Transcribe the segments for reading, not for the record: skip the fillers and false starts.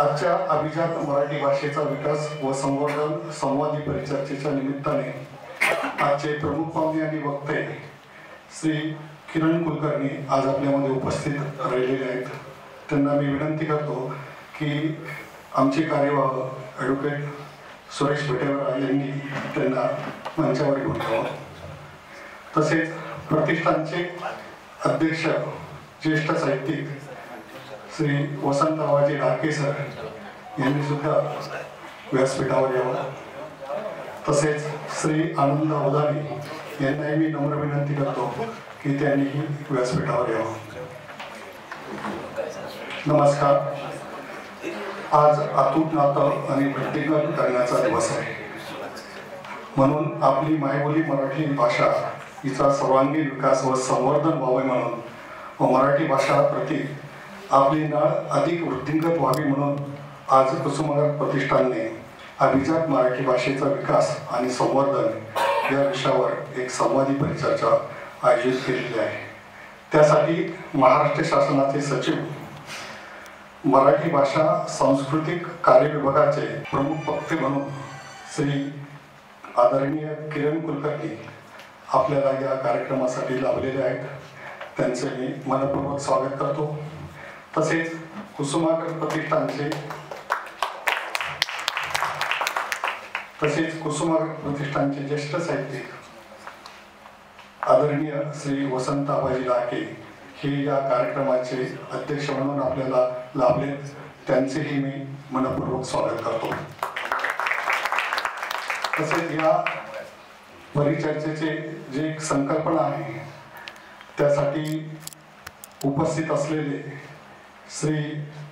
आजच्या अभिजात मराठी भाषेचा विकास व संवर्धन संवादी परिचर्चेच्या निमित्ताने आजचे प्रमुख पाहुणे आणि वक्ते श्री किरण कुलकर्णी आज आपल्यामध्ये उपस्थित राहिलेले आहेत। त्यांना मी विनंती करतो की आमचे कार्यवाह ॲडव्होकेट सुरेश भेटेवरा यांनी त्यांना मंचावर घेऊन यावं। तसेच प्रतिष्ठानचे अध्यक्ष ज्येष्ठ साहित्यिक श्री वसंत आबाजी ढाके सर यांनी सुद्धा व्यासपीठावर यावं। तसेच श्री आनंद अवधानी यांनाही मी नम्र विनंती करतो की त्यांनीही व्यासपीठावर यावं। नमस्कार। आज अतूट नातं आणि वृद्धिंगत करण्याचा दिवस आहे, म्हणून आपली मायबोली मराठी भाषा हिचा सर्वांगीण विकास व संवर्धन व्हावे म्हणून व मराठी भाषा प्रति आपली नाळ अधिक वृद्धिंगत व्हावी म्हणून आज कुसुमाग्रज प्रतिष्ठानने अभिजात मराठी भाषेचा विकास आणि संवर्धन या विषयावर एक संवादी परिचर्चा आयोजित केलेली आहे। त्यासाठी महाराष्ट्र शासनाचे सचिव मराठी भाषा सांस्कृतिक कार्य विभागाचे प्रमुख वक्ते म्हणून श्री आदरणीय किरण कुलकर्णी आपल्याला या कार्यक्रमासाठी लाभलेले आहेत। त्यांचे मी मनपूर्वक स्वागत करतो। तसेच कुसुमाग्रज प्रतिष्ठानचे ज्येष्ठ साहित्यिक आदरणीय श्री वसंत आबाजी ढाके हे या कार्यक्रमाचे अध्यक्ष म्हणून आपल्याला लाभले, त्यांचेही मी मनपूर्वक स्वागत करतो। तसेच या परिचर्चेचे जे एक संकल्पना आहे त्यासाठी उपस्थित असलेले श्री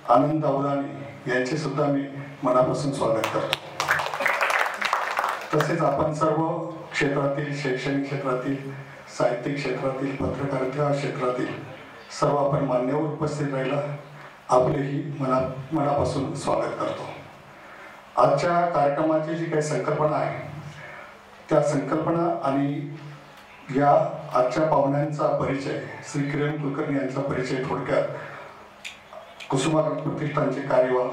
आनंद अवधानी यांचे सुद्धा मी मनापासून स्वागत करतो। तसेच आपण सर्व क्षेत्रातील, शैक्षणिक क्षेत्रातील, साहित्यिक क्षेत्रातील, पत्रकारिता क्षेत्रातील सर्व आपण मान्यवर उपस्थित राहिला आपलेही मनापासून स्वागत करतो। आजच्या कार्यक्रमाची जी काही संकल्पना आहे त्या संकल्पना आणि या आजच्या पाहुण्यांचा परिचय श्री किरण कुलकर्णी यांचा परिचय थोडक्यात कुसुमाग्रज प्रतिष्ठानचे कार्यवाह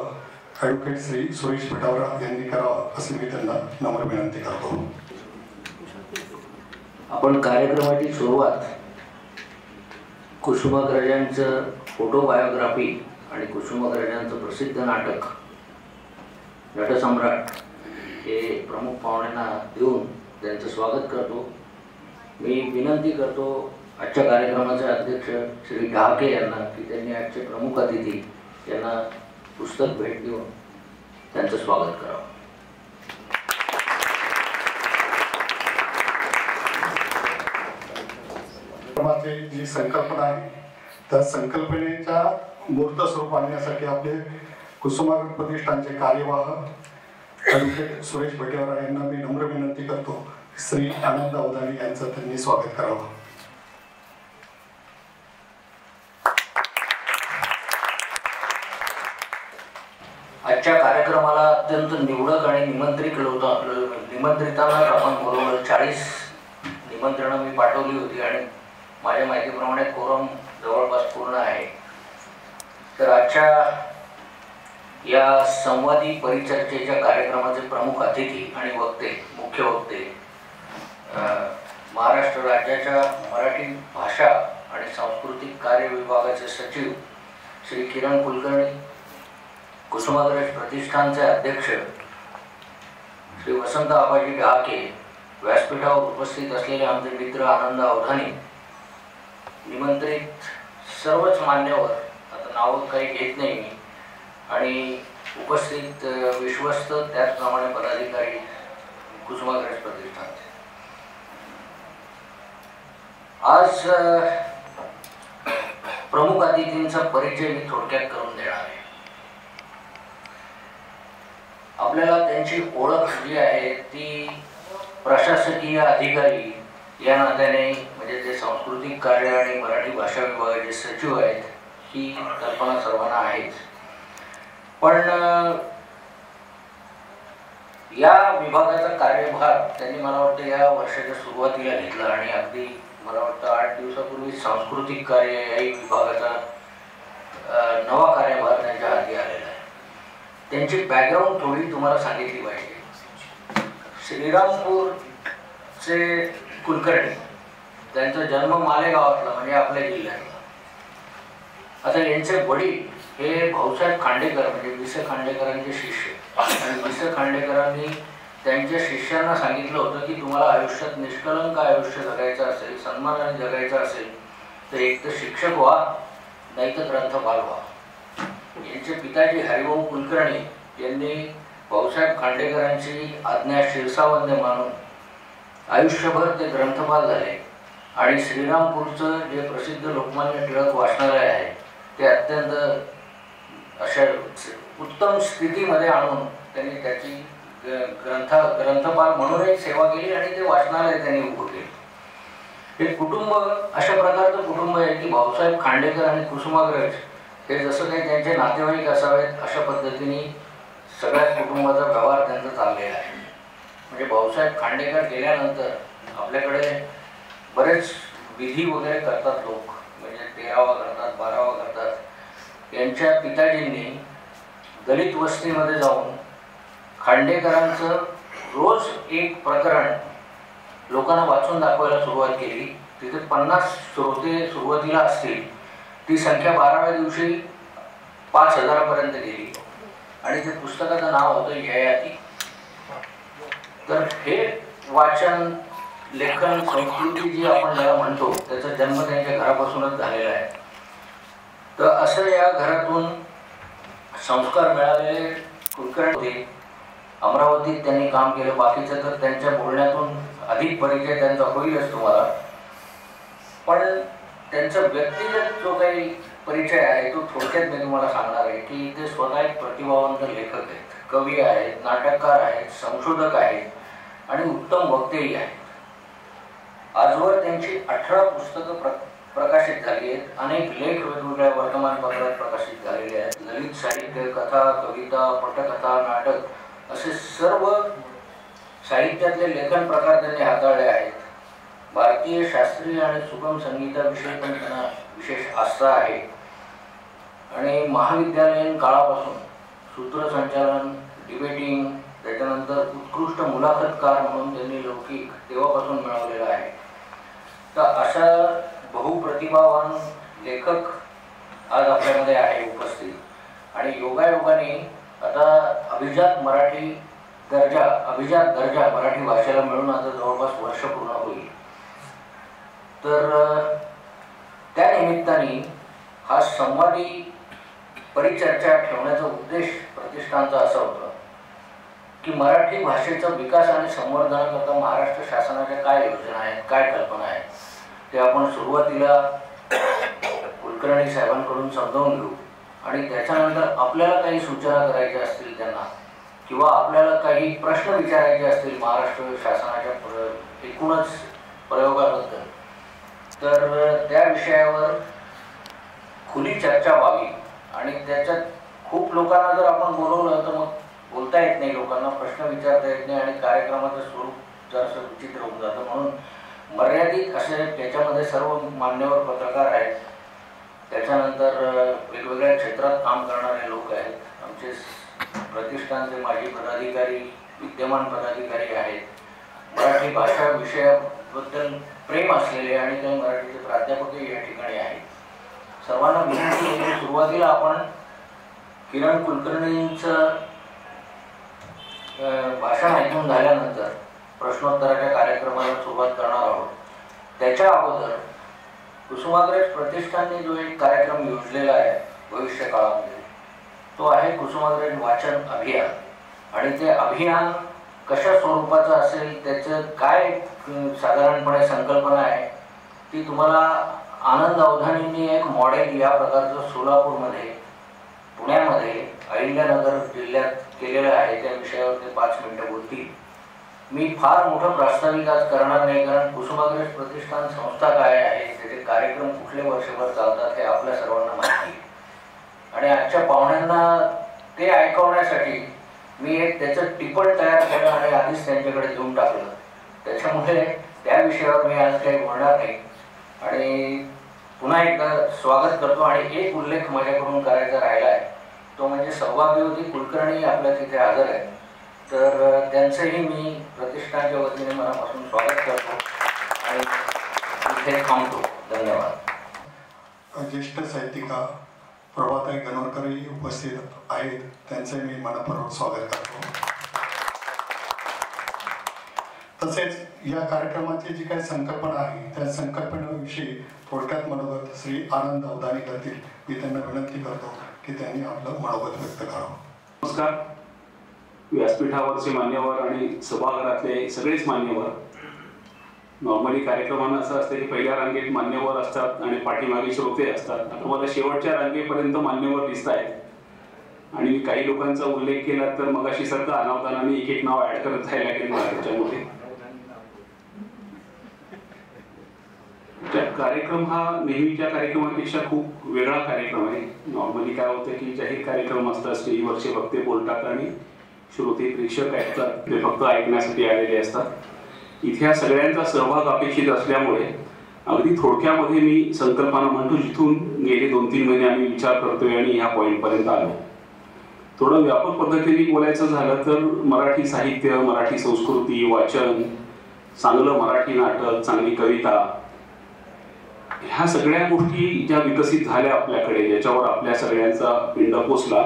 ॲडव्होकेट श्री सुरेश भेटेवरा यांनी करावा असे मी त्यांना नम्र विनंती करतो। आपण कार्यक्रमाची सुरुवात कुसुमाग्रजांचं फोटोबायोग्राफी आणि कुसुमाग्रजांचं प्रसिद्ध नाटक नटसम्राट हे प्रमुख पाहुण्यांना देऊन त्यांचं स्वागत करतो। मी विनंती करतो आजच्या कार्यक्रमाचे अध्यक्ष श्री ढाके यांना की त्यांनी आजचे प्रमुख अतिथी यांना पुस्तक भेट देऊन त्यांचं स्वागत करावं। जी संकल्पना आहे त्या संकल्पनेच्या मूर्त स्वरूप आणण्यासाठी आपले कुसुमाग्रज प्रतिष्ठानचे कार्यवाह ॲडव्होकेट सुरेश भेटेवरा यांना मी नम्र विनंती करतो श्री आनंद अवधानी यांचं त्यांनी स्वागत करावं। आजच्या कार्यक्रमाला अत्यंत निवडक आणि निमंत्रितांना आपण बरोबर 40 निमंत्रणं मी पाठवली होती आणि माझ्या माहितीप्रमाणे कोरम जवळपास पूर्ण आहे। तर आजच्या या संवादी परिचर्चेच्या कार्यक्रमाचे प्रमुख अतिथी आणि वक्ते, मुख्य वक्ते महाराष्ट्र राज्याच्या मराठी भाषा आणि सांस्कृतिक कार्य विभागाचे सचिव श्री किरण कुलकर्णी, कुसुमाग्रज प्रतिष्ठानचे अध्यक्ष श्री वसंत आबाजी ढाके, व्यासपीठावर उपस्थित असलेले आमचे मित्र आनंद अवधानी, निमंत्रित सर्वच मान्यवर, आता नाव काही घेत नाही मी, आणि उपस्थित विश्वस्त त्याचप्रमाणे पदाधिकारी कुसुमाग्रज प्रतिष्ठानचे। आज प्रमुख अतिथींचा परिचय मी थोडक्यात करून देणार आहे। आपल्याला त्यांची ओळख जी आहे ती प्रशासकीय अधिकारी या नात्याने, म्हणजे ते सांस्कृतिक कार्य आणि मराठी भाषा विभागाचे सचिव आहेत ही कल्पना सर्वांना आहेच, पण या विभागाचा कार्यभार त्यांनी मला वाटतं या वर्षाच्या सुरुवातीला घेतला आणि अगदी मला वाटतं 8 दिवसापूर्वी सांस्कृतिक कार्य याही विभागाचा नवा कार्यभार त्यांच्या हाती आलेला आहे। त्यांची बॅकग्राऊंड थोडी तुम्हाला सांगितली पाहिजे. श्रीरामपूरचे कुलकर्णी, त्यांचा जन्म मालेगावातला म्हणजे आपल्या जिल्ह्यातला. आता यांचे वडील हे भाऊसाहेब खांडेकर म्हणजे वि स खांडेकरांचे शिष्य, आणि वि स खांडेकरांनी त्यांच्या शिष्यांना सांगितलं होतं की तुम्हाला आयुष्यात निष्कलंक आयुष्य जगायचं असेल, सन्मानाने जगायचं असेल तर एक तर शिक्षक व्हा, नाही तर ग्रंथपाल व्हा. यांचे पिताजी हरिभाऊ कुलकर्णी यांनी भाऊसाहेब खांडेकरांची आज्ञा शिरसावंद मानून आयुष्यभर ते ग्रंथपाल झाले. आणि श्रीरामपूरचं जे प्रसिद्ध लोकमान्य टिळक वाचनालय आहे ते अत्यंत अशा उत्तम स्थितीमध्ये आणून त्यांनी त्याची ग्रंथपाल म्हणूनही सेवा केली आणि ते वाचनालय त्यांनी उभं केलं. हे कुटुंब अशा प्रकारचं कुटुंब आहे की भाऊसाहेब खांडेकर आणि कुसुमाग्रज हे जसं काही त्यांचे नातेवाईक असावेत अशा पद्धतीने सगळ्या कुटुंबाचा व्यवहार त्यांचा चाललेला आहे. म्हणजे भाऊसाहेब खांडेकर गेल्यानंतर आपल्याकडे बरेच विधी वगैरे करतात लोक, म्हणजे 13वा करतात, 12वा करतात. यांच्या पिताजींनी दलित वस्तीमध्ये जाऊन खांडेकरांचं रोज एक प्रकरण लोकांना वाचून दाखवायला सुरुवात केली. तिथे 50 श्रोते सुरुवातीला असतील, ती संख्या 12व्या दिवशी 5000 पर्यंत गेली. आणि ते पुस्तकाचं नाव होतं ययाती. तर हे वाचन, लेखन, संस्कृती जी आपण ज्याला म्हणतो त्याचा जन्म त्यांच्या घरापासूनच झालेला आहे. तर असं या घरातून संस्कार मिळालेले कुलकर्णी होते. अमरावतीत त्यांनी काम केलं. बाकीचं तर त्यांच्या बोलण्यातून अधिक परिचय त्यांचा होईलच तुम्हाला. पण त्यांचा व्यक्तिगत जो काही परिचय आहे तो थोडक्यात मी तुम्हाला सांगणार आहे की ते स्वतः एक प्रतिभावंत लेखक आहेत, कवी आहेत, नाटककार आहेत, संशोधक आहेत आणि उत्तम वक्तेही आहेत. आजवर त्यांची 18 पुस्तकं प्रकाशित झाली आहेत. अनेक लेख वेगवेगळ्या वर्तमानपत्रात प्रकाशित झालेले आहेत. ललित साहित्य, कथा, कविता, पटकथा, नाटक असे सर्व साहित्यातले लेखन प्रकार त्यांनी हाताळले आहेत. भारतीय शास्त्रीय आणि सुगम संगीताविषयी पण त्यांना विशेष आस्था आहे. आणि महाविद्यालयीन काळापासून सूत्रसंचालन, डिबेटिंग, त्याच्यानंतर उत्कृष्ट मुलाखतकार म्हणून त्यांनी लौकिक तेव्हापासून मिळवलेला आहे. तर अशा बहुप्रतिभावान लेखक आज आपल्यामध्ये आहे उपस्थित. आणि योगायोगाने आता अभिजात दर्जा मराठी भाषेला मिळून आता जवळपास वर्ष पूर्ण होईल. तर त्या निमित्ताने हा संवादी परिचर्चा ठेवण्याचा उद्देश प्रतिष्ठानचा असा होता की मराठी भाषेचा विकास आणि संवर्धनाकरता महाराष्ट्र शासनाच्या काय योजना आहेत, काय कल्पना आहेत ते आपण सुरुवातीला कुलकर्णी साहेबांकडून समजावून घेऊ. आणि त्याच्यानंतर आपल्याला काही सूचना करायच्या असतील त्यांना, किंवा आपल्याला काही प्रश्न विचारायचे असतील महाराष्ट्र शासनाच्या एकूणच प्रयोगाबद्दल, तर त्या विषयावर खुली चर्चा व्हावी. आणि त्याच्यात खूप लोकांना जर आपण बोलवलं तर मग बोलता येत नाही, लोकांना प्रश्न विचारता येत नाही आणि कार्यक्रमाचं स्वरूप जरासं विचित्र होऊन जातं. म्हणून मर्यादित असे त्याच्यामध्ये सर्व मान्यवर पत्रकार आहेत, त्याच्यानंतर वेगवेगळ्या क्षेत्रात काम करणारे लोक आहेत, आमचे प्रतिष्ठानचे माजी पदाधिकारी, विद्यमान पदाधिकारी आहेत, मराठी भाषा विषयाबद्दल प्रेम असलेले आणि काही मराठीचे प्राध्यापकही या ठिकाणी आहेत. सर्वांना विनंती आहे, सुरुवातीला आपण किरण कुलकर्णींचं भाषण ऐकून झाल्यानंतर प्रश्नोत्तराच्या कार्यक्रमाला सुरुवात करणार आहोत. त्याच्या अगोदर कुसुमाग्रज प्रतिष्ठानने जो एक कार्यक्रम योजलेला आहे भविष्य काळामध्ये, तो आहे कुसुमाग्रज वाचन अभियान. आणि ते अभियान कशा स्वरूपाचं असेल, त्याचं काय साधारणपणे संकल्पना आहे ती तुम्हाला आनंद अवधानींनी एक मॉडेल या प्रकारचं सोलापूरमध्ये, पुण्यामध्ये, अहिल्यानगर जिल्ह्यात केलेलं आहे. त्या विषयावर ते 5 मिनिटं बोलतील. मी फार मोठं प्रास्ताविक आज करणार नाही, कारण कुसुमाग्रज प्रतिष्ठान संस्था काय आहे, त्याचे कार्यक्रम कुठले वर्षभर चालतात हे आपल्या सर्वांना माहिती आहे. आणि आजच्या पाहुण्यांना ते ऐकवण्यासाठी मी एक त्याचं टिपण तयार केलं आणि आधीच त्यांच्याकडे देऊन टाकलं. त्याच्यामुळे त्या विषयावर मी आज काही बोलणार नाही. आणि पुन्हा एकदा स्वागत करतो. आणि एक उल्लेख माझ्याकडून करायचा राहिला आहे तो म्हणजे सौभाग्यवती कुलकर्णी आपल्या तिथे हजर आहे, तर त्यांचंही मी प्रतिष्ठानच्या वतीने मनापासून स्वागत करतो आणि इथे थांबतो. धन्यवाद. ज्येष्ठ साहित्यिका प्रभाताई गणोरकरही उपस्थित आहेत, त्यांचे मी मनपूर्वक स्वागत करतो. तसेच या कार्यक्रमाची जी काही संकल्पना आहे त्या संकल्पनेविषयी थोडक्यात मनोगत श्री आनंद अवधानी करतील. मी त्यांना विनंती करतो की त्यांनी आपलं मनोगत व्यक्त करावं. नमस्कार. व्यासपीठावरचे मान्यवर आणि सभागृहातले सगळेच मान्यवर. नॉर्मली कार्यक्रमांना असं असतं की पहिल्या रांगेत मान्यवर असतात आणि पाठीमागे श्रोते असतात. आता मला शेवटच्या रांगेपर्यंत मान्यवर दिसत आहेत आणि मी काही लोकांचा उल्लेख केला तर मग अशी सारखं अनावधानाने एक एक नाव ऍड करत जायला लागेल मला त्याच्यामध्ये. कार्यक्रम हा नेहमीच्या कार्यक्रमापेक्षा खूप वेगळा कार्यक्रम आहे. नॉर्मली काय होतं की जाहीर कार्यक्रम असतात, स्टेजवरचे वक्ते बोलतात आणि श्रोते प्रेक्षक ऐकतात, ते फक्त ऐकण्यासाठी आलेले असतात. इथे ह्या सगळ्यांचा सहभाग अपेक्षित असल्यामुळे अगदी थोडक्यामध्ये मी संकल्पना म्हणतो जिथून गेले 2-3 महिने आम्ही विचार करतोय आणि ह्या पॉईंटपर्यंत आलो. थोडं व्यापक पद्धतीने बोलायचं झालं तर मराठी साहित्य, मराठी संस्कृती, वाचन, चांगलं मराठी नाटक, चांगली कविता, ह्या सगळ्या गोष्टी ज्या विकसित झाल्या आपल्याकडे, ज्याच्यावर आपल्या सगळ्यांचा पिंड पोचला,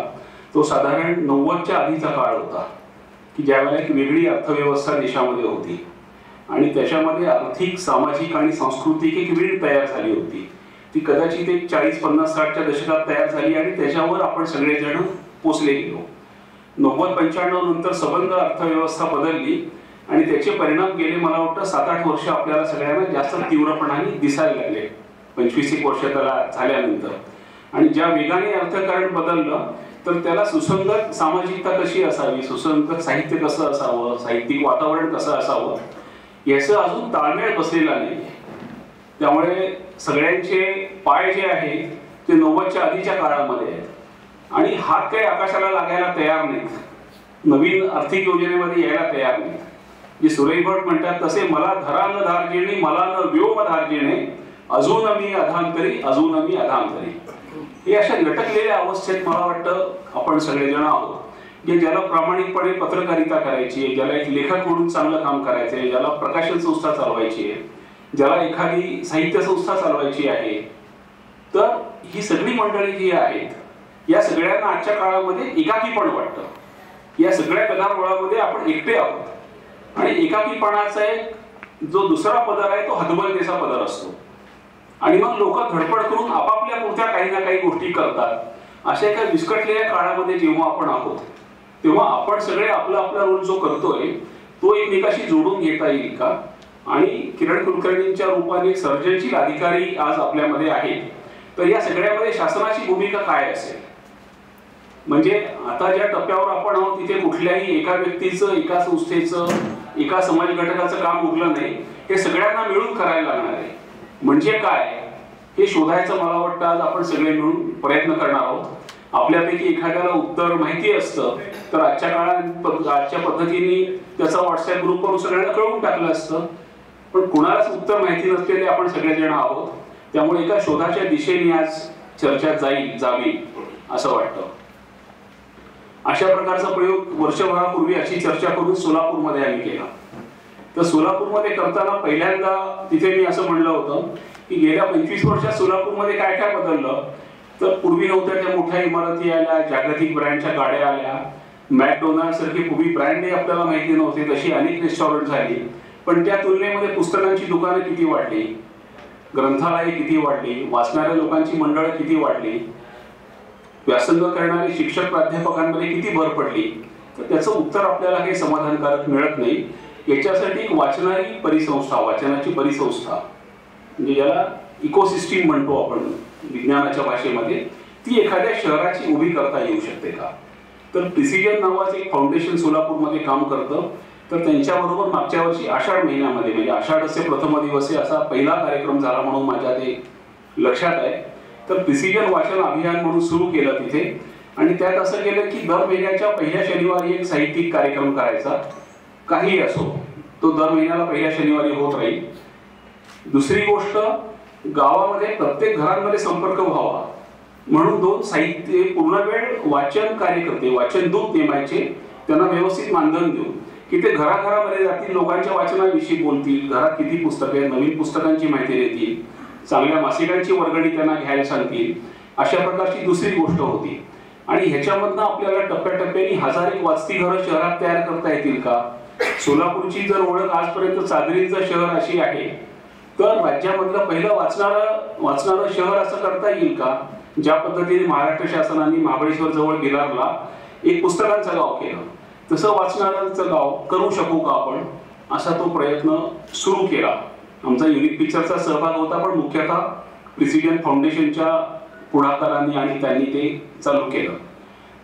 तो साधारण 90च्या आधीचा काळ होता की ज्यावेळेला एक वेगळी अर्थव्यवस्था देशामध्ये होती आणि त्याच्यामध्ये आर्थिक, सामाजिक आणि सांस्कृतिक एक वीण तयार झाली होती. ती कदाचित एक 40, 50, 60च्या दशकात तयार झाली आणि त्याच्यावर आपण सगळेजण पोचले गेलो. 90-95 नंतर सबंध अर्थव्यवस्था बदलली आणि त्याचे परिणाम गेले मला वाटतं 7-8 वर्ष आपल्याला सगळ्यांना जास्त तीव्रपणाने दिसायला लागले. 25-1 वर्ष त्याला झाल्यानंतर आणि ज्या वेगाने अर्थकारण बदललं तर त्याला सुसंगत सामाजिकता कशी असावी, सुसंगत साहित्य कसं असावं, साहित्यिक वातावरण कसं असावं, याचं अजून ताळमेळ बसलेला नाही. त्यामुळे सगळ्यांचे पाय जे आहेत ते 90च्या आधीच्या काळामध्ये आहेत आणि हात काही आकाशाला लागायला तयार नाहीत, नवीन आर्थिक योजनेमध्ये यायला तयार नाहीत. जे सुरेश भट म्हणतात तसे मला धरा न धार्जिणे, मला न व्योम धार्जिणे, अजून मी अधांतरी, अजून मी अधांतरी. हे अशा लटकलेल्या अवस्थेत मला वाटतं आपण सगळेजण आहोत, जे ज्याला प्रामाणिकपणे पत्रकारिता करायची आहे, ज्याला एक लेखक म्हणून चांगलं काम करायचं आहे, ज्याला प्रकाशन संस्था चालवायची आहे, ज्याला एखादी साहित्य संस्था चालवायची आहे, तर ही सगळी मंडळी जी आहेत या सगळ्यांना आजच्या काळामध्ये एकाकीपण वाटतं. या सगळ्या गदारोळामध्ये आपण एकटे आहोत आणि एकाकीपणाचा एक जो दुसरा पदर आहे तो हतबलतेचा पदर असतो आणि मग लोक धडपड करून आपापल्या पुरत्या काही ना काही गोष्टी करतात. अशा एका विस्कटलेल्या काळामध्ये जेव्हा आपण आहोत तेव्हा आपण सगळे आपला आपला रोल जो करतोय तो एकमेकाशी जोडून घेता येईल का? आणि किरण कुलकर्णींच्या रूपाने सर्जनशील अधिकारी आज आपल्यामध्ये आहेत, तर या सगळ्यामध्ये शासनाची भूमिका काय असेल? म्हणजे आता ज्या टप्प्यावर आपण आहोत तिथे कुठल्याही एका व्यक्तीचं, एका संस्थेचं, एका समाज घटकाचं काम उरलं नाही, हे सगळ्यांना मिळून करायला लागणार आहे. म्हणजे काय हे शोधायचं मला वाटतं आज आपण सगळे मिळून प्रयत्न करणार आहोत. आपल्यापैकी एखाद्याला उत्तर माहिती असतं तर आजच्या पद्धतीने त्याचा व्हॉट्सअप ग्रुपवरून सगळ्यांना कळवून टाकलं असतं, पण कुणालाच उत्तर माहिती नसलेले आपण सगळेजण आहोत. त्यामुळे एका शोधाच्या दिशेने आज चर्चा जावी असं वाटतं. अशा प्रकारचा प्रयोग वर्षभरापूर्वी अशी चर्चा करून सोलापूरमध्ये आम्ही केला. तर सोलापूरमध्ये करताना पहिल्यांदा तिथे मी असं म्हणलं होतं की गेल्या 25 वर्षात सोलापूरमध्ये काय काय बदललं. तर पूर्वी नव्हत्या त्या मोठ्या इमारती आल्या, जागतिक ब्रँडच्या गाड्या आल्या, मॅकडोनाल्ड सारखी पूर्वी ब्रँडही आपल्याला माहिती नव्हते तशी अनेक रेस्टॉरंट झाली. पण त्या तुलनेमध्ये पुस्तकांची दुकानं किती वाढली, ग्रंथालये किती वाढली, वाचणाऱ्या लोकांची मंडळं किती वाढली, व्यासंग करणारे शिक्षक प्राध्यापकांमध्ये किती भर पडली. तर त्याचं उत्तर आपल्याला काही समाधानकारक मिळत नाही. याच्यासाठी एक वाचनारी परिसंस्था, वाचनाची परिसंस्था म्हणजे ज्याला इकोसिस्टीम म्हणतो आपण विज्ञानाच्या भाषेमध्ये, ती एखाद्या शहराची उभी करता येऊ शकते का? तर प्रिसिजन नावाचं एक फाउंडेशन सोलापूरमध्ये काम करतं. तर त्यांच्याबरोबर मागच्या वर्षी आषाढ महिन्यामध्ये म्हणजे आषाढस्य प्रथम दिवसे असा पहिला कार्यक्रम झाला म्हणून माझ्या ते लक्षात आहे. तर प्रिसिजन वाचन अभियान म्हणून सुरू केलं तिथे आणि त्यात असं केलं की दर महिन्याच्या पहिल्या शनिवारी एक साहित्यिक कार्यक्रम करायचा, काही असो तो दर महिन्याला पहिल्या शनिवारी होत राहील. दुसरी गोष्ट, गावामध्ये प्रत्येक घरांमध्ये संपर्क व्हावा. म्हणून 2 साहित्य पूर्ण वेळ वाचन कार्यकर्ते, वाचन दूत नेमायचे, त्यांना व्यवस्थित मानधन देऊन की ते घराघरामध्ये जातील, लोकांच्या वाचनाविषयी बोलतील, घरात किती पुस्तके, नवीन पुस्तकांची माहिती देतील, चांगल्या मासिकांची वर्गणी त्यांना घ्यायला सांगतील. अशा प्रकारची दुसरी गोष्ट होती. आणि ह्याच्यामधनं आपल्याला टप्प्याटप्प्याने 1000 वाचती घरं शहरात तयार करता येतील का? सोलापूरची जर ओळख आजपर्यंत चादरीचं शहर अशी आहे, तर राज्यामधलं पहिलं वाचणारं शहर असं करता येईल का? ज्या पद्धतीने महाराष्ट्र शासनाने महाबळेश्वर जवळ गिलारला एक पुस्तकांचं गाव केलं, तसं वाचणाऱ्यांचं गाव करू शकू का आपण? असा तो प्रयत्न सुरू केला. आमचा युनिक पिक्चरचा सहभाग होता, पण मुख्यतः प्रिसिजन फाउंडेशनच्या पुढाकारांनी आणि त्यांनी ते चालू केलं.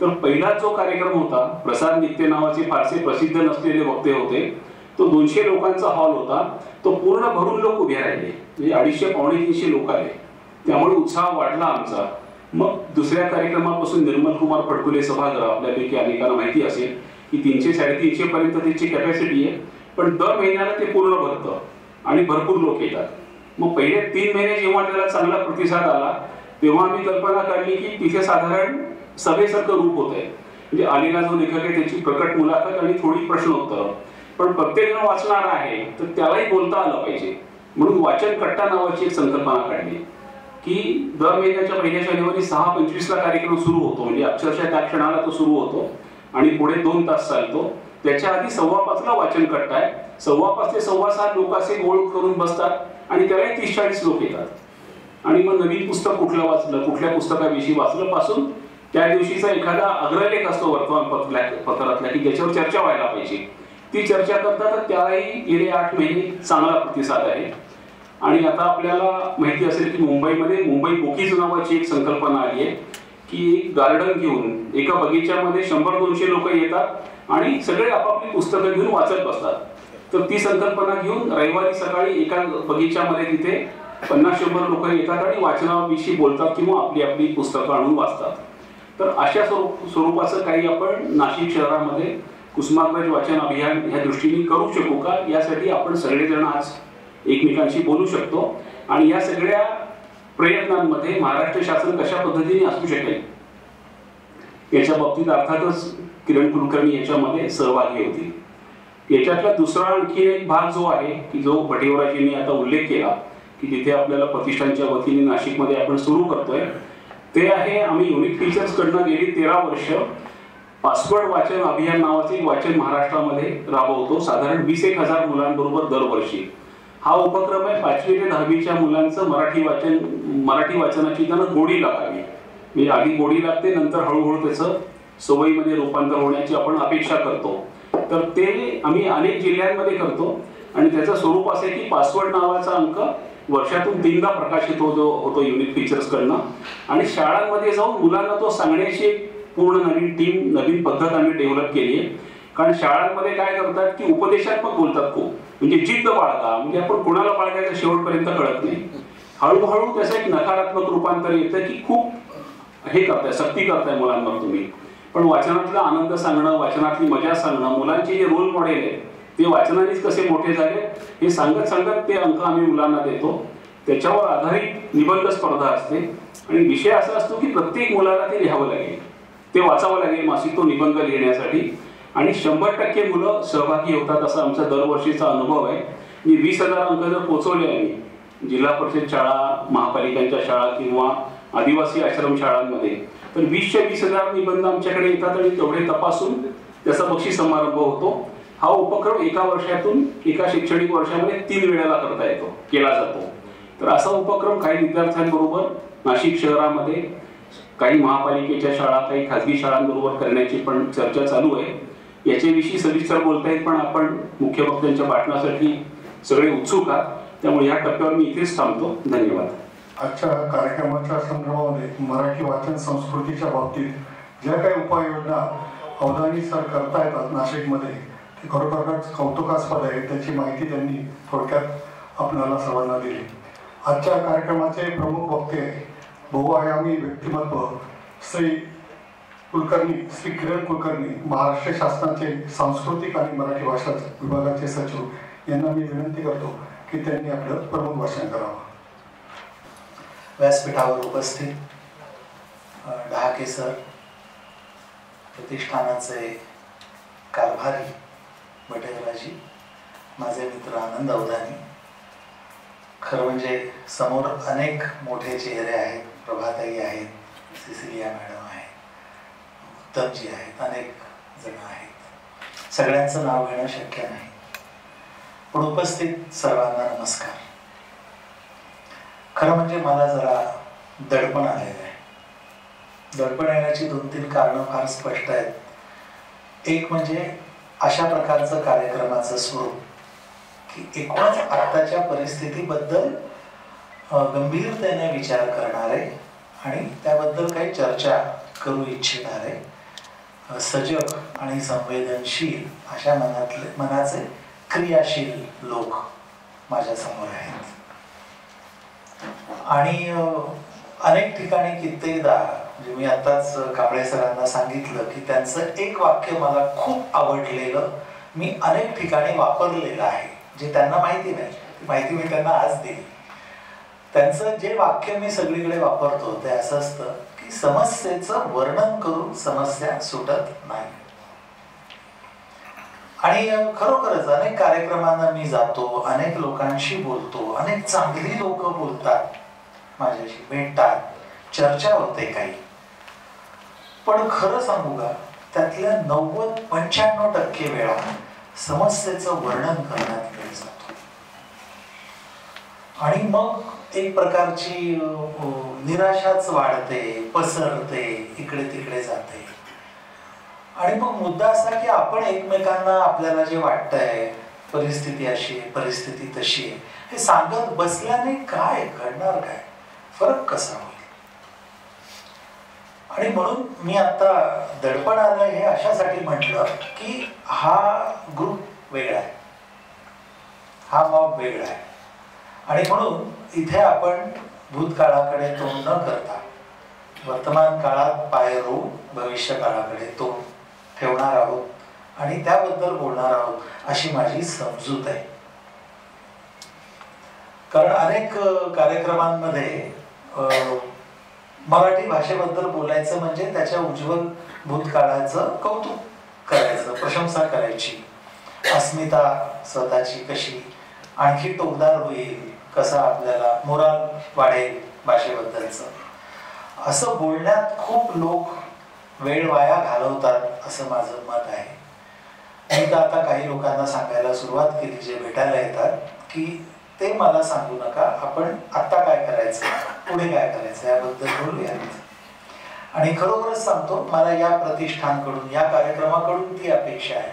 तर पहिला जो कार्यक्रम होता, प्रसाद नित्य नावाचे फारसे प्रसिद्ध नसलेले वक्ते होते, तो 200 लोकांचा हॉल होता. तो पूर्ण भरून लोक उभे राहिले, म्हणजे 250-300 लोक आले. त्यामुळे उत्साह वाढला आमचा. मग दुसऱ्या कार्यक्रमापासून निर्मल कुमार फडकुले सभागृह, आपल्यापैकी अनेकांना माहिती असेल की 300-350 पर्यंत त्याची कॅपॅसिटी आहे, पण दर महिन्याला ते पूर्ण भरतं आणि भरपूर लोक येतात. मग पहिले 3 महिने जेव्हा त्याला चांगला प्रतिसाद आला, तेव्हा आम्ही कल्पना काढली की तिथे साधारण सभेसारखं रूप होत आहे. म्हणजे आलेला जो लेखक आहे त्याची प्रकट मुलाखत आणि थोडी प्रश्नोत्तर, पण प्रत्येक जण वाचणारा आहे तर त्यालाही बोलता आलं पाहिजे. म्हणून वाचन कट्टा नावाची एक संकल्पना काढली की दर महिन्याच्या पहिल्या शनिवारी 6:25 ला कार्यक्रम सुरू होतो. म्हणजे अक्षरशः त्या क्षणाला तो सुरू होतो आणि पुढे 2 तास चालतो. त्याच्या आधी 5:15 ला वाचन कट्टा आहे. 5:15 ते 6:15 लोक असे गोळ करून बसतात आणि त्यालाही 30-40 लोक येतात. आणि मग नवीन पुस्तक कुठलं वाचलं, कुठल्या पुस्तकाविषयी वाचलं पासून त्या दिवशीचा एखादा अग्रलेख असतो वर्तमानपत्रातला की ज्याच्यावर चर्चा व्हायला पाहिजे, ती चर्चा करतात. तर त्यालाही गेले 8 महिने चांगला प्रतिसाद आहे. आणि आता आपल्याला माहिती असेल की मुंबईमध्ये मुंबई बुकीज नावाची एक संकल्पना आली आहे की एक गार्डन घेऊन एका बगीच्यामध्ये 100-200 लोक येतात आणि सगळे आपापली पुस्तकं घेऊन वाचत बसतात. तर ती संकल्पना घेऊन रविवारी सकाळी एका बगीच्यामध्ये तिथे 50-100 लोक येतात आणि वाचनाविषयी बोलतात किंवा आपली आपली पुस्तकं आणून वाचतात. तर अशा स्वरूपाचं काही आपण नाशिक शहरामध्ये कुसुमाग्रज वाचन अभियान ह्या दृष्टीने करू शकू का, यासाठी आपण सगळेजण आज एकमेकांशी बोलू शकतो. आणि या सगळ्या प्रयत्नांमध्ये महाराष्ट्र शासन कशा पद्धतीने असू शकेल याच्या बाबतीत अर्थातच किरण कुलकर्णी याच्यामध्ये सहभागी होती. याच्यातला दुसरा आणखी एक भाग जो आहे की जो भटेवराजींनी आता उल्लेख केला की जिथे आपल्याला प्रतिष्ठानच्या वतीने नाशिकमध्ये आपण सुरू करतोय, ते आहे आम्ही युनिक फीचर्स कडनं गेली 13 वर्ष पासवर्ड वाचन अभियान नावाचे एक वाचन महाराष्ट्रामध्ये राबवतो. साधारण 20,000 मुलांबरोबर दरवर्षी. हा उपक्रम आहे 5वी ते 10वीच्या मुलांचं मराठी वाचनाची त्यांना गोडी लागावी. म्हणजे आधी गोडी लागते, नंतर हळूहळू त्याचं सवयीमध्ये रूपांतर होण्याची आपण अपेक्षा करतो. तर ते आम्ही अनेक जिल्ह्यांमध्ये करतो आणि त्याचं स्वरूप असं की पासवर्ड नावाचा अंक वर्षातून 3दा प्रकाशित होतो युनिक फीचर्स कडनं. आणि शाळांमध्ये जाऊन मुलांना तो सांगण्याची एक पूर्ण नवीन टीम, नवीन पद्धत आम्ही डेव्हलप केली आहे. कारण शाळांमध्ये काय करतात की उपदेशात्मक बोलतात खूप, म्हणजे जिद्द बाळगा, म्हणजे आपण कुणाला बाळगायचं शेवटपर्यंत कळत नाही. हळूहळू त्याचं एक नकारात्मक रूपांतर येतं की खूप हे करताय, सक्ती करताय मुलांवर तुम्ही. पण वाचनातला आनंद सांगणं, वाचनातली मजा सांगणं, मुलांचे जे रोल मॉडेल आहेत ते वाचनानेच कसे मोठे झाले हे सांगत सांगत ते अंक आम्ही मुलांना देतो. त्याच्यावर आधारित निबंध स्पर्धा असते आणि विषय असा असतो की प्रत्येक मुलाला ते लिहावं लागेल, ते वाचावं लागेल मासिक तो निबंध लिहिण्यासाठी. आणि 100% मुलं सहभागी होतात असा आमचा दरवर्षीचा अनुभव आहे. म्हणजे 20,000 अंक जर पोचवले आम्ही जिल्हा परिषद शाळा, महापालिकांच्या शाळा किंवा आदिवासी आश्रम शाळांमध्ये, तर 20,000 निबंध आमच्याकडे येतात आणि तेवढे तपासून त्याचा बक्षीस समारंभ होतो. हा उपक्रम एका वर्षातून एका शैक्षणिक वर्षामध्ये 3 वेळेला केला जातो. तर असा उपक्रम काही विद्यार्थ्यांबरोबर नाशिक शहरामध्ये काही महापालिकेच्या शाळा, काही खाजगी शाळांबरोबर करण्याची पण चर्चा चालू आहे. याच्याविषयी सविस्तर बोलता येईल, पण आपण मुख्य वक्त्यांच्या भाषणासाठी सगळे उत्सुक आहात, त्यामुळे या टप्प्यावर मी इथेच थांबतो. धन्यवाद. आजच्या कार्यक्रमाच्या संदर्भामध्ये मराठी वाचन संस्कृतीच्या बाबतीत ज्या काही उपाययोजना अवधानी सर करता येतात नाशिकमध्ये, ते खरोखरच कौतुकास्पद आहे. त्याची माहिती त्यांनी थोडक्यात आपल्याला सर्वांना दिली. आजच्या कार्यक्रमाचे प्रमुख वक्ते बहुआयामी व्यक्तिमत्व श्री किरण कुलकर्णी, महाराष्ट्र शासनाचे सांस्कृतिक आणि मराठी भाषा विभागाचे सचिव, यांना मी विनंती करतो की त्यांनी आपलं प्रमुख भाषण करावं. व्यासपीठावर उपस्थित डहाके सर, प्रतिष्ठानाचे कारभारी बटेलराजी, माझे मित्र आनंद अवधानी, खरं म्हणजे समोर अनेक मोठे चेहरे आहेत, प्रभाताई आहेत, सिसिलिया मॅडम आहेत, उत्तमजी आहेत, अनेक जण आहेत. सगळ्यांचं नाव घेणं शक्य नाही, पण उपस्थित सर्वांना नमस्कार. खरं म्हणजे मला जरा दडपण आलेलं आहे. दडपण येण्याची 2-3 कारणं फार स्पष्ट आहेत. एक म्हणजे अशा प्रकारचं कार्यक्रमाचं स्वरूप की एकूणच आत्ताच्या परिस्थितीबद्दल गंभीरतेने विचार करणारे आणि त्याबद्दल काही चर्चा करू इच्छिणारे सजग आणि संवेदनशील अशा मनाचे क्रियाशील लोक माझ्यासमोर आहेत. आणि अनेक ठिकाणी कित्येकदा म्हणजे मी आताच कांबळे सरांना सांगितलं की त्यांचं एक वाक्य मला खूप आवडलेलं मी अनेक ठिकाणी वापरलेलं आहे, जे त्यांना माहिती नाही, ती माहिती मी त्यांना आज दिली. त्यांचं जे वाक्य मी सगळीकडे वापरतो ते असं असतं की समस्येचं वर्णन करून समस्या सुटत नाही. आणि खरोखरच अनेक कार्यक्रमांना मी जातो, अनेक लोकांशी बोलतो, अनेक चांगली लोक बोलतात, माझ्याशी भेटतात, चर्चा होते काही. पण खरं सांगू का, त्यातल्या 90-95% वेळा समस्येचं वर्णन करण्यात वेळ जातो आणि मग एक प्रकारची निराशाच वाढते, पसरते, इकडे तिकडे जाते. आणि मग मुद्दा असा की आपण एकमेकांना आपल्याला जे वाटतंय, परिस्थिती अशी आहे, परिस्थिती तशी आहे, हे सांगत बसल्याने काय घडणार, काय फरक कसा होईल. आणि म्हणून मी आता दडपण आलं हे अशासाठी म्हटलं की हा ग्रुप वेगळा आहे, हा मॉब वेगळा आहे. आणि म्हणून इथे आपण भूतकाळाकडे तोंड न करता वर्तमान काळात पाय रोवून भविष्य काळाकडे तोंड ठेवणार आहोत आणि त्याबद्दल बोलणार आहोत अशी माझी समजूत आहे. कारण अनेक कार्यक्रमांमध्ये मराठी भाषेबद्दल बोलायचं म्हणजे त्याच्या उज्ज्वल भूतकाळाचं कौतुक करायचं, प्रशंसा करायची, अस्मिता स्वतःची कशी आणखी टोकदार होईल, कसा आपल्याला मोराल वाढेल भाषेबद्दलचं, असं बोलण्यात खूप लोक वेळ वाया घालवतात असं माझं मत आहे. मी तर आता काही लोकांना सांगायला सुरुवात केली जे भेटायला येतात की ते मला सांगू नका, आपण आता काय करायचं, पुढे काय करायचं याबद्दल बोलूया. आणि खरोखरच सांगतो, मला या प्रतिष्ठानकडून, या कार्यक्रमाकडून ती अपेक्षा आहे.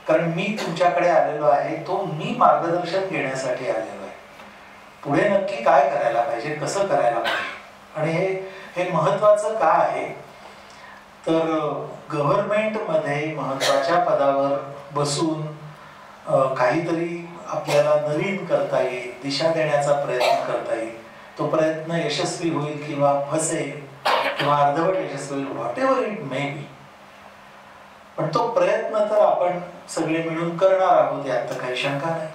कारण मी तुमच्याकडे आलेलो आहे तो मी मार्गदर्शन घेण्यासाठी आलेलो आहे. पुढे नक्की काय करायला पाहिजे, कसं करायला पाहिजे. आणि हे महत्वाचं का आहे तर गव्हर्नमेंटमध्ये महत्वाच्या पदावर बसून काहीतरी आपल्याला नवीन करता येईल, दिशा देण्याचा प्रयत्न करता येईल. तो प्रयत्न यशस्वी होईल किंवा फसेल किंवा अर्धवट यशस्वी होईल, what ever it may be, पण तो प्रयत्न तर आपण सगळे मिळून करणार आहोत यात तर काही शंका नाही.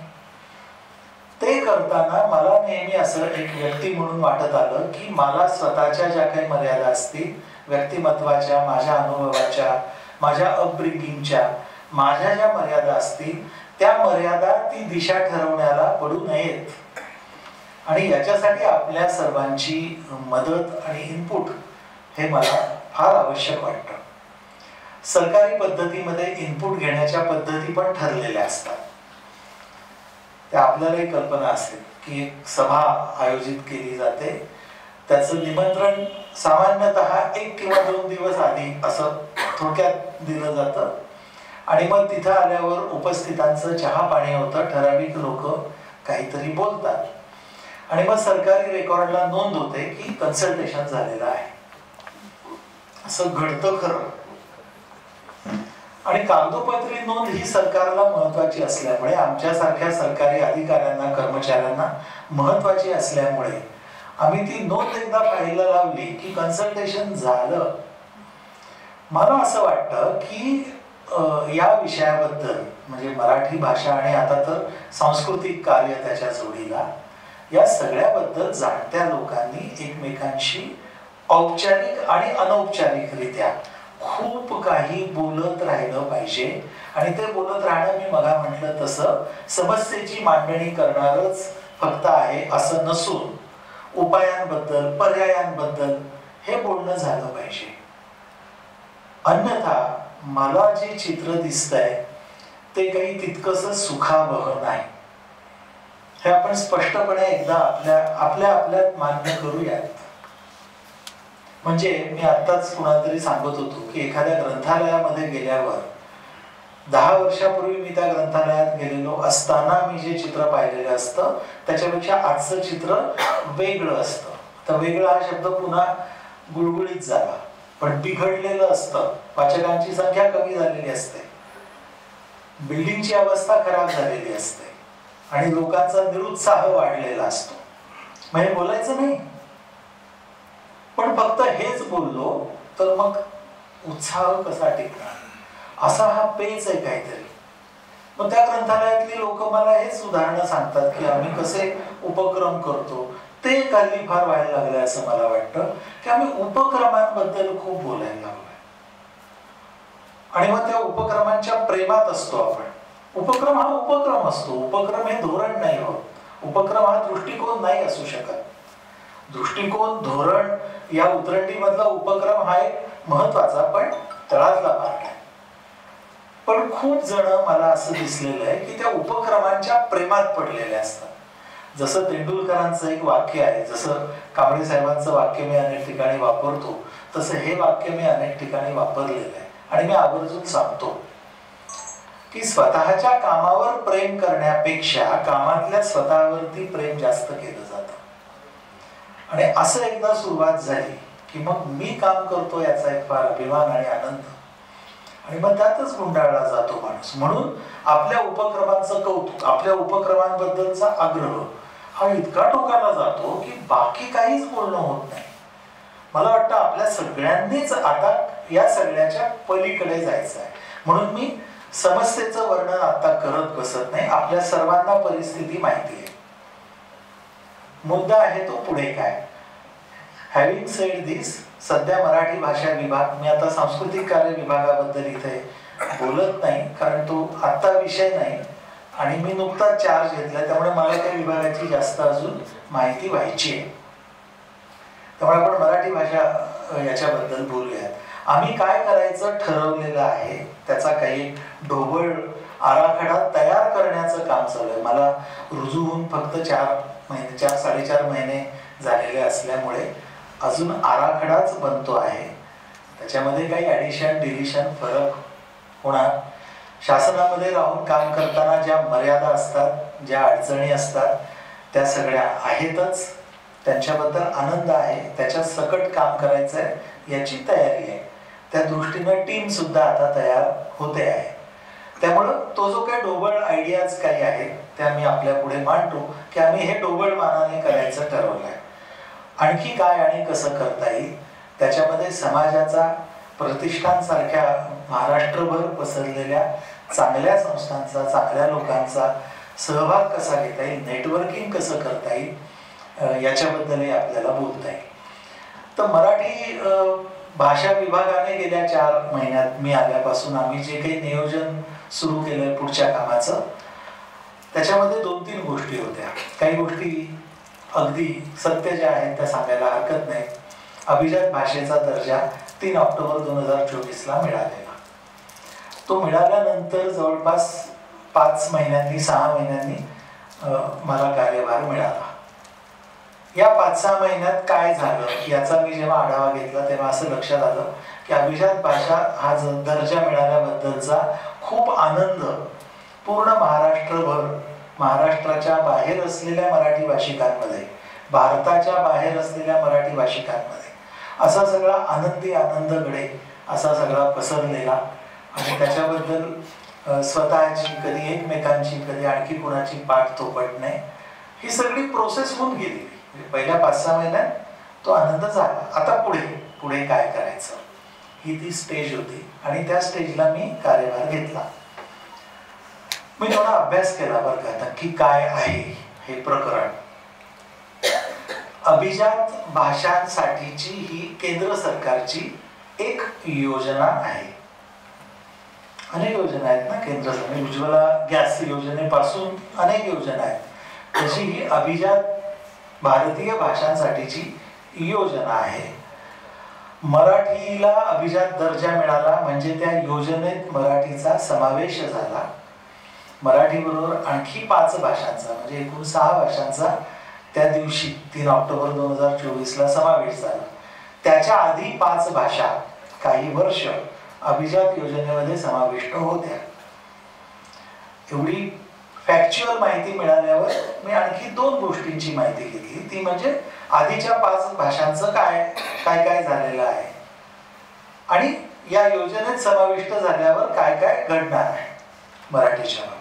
ते करताना मला नेहमी असं एक व्यक्ती म्हणून वाटत आलं की मला स्वतःच्या ज्या काही मर्यादा असतील, व्यक्तिमत्वाच्या, माझ्या अनुभवाच्या, माझ्या अपब्रिंगिंगच्या, माझ्या ज्या मर्यादा असतील त्या मर्यादा ती दिशा ठरवण्याला पडू नयेत. आणि याच्यासाठी आपल्या सर्वांची मदत आणि इनपुट हे मला फार आवश्यक वाटतं. सरकारी पद्धतीमध्ये इनपुट घेण्याच्या पद्धती पण ठरलेल्या असतात. त्या आपल्यालाही कल्पना असेल की एक सभा आयोजित केली जाते, त्याचं निमंत्रण सामान्यतः 1 किंवा 2 दिवस आधी असं थोडक्यात दिलं जातं. आणि मग तिथं आल्यावर उपस्थितांचं चहा पाणी होतं, ठराविक लोक काहीतरी बोलतात आणि मग सरकारी रेकॉर्डला नोंद होते की कन्सल्टेशन झालेलं आहे. असं घडतं खरं. आणि कागदोपत्री नोंद ही सरकारला महत्वाची असल्यामुळे, आमच्यासारख्या सरकारी अधिकाऱ्यांना, कर्मचाऱ्यांना महत्वाची असल्यामुळे आम्ही ती नोंद एकदा फाईलला लावली की कन्सल्टेशन झालं. मला असं वाटतं की या विषयाबद्दल म्हणजे मराठी भाषा आणि आता तर सांस्कृतिक कार्य त्याच्या जोडीला, या सगळ्याबद्दल जाणत्या लोकांनी एकमेकांशी औपचारिक आणि अनौपचारिकरित्या खूप काही बोलत राहिलं पाहिजे. आणि ते बोलत राहणं मी मगा म्हटलं तसं समस्येची मांडणी करणारच फक्त आहे असं नसून उपायांबद्दल, पर्यायांबद्दल हे बोलणं झालं पाहिजे. अन्यथा मला जे चित्र दिसतंय ते काही तितकंसं सुखावह नाही. हे आपण स्पष्टपणे एकदा आपल्यात मान्य करूयात. म्हणजे मी आत्ताच कुणातरी सांगत होतो की एखाद्या ग्रंथालयामध्ये गेल्यावर 10 वर्षापूर्वी मी त्या ग्रंथालयात गेलेलो असताना मी जे चित्र पाहिलेलं असतं त्याच्यापेक्षा आजचं चित्र वेगळं असतं. तर वेगळा हा शब्द पुन्हा गुळगुळीत झाला, पण बिघडलेलं असतं. वाचकांची संख्या कमी झालेली असते, बिल्डिंगची अवस्था खराब झालेली असते आणि लोकांचा निरुत्साह वाढलेला असतो. म्हणजे बोलायचं नाही, पण फक्त हेच बोललो तर मग उत्साह कसा टिकणार, असा हा पेच आहे काहीतरी. मग त्या ग्रंथालयातली लोक मला हेच उदाहरणं सांगतात की आम्ही कसे उपक्रम करतो. ते काही फार व्हायला लागले असं मला वाटतं की आम्ही उपक्रमांबद्दल खूप बोलायला लागलो आणि मग त्या उपक्रमांच्या प्रेमात असतो आपण. उपक्रम हा उपक्रम असतो, उपक्रम हे धोरण नाही होत. उपक्रम हा दृष्टिकोन नाही असू शकत. दृष्टिकोन, धोरण या उतरंडीमधला उपक्रम हा एक महत्वाचा पण तळातला पार्ट आहे. पण खूप जण मला असं दिसलेलं आहे की त्या उपक्रमांच्या प्रेमात पडलेले असतात. जसं तेंडुलकरांचं एक वाक्य आहे, जसं कांबळे साहेबांचं वाक्य मी अनेक ठिकाणी वापरतो, तसं हे वाक्य मी अनेक ठिकाणी वापरलेलं आहे आणि मी आवर्जून सांगतो की स्वतःच्या कामावर प्रेम करण्यापेक्षा कामातल्या स्वतःवरती प्रेम जास्त केलं जातं. आणि असं एकदा सुरुवात झाली की मग मी काम करतो याचा एक फार अभिमान आणि आनंद, आणि मग त्यातच गुंडाळला जातो माणूस. म्हणून आपल्या उपक्रमांचं कौतुक, आपल्या उपक्रमांबद्दलचा आग्रह हा इतका टोकाला जातो की बाकी काहीच बोलणं होत नाही. मला वाटतं आपल्या सगळ्यांनीच आता या सगळ्याच्या पलीकडे जायचं आहे. म्हणून मी समस्येचं वर्णन आता करत बसत नाही. आपल्या सर्वांना परिस्थिती माहिती आहे. मुद्दा आहे तो पुढे काय. हॅव्हिंग सेड दिस, सध्या मराठी भाषा विभाग, मी आता सांस्कृतिक कार्य विभागाबद्दल इथे बोलत नाही कारण तो आत्ता विषय नाही आणि मी नुकताच चार्ज घेतला, त्यामुळे मला त्या विभागाची जास्त अजून माहिती व्हायची आहे. त्यामुळे आपण मराठी भाषा याच्याबद्दल बोलूयात. आम्ही काय करायचं ठरवलेलं आहे त्याचा काही ढोबळ आराखडा तयार करण्याचं काम चालू आहे. मला रुजू होऊन फक्त 4-4.5 महिने झालेले असल्यामुळे अजून आराखडाच बनतो आहे. त्याच्यामध्ये काही ॲडिशन, डिलिशन, फरक होणार. शासनामध्ये राहून काम करताना ज्या मर्यादा असतात, ज्या अडचणी असतात त्या सगळ्या आहेतच. त्यांच्याबद्दल आनंद आहे. त्याच्या सकट काम करायचं आहे याची तयारी आहे. त्या दृष्टीनं टीम सुद्धा आता तयार होते आहे. त्यामुळं तो जो काही ढोबळ आयडियाज काही आहेत त्या मी आपल्या पुढे मांडतो की आम्ही हे ढोबळ मानाने करायचं ठरवलं आहे. आणखी काय आणि कसं करता येईल, त्याच्यामध्ये समाजाचा, प्रतिष्ठानसारख्या महाराष्ट्रभर पसरलेल्या चांगल्या संस्थांचा, चांगल्या लोकांचा सहभाग कसा घेता येईल, नेटवर्किंग कसं करता येईल याच्याबद्दलही आपल्याला बोलता येईल. तर मराठी भाषा विभागाने गेल्या 4 महिन्यात मी आल्यापासून आम्ही जे काही नियोजन सुरू केलंय पुढच्या कामाचं, त्याच्यामध्ये 2-3 गोष्टी होत्या. काही गोष्टी अगदी सत्य ज्या आहेत त्या सांगायला हरकत नाही. अभिजात भाषेचा दर्जा 3 ऑक्टोबर 2024ला मिळालेला. तो मिळाल्यानंतर जवळपास 5 महिन्यांनी 6 महिन्यांनी मला कार्यभार मिळाला. या 5-6 महिन्यात काय झालं याचा मी जेव्हा आढावा घेतला तेव्हा असं लक्षात आलं की अभिजात भाषा हा दर्जा मिळाल्याबद्दलचा खूप आनंद पूर्ण महाराष्ट्रभर, महाराष्ट्राच्या बाहेर असलेल्या मराठी भाषिकांमध्ये, भारताच्या बाहेर असलेल्या मराठी भाषिकांमध्ये असा सगळा आनंदी आनंदगडे असा सगळा पसरलेला. आणि त्याच्याबद्दल स्वतःची, कधी एकमेकांची, कधी आणखी कुणाची पाठ थोपट नाही, ही सगळी प्रोसेस होऊन गेली. पहिल्या 5-6 महिन्यात तो आनंद झाला. आता पुढे काय करायचं ही ती स्टेज होती आणि त्या स्टेजला मी कार्यभार घेतला. मी थोडा अभ्यास केला बरं का, नक्की काय आहे हे प्रकरण. अभिजात भाषांसाठीची ही केंद्र सरकारची एक योजना आहे. अनेक योजना आहेत ना केंद्र सरकार, उज्ज्वला गॅस योजनेपासून अनेक योजना आहेत. तशी ही अभिजात भारतीय भाषांसाठीची योजना आहे. मराठीला अभिजात दर्जा मिळाला म्हणजे त्या योजनेत मराठीचा समावेश झाला. मराठीबरोबर आणखी 5 भाषांचा म्हणजे एकूण 6 भाषांचा त्या दिवशी 3 ऑक्टोबर 2024ला समावेश झाला. त्याच्या आधी 5 भाषा काही वर्ष अभिजात योजनेमध्ये समाविष्ट होत्या. एवढी फॅक्च्युअल माहिती मिळाल्यावर मी आणखी 2 गोष्टींची माहिती घेतली. ती म्हणजे आधीच्या 5 भाषांचं काय काय झालेलं आहे आणि या योजनेत समाविष्ट झाल्यावर काय काय घडणार आहे मराठीच्या बाबतीत.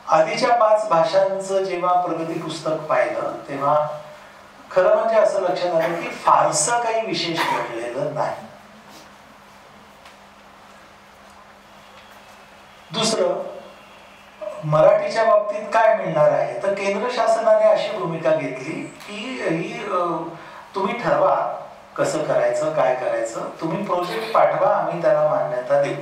आधीच्या 5 भाषांचं जेव्हा प्रगती पुस्तक पाहिलं तेव्हा खरं म्हणजे असं लक्षात आलं की फारसं काही विशेष घडलेलं नाही. दुसरं, मराठीच्या बाबतीत काय मिळणार आहे तर केंद्र शासनाने अशी भूमिका घेतली की ही तुम्ही ठरवा कसं करायचं काय करायचं, तुम्ही प्रोजेक्ट पाठवा आम्ही त्याला मान्यता देऊ.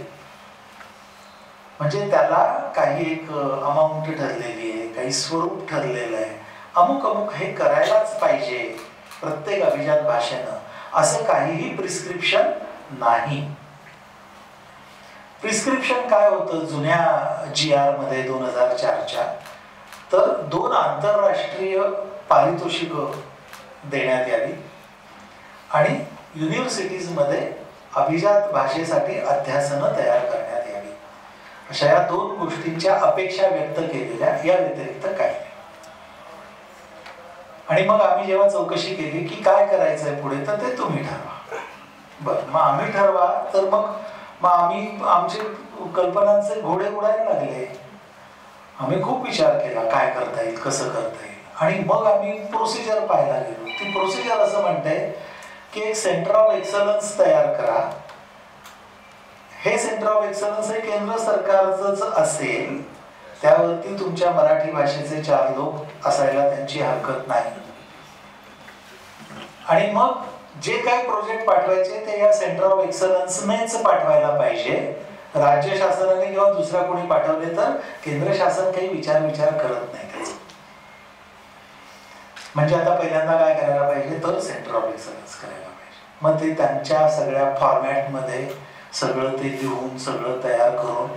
म्हणजे त्याला काही एक अमाऊंट ठरलेली आहे, काही स्वरूप ठरलेलं आहे, अमुक अमुक हे करायलाच पाहिजे प्रत्येक अभिजात भाषेनं असं काहीही प्रिस्क्रिप्शन नाही. प्रिस्क्रिप्शन काय होतं जुन्या GR मध्ये 2004च्या तर 2 आंतरराष्ट्रीय पारितोषिक देण्यात यावी आणि युनिव्हर्सिटीजमध्ये अभिजात भाषेसाठी अध्यासनं तयार करण्यात यावी अशा या 2 गोष्टींच्या अपेक्षा व्यक्त केलेल्या, या व्यतिरिक्त काय. आणि मग आम्ही जेव्हा चौकशी केली की काय करायचंय पुढे तर ते तुम्ही ठरवा. बरं, मग आम्ही ठरवा तर मग आम्ही आमचे कल्पनांचे घोडे उडायला लागले. आम्ही खूप विचार केला काय करता येईल कसं करता येईल आणि मग आम्ही प्रोसिजर पाहायला गेलो. ती प्रोसिजर असं म्हणते की एक सेंटर ऑफ एक्सलन्स तयार करा. हे सेंटर ऑफ एक्सलन्स हे केंद्र सरकारचंच असेल, त्यावरती तुमच्या मराठी भाषेचे 4 लोक असायला त्यांची हरकत नाही. आणि मग जे काही प्रोजेक्ट पाठवायचे ते या सेंटर ऑफ एक्सलन्सनेच पाठवायला पाहिजे. राज्य शासनाने किंवा दुसऱ्या कोणी पाठवले तर केंद्र शासन काही विचार करत नाही त्याचा. म्हणजे आता पहिल्यांदा काय करायला पाहिजे तर सेंटर ऑफ एक्सलन्स करायला पाहिजे. मग ते त्यांच्या सगळ्या फॉर्मॅटमध्ये सगळं ते लिहून सगळं तयार करून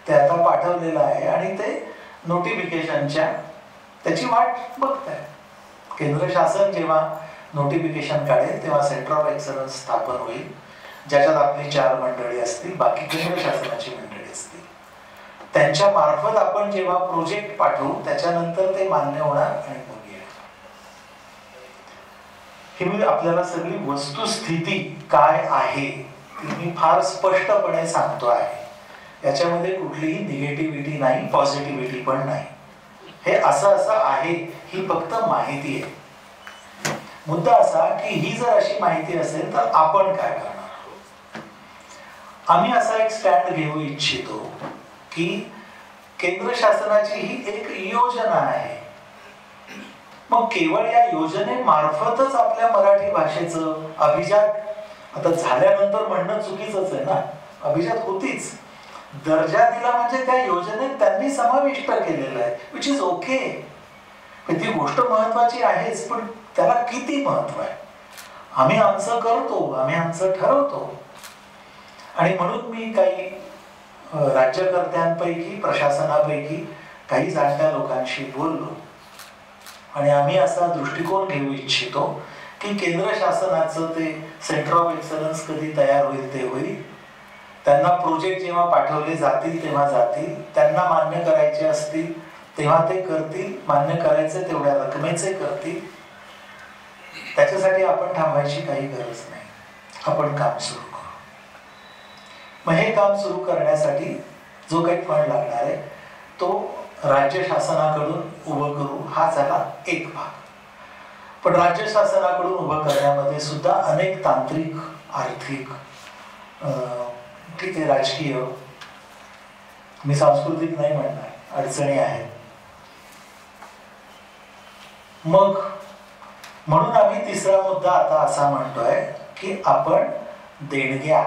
ते आता पाठवलेलं आहे आणि ते नोटिफिकेशनच्या त्याची वाट बघत आहे. केंद्र शासन जेव्हा नोटिफिकेशन काढेल तेव्हा सेंटर ऑफ एक्सलन्स स्थापन होईल, ज्याच्यात आपली 4 मंडळी असतील, बाकी केंद्र शासनाची मंडळी असतील. त्यांच्या मार्फत आपण जेव्हा प्रोजेक्ट पाठवू त्याच्यानंतर ते मान्य होणार आणि मग येईल. ही मी आपल्याला सगळी वस्तुस्थिती काय आहे ती मी फार स्पष्टपणे सांगतो आहे. याच्यामध्ये कुठलीही निगेटिव्हिटी नाही, पॉझिटिव्हिटी पण नाही. हे असं आहे, ही फक्त माहिती आहे. मुद्दा असा की ही जर अशी माहिती असेल तर आपण काय करणार. आम्ही असा एक स्टँड घेऊ इच्छितो की केंद्र शासनाची ही एक योजना आहे, मग केवळ या योजनेमार्फतच आपल्या मराठी भाषेचं अभिजात, आता झाल्यानंतर म्हणणं चुकीचंच आहे ना, अभिजात होतीच, दर्जा दिला म्हणजे त्या योजनेत त्यांनी समाविष्ट केलेलं आहे, विच इज ओके. ती गोष्ट महत्वाची आहेच, पण त्याला किती महत्व आहे. आम्ही आमचं करतो, आम्ही आमचं ठरवतो. आणि म्हणून मी काही राज्यकर्त्यांपैकी प्रशासनापैकी काही जाणत्या लोकांशी बोललो आणि आम्ही असा दृष्टिकोन घेऊ इच्छितो की केंद्र शासनाचं ते सेंटर ऑफ एक्सलन्स कधी तयार होईल ते होईल. त्यांना प्रोजेक्ट जेव्हा पाठवले जातील तेव्हा जातील, त्यांना मान्य करायचे असतील तेव्हा ते करतील, मान्य करायचे तेवढ्या रकमेचे करतील. त्याच्यासाठी आपण थांबायची काही गरज नाही, आपण काम सुरू करू. मग हे काम सुरू करण्यासाठी जो काही फंड लागणार आहे तो राज्य शासनाकडून उभं करू, हा झाला एक भाग. पण राज्य शासनाकडून उभं करण्यामध्ये सुद्धा अनेक तांत्रिक, आर्थिक, ठीक आहे, राजकीय, मी सांस्कृतिक नाही म्हणणार, अडचणी आहेत. मग म्हणून आम्ही तिसरा मुद्दा आता असा म्हणतोय की आपण देणग्या,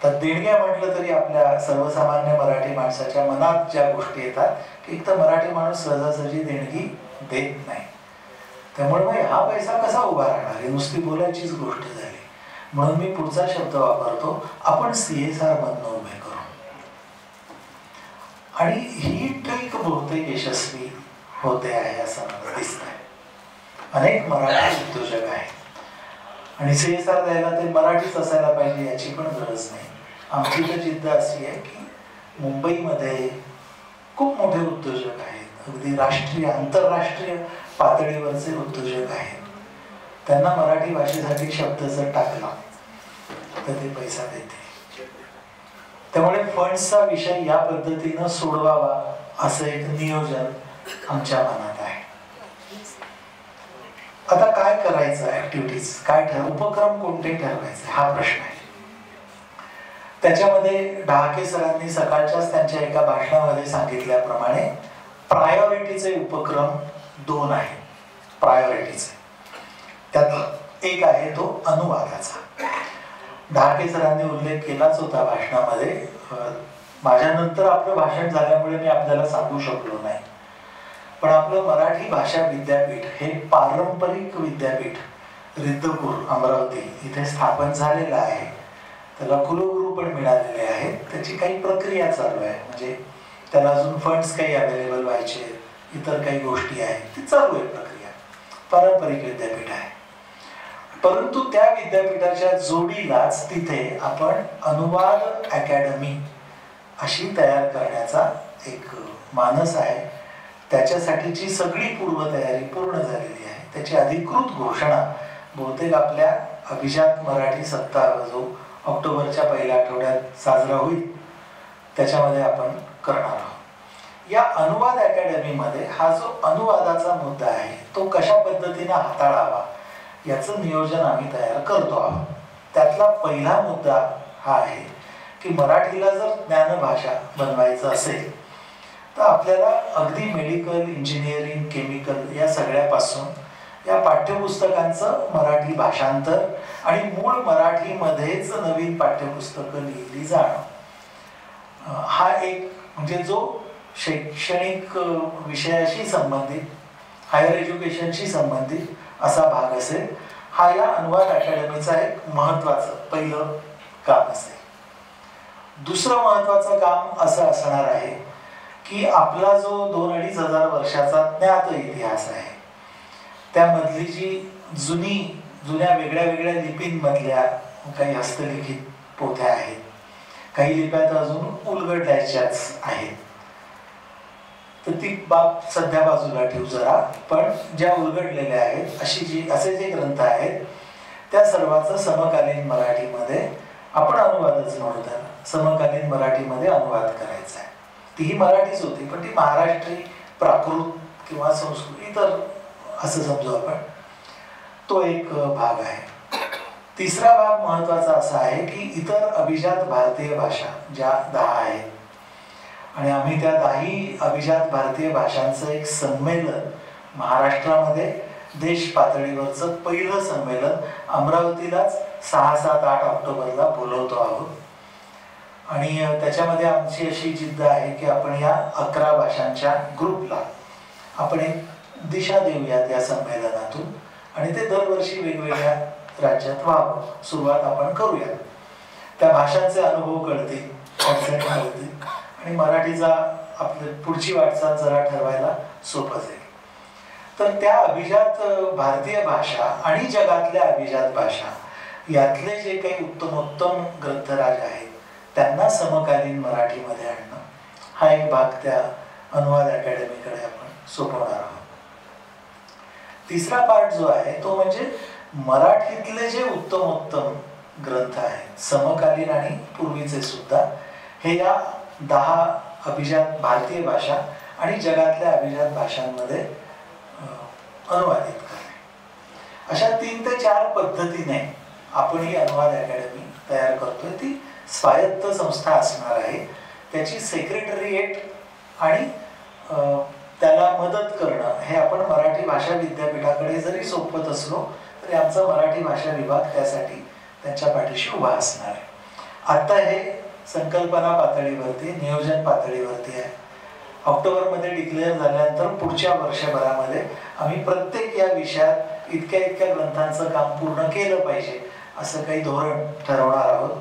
तर देणग्या म्हटलं तरी आपल्या सर्वसामान्य मराठी माणसाच्या मनात ज्या गोष्टी येतात की एक तर मराठी माणूस सहजासहजी देणगी देत नाही, त्यामुळे मग हा पैसा कसा उभा राहणार, ही नुसती बोलायचीच गोष्ट झाली. म्हणून मी पुढचा शब्द वापरतो, आपण CSR मधनं उभे करू. आणि ही ट्रिक बहुतेक यशस्वी होते आहे असं मला दिसत आहे. अनेक मराठी उद्योजक आहेत आणि CSR द्यायला ते मराठीच असायला पाहिजे याची पण गरज नाही. आमची तर जिद्द अशी आहे की मुंबईमध्ये खूप मोठे उद्योजक आहेत, अगदी राष्ट्रीय आंतरराष्ट्रीय पातळीवरचे उद्योजक आहेत. त्यांना मराठी भाषेसाठी शब्द जर टाकला तर ते पैसा देते. त्यामुळे फंड्सचा विषय या पद्धतीनं सोडवावा असं एक नियोजन आमच्या मनात आहे. आता काय करायचं, ऍक्टिव्हिटीज काय उपक्रम कोणते ठरवायचे हा प्रश्न आहे. त्याच्यामध्ये डहाके सरांनी सकाळच्याच त्यांच्या एका भाषणामध्ये सांगितल्याप्रमाणे प्रायोरिटीचे उपक्रम 2 आहेत. प्रायोरिटीचे त्यात एक आहे तो अनुवादाचा. डहाके सरांनी उल्लेख केलाच होता भाषणामध्ये. माझ्यानंतर आपलं भाषण झाल्यामुळे मी आपल्याला सांगू शकलो नाही, पण आपलं मराठी भाषा विद्यापीठ हे पारंपरिक विद्यापीठ रिद्धपूर अमरावती इथे स्थापन झालेलं आहे. त्याला कुलगुरू पण मिळालेले आहेत. त्याची काही प्रक्रिया चालू आहे, म्हणजे त्याला अजून फंड्स काही अवेलेबल व्हायचे, इतर काही गोष्टी आहेत, ती चालू आहे प्रक्रिया. पारंपरिक विद्यापीठ आहे. परंतु त्या विद्यापीठाच्या जोडीलाच तिथे आपण अनुवाद अकॅडमी अशी तयार करण्याचा एक मानस आहे. त्याच्यासाठीची सगळी पूर्वतयारी पूर्ण झालेली आहे. त्याची अधिकृत घोषणा बहुतेक आपल्या अभिजात मराठी सप्ताह जो ऑक्टोबरच्या पहिल्या आठवड्यात साजरा होईल त्याच्यामध्ये आपण करणार आहोत. या अनुवाद अकॅडमीमध्ये हा जो अनुवादाचा मुद्दा आहे तो कशा पद्धतीने हाताळावा याचं नियोजन आम्ही तयार करतो आहोत. त्यातला पहिला मुद्दा हा आहे की मराठीला जर ज्ञानभाषा बनवायचं असेल तर आपल्याला अगदी मेडिकल, इंजिनिअरिंग, केमिकल या सगळ्यापासून या पाठ्यपुस्तकांचं मराठी भाषांतर आणि मूळ मराठीमध्येच नवीन पाठ्यपुस्तकं लिहिली जाणं हा एक म्हणजे जो शैक्षणिक विषयाशी संबंधित, हायर एज्युकेशनशी संबंधित असा भाग असेल. हा या अनुवाद अकॅडमीचा एक महत्त्वाचं पहिलं काम असेल. दुसरं महत्त्वाचं काम असं असणार आहे की आपला जो 2-2.5 हजार वर्षाचा ज्ञात इतिहास आहे त्यामधली जी जुन्या वेगळ्या वेगळ्या लिपींमधल्या काही हस्तलिखित पोथ्या आहेत, काही लिप्या तर अजून उलगडल्याच्याच आहेत, तर ती बाब सध्या बाजूला ठेवू जरा. पण ज्या उलगडलेल्या आहेत असे जे ग्रंथ आहेत त्या सर्वांचं समकालीन मराठीमध्ये आपण अनुवादच म्हणू, त्याला समकालीन मराठीमध्ये अनुवाद करायचा आहे. तीही मराठीच होती पण ती महाराष्ट्री, प्राकृत किंवा संस्कृत इतर असं समजू आपण. तो एक भाग आहे. तिसरा भाग महत्त्वाचा असा आहे की इतर अभिजात भारतीय भाषा ज्या 10 आहेत आणि आम्ही त्या 10 अभिजात भारतीय भाषांचं एक संमेलन महाराष्ट्रामध्ये देश पातळीवरचं पहिलं संमेलन अमरावतीलाच 6, 7, 8 ऑक्टोबरला बोलवतो आहोत. आणि त्याच्यामध्ये आमची अशी जिद्द आहे की आपण या 11 भाषांच्या ग्रुपला आपण एक दिशा देऊयात या संमेलनातून आणि ते दरवर्षी वेगवेगळ्या राज्यात व्हावं. सुरुवात आपण करूया. त्या भाषांचे अनुभव कळतील, कॉन्सेप्ट कळतील आणि मराठीचा आपली पुढची वाटचाल जरा ठरवायला सोपं जाईल. तर त्या अभिजात भारतीय भाषा आणि जगातल्या अभिजात भाषा यातले जे काही उत्तमोत्तम ग्रंथराज आहेत त्यांना समकालीन मराठीमध्ये आणणं हा एक भाग त्या अनुवाद अकॅडमीकडे आपण सोपवणार आहोत. तिसरा पार्ट जो आहे तो म्हणजे मराठीतले जे उत्तमोत्तम ग्रंथ आहेत समकालीन आणि पूर्वीचे सुद्धा हे या 10 अभिजात भारतीय भाषा आणि जगातल्या अभिजात भाषांमध्ये अनुवादित करणे. अशा 3 ते 4 पद्धतीने आपण ही अनुवाद अकॅडमी तयार करतोय. ती स्वायत्त संस्था असणार आहे. त्याची सेक्रेटरिएट आणि त्याला मदत करणं हे आपण मराठी भाषा विद्यापीठाकडे जरी सोपवत असलो तरी आमचा मराठी भाषा विभाग त्यासाठी त्यांच्या पाठीशी उभा असणार आहे. आता हे संकल्पना पातळीवरती, नियोजन पातळीवरती आहे. ऑक्टोबरमध्ये डिक्लेअर झाल्यानंतर पुढच्या वर्षभरामध्ये आम्ही प्रत्येक या विषयात इतक्या ग्रंथांचं काम पूर्ण केलं पाहिजे असं काही धोरण ठरवणार आहोत.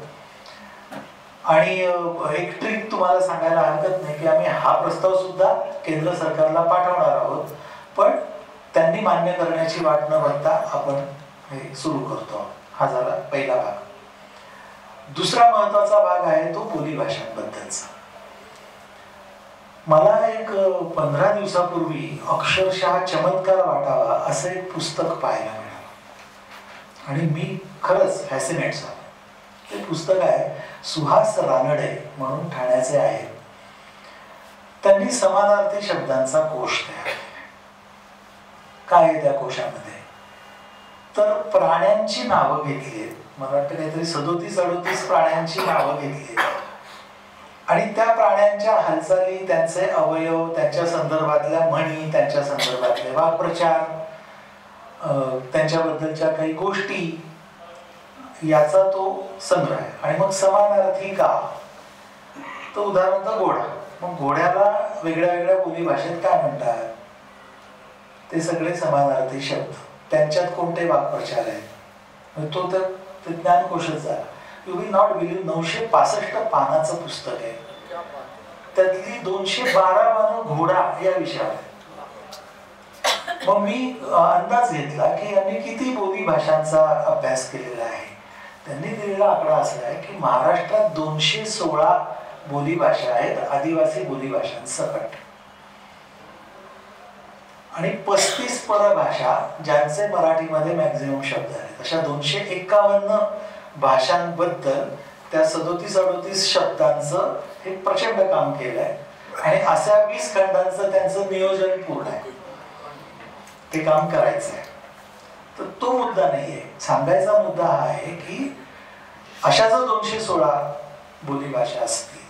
आणि एक ट्रिक तुम्हाला सांगायला हरकत नाही की आम्ही हा प्रस्ताव सुद्धा केंद्र सरकारला पाठवणार आहोत, पण त्यांनी मान्य करण्याची वाट न बघता आपण हे सुरू करतो. हा झाला पहिला भाग. दुसरा महत्वाचा भाग आहे तो बोलीभाषांबद्दलचा. मला एक 15 दिवसापूर्वी अक्षरशः चमत्कार वाटावा असं एक पुस्तक पाहायला मिळालं आणि मी खरंच फॅसिनेट झालो. ते पुस्तक आहे सुहास रानडे म्हणून ठाण्याचे आहेत. त्यांनी समानार्थी शब्दांचा कोश तयार केला. काय आहे त्या कोशामध्ये? तर प्राण्यांची नावं घेतली आहेत. मला वाटतं काहीतरी 37-38 प्राण्यांची नावं घेतली आहेत आणि त्या प्राण्यांच्या हालचाली, त्यांचे अवयव, त्यांच्या संदर्भातल्या म्हणी, त्यांच्या संदर्भातले वाक्प्रचार, त्यांच्याबद्दलच्या काही गोष्टी याचा तो संग्रह आहे. आणि मग समानार्थी का? तो उदाहरणार्थ घोडा. मग घोड्याला वेगळ्या वेगळ्या बोलीभाषेत काय म्हणतात? ते सगळे समानार्थी शब्द. त्यांच्यात कोणते वाक्प्रचार आहेत? तो तर ज्ञानकोशच झाला. यू विल नॉट बिलीव्ह 965 पानाचं पुस्तक आहे. त्यातली 212 पानं घोडा या विषयावर. मग मी अंदाज घेतला की यांनी किती बोली भाषांचा अभ्यास केलेला आहे. त्यांनी दिलेला आकडा असा आहे की महाराष्ट्रात 216 बोलीभाषा आहेत आदिवासी बोलीभाषांसकट आणि 35 परभाषा ज्यांचे मराठीमध्ये मॅक्झिमम शब्द आहेत. अशा 251 भाषांबद्दल त्या 37-38 शब्दांचं हे प्रचंड काम केलंय आणि अशा 20 खंडांचं त्यांचं नियोजन पूर्ण आहे. ते काम करायचं आहे. तर तो मुद्दा नाहीये. सांगायचा मुद्दा हा आहे की अशा जर 216 बोलीभाषा असतील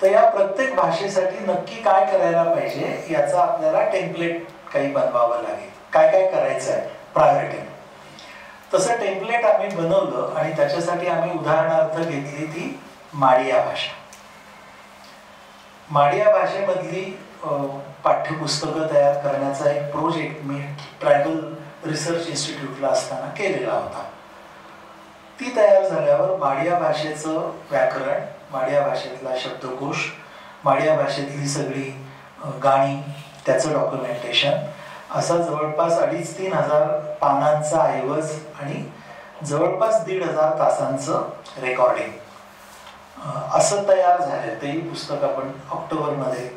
तर या प्रत्येक भाषेसाठी नक्की काय करायला पाहिजे याचा आपल्याला टेम्पलेट काही बनवावं लागेल. काय काय करायचं आहे प्रायोरिटी. तसं टेम्पलेट आम्ही बनवलं आणि त्याच्यासाठी आम्ही उदाहरणार्थ घेतली ती माडिया भाषा. माडिया भाषेमधली पाठ्यपुस्तकं तयार करण्याचा एक प्रोजेक्ट मी ट्रायबल रिसर्च इन्स्टिट्यूटला असताना केलेला होता. ती तयार झाल्यावर माडिया भाषेचं व्याकरण, माडिया भाषेतला शब्दकोश, माडिया भाषेतली सगळी गाणी, त्याचं डॉक्युमेंटेशन असा जवळपास 2,500-3 हजार पानांचा ऐवज आणि जवळपास 1,500 तासांचं रेकॉर्डिंग असं तयार झालं. तेही पुस्तक आपण ऑक्टोबरमध्ये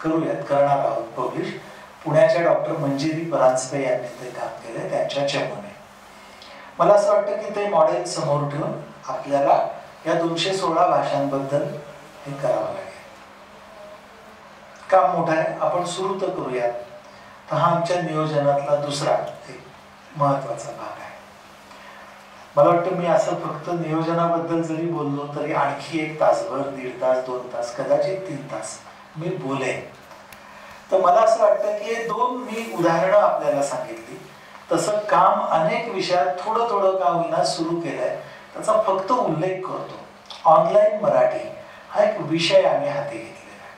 करणार आहोत पब्लिश. पुण्याच्या डॉक्टर मंजिरी परांजपे यांनी ते काम केले त्यांच्या चमूने. मला असं वाटतं की ते मॉडेल समोर ठेवून आपल्याला या 216 भाषांबद्दल हे करावं लागेल. काम मोठं आहे. आपण सुरू तर करूयात. तर हा आमच्या नियोजनातला दुसरा एक महत्वाचा भाग आहे. मला वाटतं मी असं फक्त नियोजनाबद्दल जरी बोललो तरी आणखी 1 तासभर, 1.5 तास, 2 तास, कदाचित 3 तास मी बोलेन. तर मला असं वाटतं की हे 2 मी उदाहरणं आपल्याला सांगितली. तसं काम अनेक विषयात थोडं थोडं का होईना सुरू केलंय. त्याचा फक्त उल्लेख करतो. ऑनलाईन मराठी हा एक विषय आम्ही हाती घेतलेला आहे.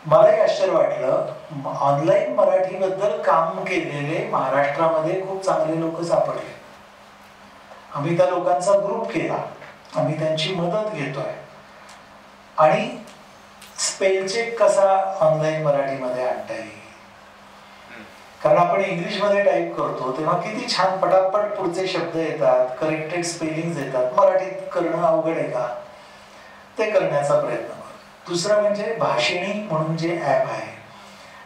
मलाही आश्चर्य वाटलं, ऑनलाईन मराठीबद्दल काम केलेले महाराष्ट्रामध्ये खूप चांगले लोक सापडले. आम्ही त्या लोकांचा ग्रुप केला, आम्ही त्यांची मदत घेतोय आणि स्पेल चेक कसा ऑनलाईन मराठीमध्ये आणता येईल. कारण आपण इंग्लिशमध्ये टाईप करतो तेव्हा किती छान पटापट पुढचे शब्द येतात, करेक्टेड स्पेलिंग येतात. मराठीत करणं अवघड आहे का? ते करण्याचा प्रयत्न करतो. दुसरं म्हणजे भाषिणी म्हणून जे ॲप आहे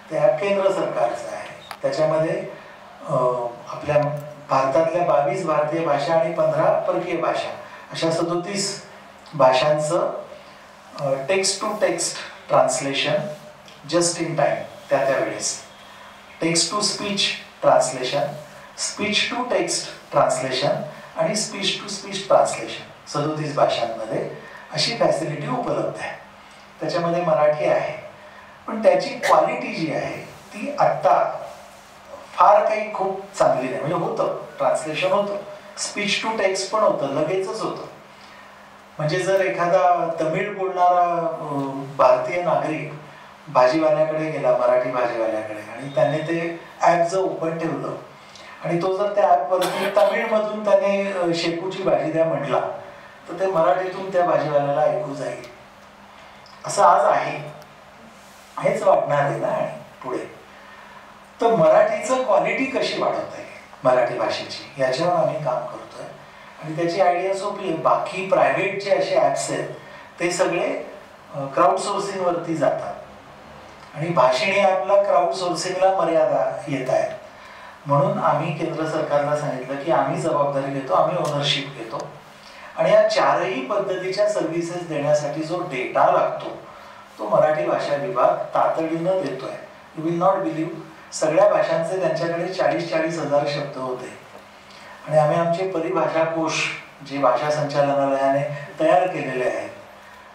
ते ॲप केंद्र सरकारचं आहे. त्याच्यामध्ये आपल्या भारतातल्या 22 भारतीय भाषा आणि 15 परकीय भाषा अशा 37 भाषांचं text to text translation just in time त्या वेळेस, text to speech translation, speech to text translation आणि स्पीच टू स्पीच ट्रान्सलेशन 37 भाषांमध्ये अशी फॅसिलिटी उपलब्ध आहे. त्याच्यामध्ये मराठी आहे. पण त्याची क्वालिटी जी आहे ती आत्ता फार काही खूप चांगली नाही. म्हणजे होतं, ट्रान्सलेशन होतं, स्पीच टू टेक्स्ट पण होतं, लगेचच होतं. म्हणजे जर एखादा तमिळ बोलणारा भारतीय नागरिक भाजीवाल्याकडे गेला, मराठी भाजीवाल्याकडे, आणि त्याने ते ॲप जर ओपन ठेवलं आणि तो जर त्या ॲपवरती तमिळमधून त्याने शेपूची भाजी द्या म्हटला, तर ते मराठीतून त्या भाजीवाल्याला ऐकू जाईल. असं आज आहे, हेच वाटणार आहे ना. आणि पुढे तर मराठीचं क्वालिटी कशी वाढवता येईल मराठी भाषेची, याच्यावर आम्ही काम करतोय. आणि त्याची आयडिया सोपी आहे. बाकी प्रायव्हेट जे असे ॲप्स आहेत ते सगळे क्राऊड सोर्सिंगवरती जातात, आणि भाषिणी ॲपला क्राऊड सोर्सिंगला मर्यादा येत आहेत. म्हणून आम्ही केंद्र सरकारला सांगितलं की आम्ही जबाबदारी घेतो, आम्ही ओनरशिप घेतो, आणि या चारही पद्धतीच्या सर्व्हिसेस देण्यासाठी जो डेटा लागतो तो मराठी भाषा विभाग तातडीनं देतोय. यू विल नॉट बिलीव्ह, सगळ्या भाषांचे त्यांच्याकडे 40,000 शब्द होते, आणि आम्ही आमचे परिभाषा कोश जे भाषा संचालनालयाने तयार केलेले आहेत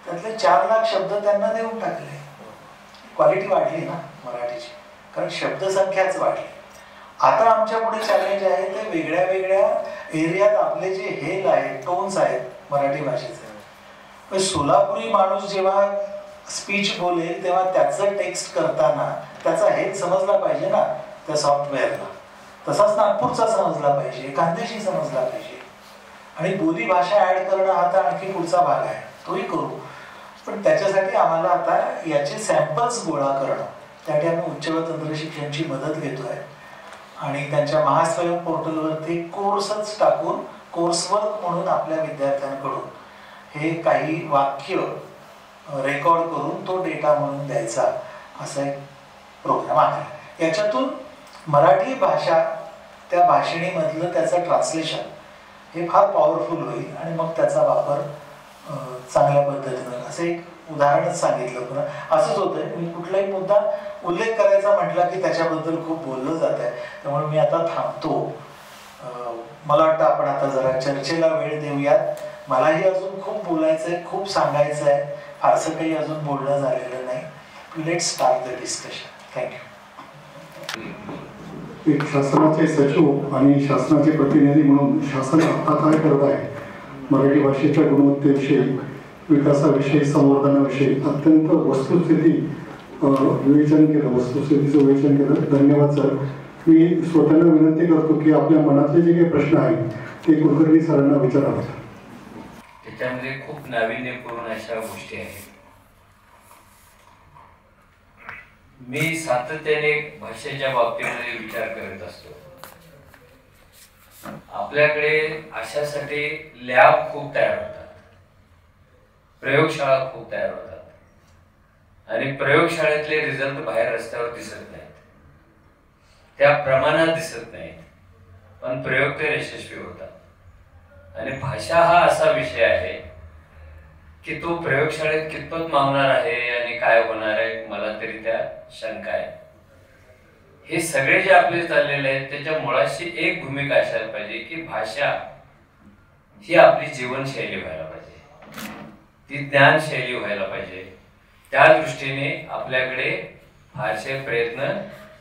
त्यातले 4 लाख शब्द त्यांना देऊन टाकले. क्वालिटी वाढली ना मराठीची, कारण शब्दसंख्याच वाढली. आता आमच्या पुढे चॅलेंज आहे ते वेगळ्या वेगळ्या एरियात आपले जे हेल आहेत, टोन्स आहेत मराठी भाषेचे. सोलापुरी माणूस जेव्हा स्पीच बोलेल तेव्हा त्याचं टेक्स्ट करताना त्याचा हेल समजला पाहिजे ना त्या सॉफ्टवेअरला, तसाच नागपूरचा समजला पाहिजे, खानदेशी समजला पाहिजे. आणि बोली भाषा ऍड करणं हा तर आणखी पुढचा भाग आहे, तोही करू. पण त्याच्यासाठी आम्हाला आता याचे सॅम्पल्स गोळा करणं, त्यासाठी आम्ही उच्च व तंत्र शिक्षणची मदत घेतोय, आणि त्यांच्या महास्वयं पोर्टलवरती कोर्सच टाकून कोर्सवर्क म्हणून आपल्या विद्यार्थ्यांकडून हे काही वाक्य रेकॉर्ड करून तो डेटा म्हणून द्यायचा, असा एक प्रोग्राम आहे. याच्यातून मराठी भाषा त्या भाषिणीमधलं त्याचं ट्रान्सलेशन हे फार पॉवरफुल होईल, आणि मग त्याचा वापर चांगल्या पद्धतीनं. असं एक उदाहरणच सांगितलं, पण असंच होतंय. मी कुठलाही मुद्दा उल्लेख करायचा म्हटला की त्याच्याबद्दल खूप बोललं जात आहे, त्यामुळे मी आता थांबतो. मला वाटतं आपण आता जरा चर्चेला वेळ देऊयात. मलाही अजून खूप बोलायचं आहे, खूप सांगायचं आहे, फारसं काही अजून बोलणं झालेलं नाही. Let's start the discussion. Thank you. एक शासनाचे सचिव आणि शासनाचे प्रतिनिधी म्हणून शासन आता काय करत आहे मराठी भाषेच्या गुणवत्तेविषयी, विकासाविषयी, संवर्धनाविषयी अत्यंत वस्तुस्थिती विवेचन केलं, वस्तुस्थितीचं विवेचन केलं. धन्यवाद सर. मी स्वतःला विनंती करतो की आपल्या मनातले जे काही प्रश्न आहेत ते कुलकर्णी सरांना विचारावे. त्याच्यामध्ये खूप नाविन्यपूर्ण अशा गोष्टी आहेत. मी सातत्याने भाषेच्या बाबतीमध्ये विचार करत असतो. आपल्याकडे अशासाठी लॅब खूप तयार होतात, प्रयोगशाळा खूप तयार होतात, आणि प्रयोगशाळेतले रिझल्ट बाहेर रस्त्यावर दिसत नाहीत, त्या प्रमाणात दिसत नाहीत, पण प्रयोग ते यशस्वी होतात. आणि भाषा हा असा विषय आहे की तो प्रयोगशाळेत कितपत मावणार आहे आणि काय होणार आहे, मला तरी त्या शंका आहे. हे सगळे जे आपले चाललेले आहेत त्याच्या मुळाशी एक भूमिका असायला पाहिजे की भाषा ही आपली जीवनशैली व्हायला पाहिजे, ती ज्ञानशैली व्हायला पाहिजे. त्या दृष्टीने आपल्याकडे फारसे प्रयत्न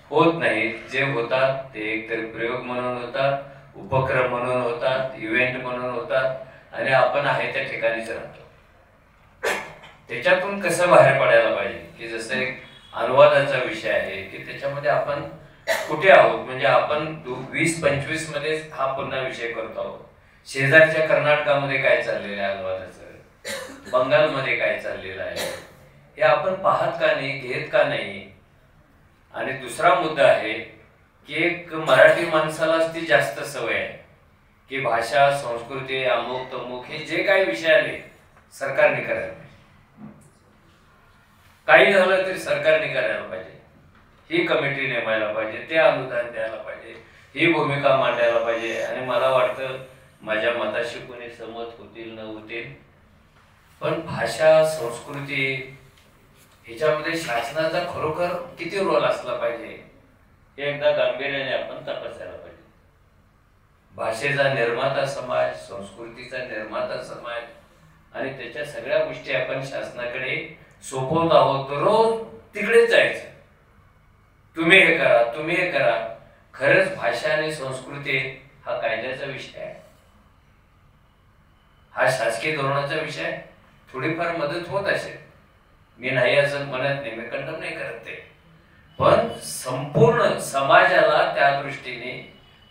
होत नाहीत. जे होतात ते एकतर प्रयोग म्हणून होतात, उपक्रम म्हणून होतात, इव्हेंट म्हणून होतात, आणि आपण आहे त्या ठिकाणीच राहतो. त्याच्यातून कसं बाहेर पडायला पाहिजे की जसं एक अनुवादाचा विषय आहे की त्याच्यामध्ये आपण कुठे आहोत, म्हणजे आपण 20-25 मध्ये हा पुन्हा विषय करतो आहोत. शेजारच्या कर्नाटकामध्ये काय चाललेलं आहे अनुवादाचं, बंगालमध्ये काय चाललेलं आहे, हे आपण पाहत का नाही, घेत का नाही. आणि दुसरा मुद्दा आहे की एक मराठी माणसालाच ती जास्त सवय आहे की भाषा, संस्कृती, अमुक तमुक हे जे काही विषय आले सरकारने करायला पाहिजे, काही झालं तरी सरकारने करायला पाहिजे, ही कमिटी नेमायला पाहिजे, ते अनुदान द्यायला पाहिजे, ही भूमिका मांडायला पाहिजे. आणि मला वाटतं माझ्या मताशी कोणी सहमत होतील न होतील, पण भाषा, संस्कृती ह्याच्यामध्ये शासनाचा खरोखर किती रोल असला पाहिजे हे एकदा गांभीर्याने आपण तपासायला पाहिजे. भाषेचा निर्माता समाज, संस्कृतीचा निर्माता समाज, आणि त्याच्या सगळ्या गोष्टी आपण शासनाकडे सोपवत आहोत, रोज तिकडेच जायचं, तुम्ही हे करा, तुम्ही हे करा. खरंच भाषा आणि संस्कृती हा कायद्याचा विषय आहे, हा शासकीय धोरणाचा विषय आहे. थोडीफार मदत होत असेल, मी नाही असं म्हणत नाही, मी कंडम नाही करत ते, पण संपूर्ण समाजाला त्या दृष्टीने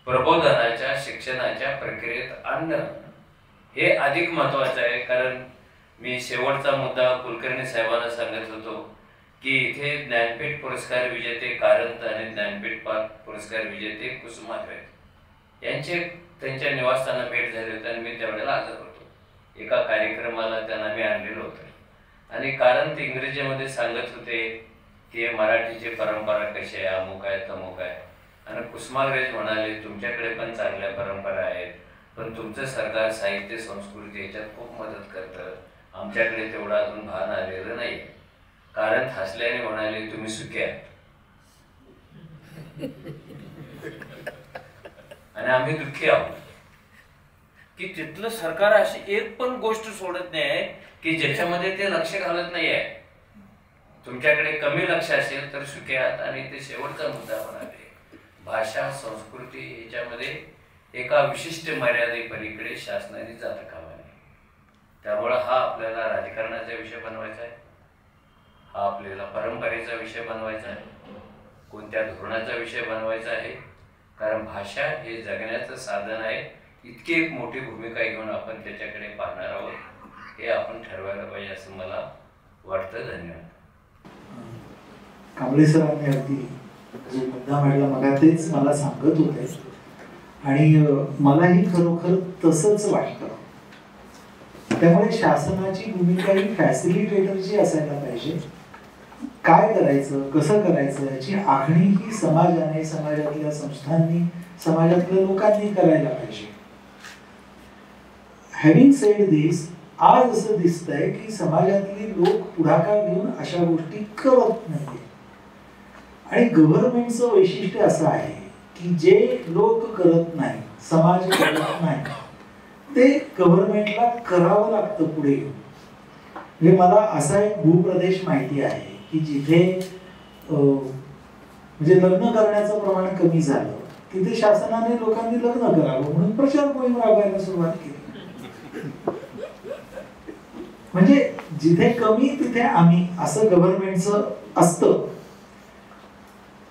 प्रबोधनाच्या शिक्षणाच्या प्रक्रियेत आणणं हे अधिक महत्वाचं आहे. कारण मी शेवटचा मुद्दा कुलकर्णी साहेबांना सांगत होतो की इथे ज्ञानपीठ पुरस्कार विजेते कारंत आणि ज्ञानपीठ पुरस्कार विजेते कुसुमाग्रज यांचे त्यांच्या निवासस्थाना भेट झाली होती आणि मी त्यावेळेला हजर होतो. एका कार्यक्रमाला त्यांना मी आणलेलं होतं आणि कारंत इंग्रजीमध्ये सांगत होते की मराठीची परंपरा कशी आहे, अमुक आहे तमुक आहे. आणि कुसुमाग्रज म्हणाले तुमच्याकडे पण चांगल्या परंपरा आहेत, पण तुमचं सरकार साहित्य संस्कृती याच्यात खूप मदत करतं, आमच्याकडे तेवढं अजून भान आलेलं नाही. कारण हसल्याने म्हणाले तुम्ही सुखी आहात आणि आम्ही दुःखी आहोत. की तिथलं सरकार अशी एक पण गोष्ट सोडत नाही की ज्याच्यामध्ये ते लक्ष घालत नाही आहे. तुमच्याकडे कमी लक्ष असेल तर सुखी आहात. आणि ते शेवटचा मुद्दा म्हणाले भाषा संस्कृती याच्यामध्ये एका विशिष्ट मर्यादेपलीकडे शासनाने जाता कामा नये. त्यामुळं हा आपल्याला राजकारणाचा विषय बनवायचा आहे, हा आपल्याला परंपरेचा विषय बनवायचा आहे, कोणत्या धोरणाचा विषय बनवायचा आहे. कारण भाषा हे जगण्याचं साधन आहे. इतकी एक मोठी भूमिका घेऊन आपण त्याच्याकडे पाहणार आहोत, हे आपण ठरवायला पाहिजे असं मला वाटतं. धन्यवाद. कांबळे सरांनी अगदी जो मुद्दा मांडला मला तेच मला सांगत होते आणि मलाही खरोखर तसंच वाटतं. त्यामुळे शासनाची भूमिका ही फॅसिलिटेटरची असायला पाहिजे. काय करायचं, कसं करायचं याची आखणी ही समाजाने, समाजातल्या संस्थांनी, समाजातल्या लोकांनी करायला पाहिजे. हॅव्हिंग सेड दिस, आज असं दिसतंय की समाजातली लोक पुढाकार घेऊन अशा गोष्टी करत नाही. आणि गव्हर्नमेंटचं वैशिष्ट्य असं आहे की जे लोक करत नाही, समाज करत नाही, ते गव्हर्नमेंटला करावं लागतं पुढे. म्हणजे मला असा एक भूप्रदेश माहिती आहे की जिथे म्हणजे लग्न करण्याचं प्रमाण कमी झालं, तिथे शासनाने लोकांनी लग्न करावं म्हणून प्रचार मोहीम राबवायला सुरुवात केली. म्हणजे जिथे कमी तिथे आम्ही, असं गव्हर्नमेंटचं असतं.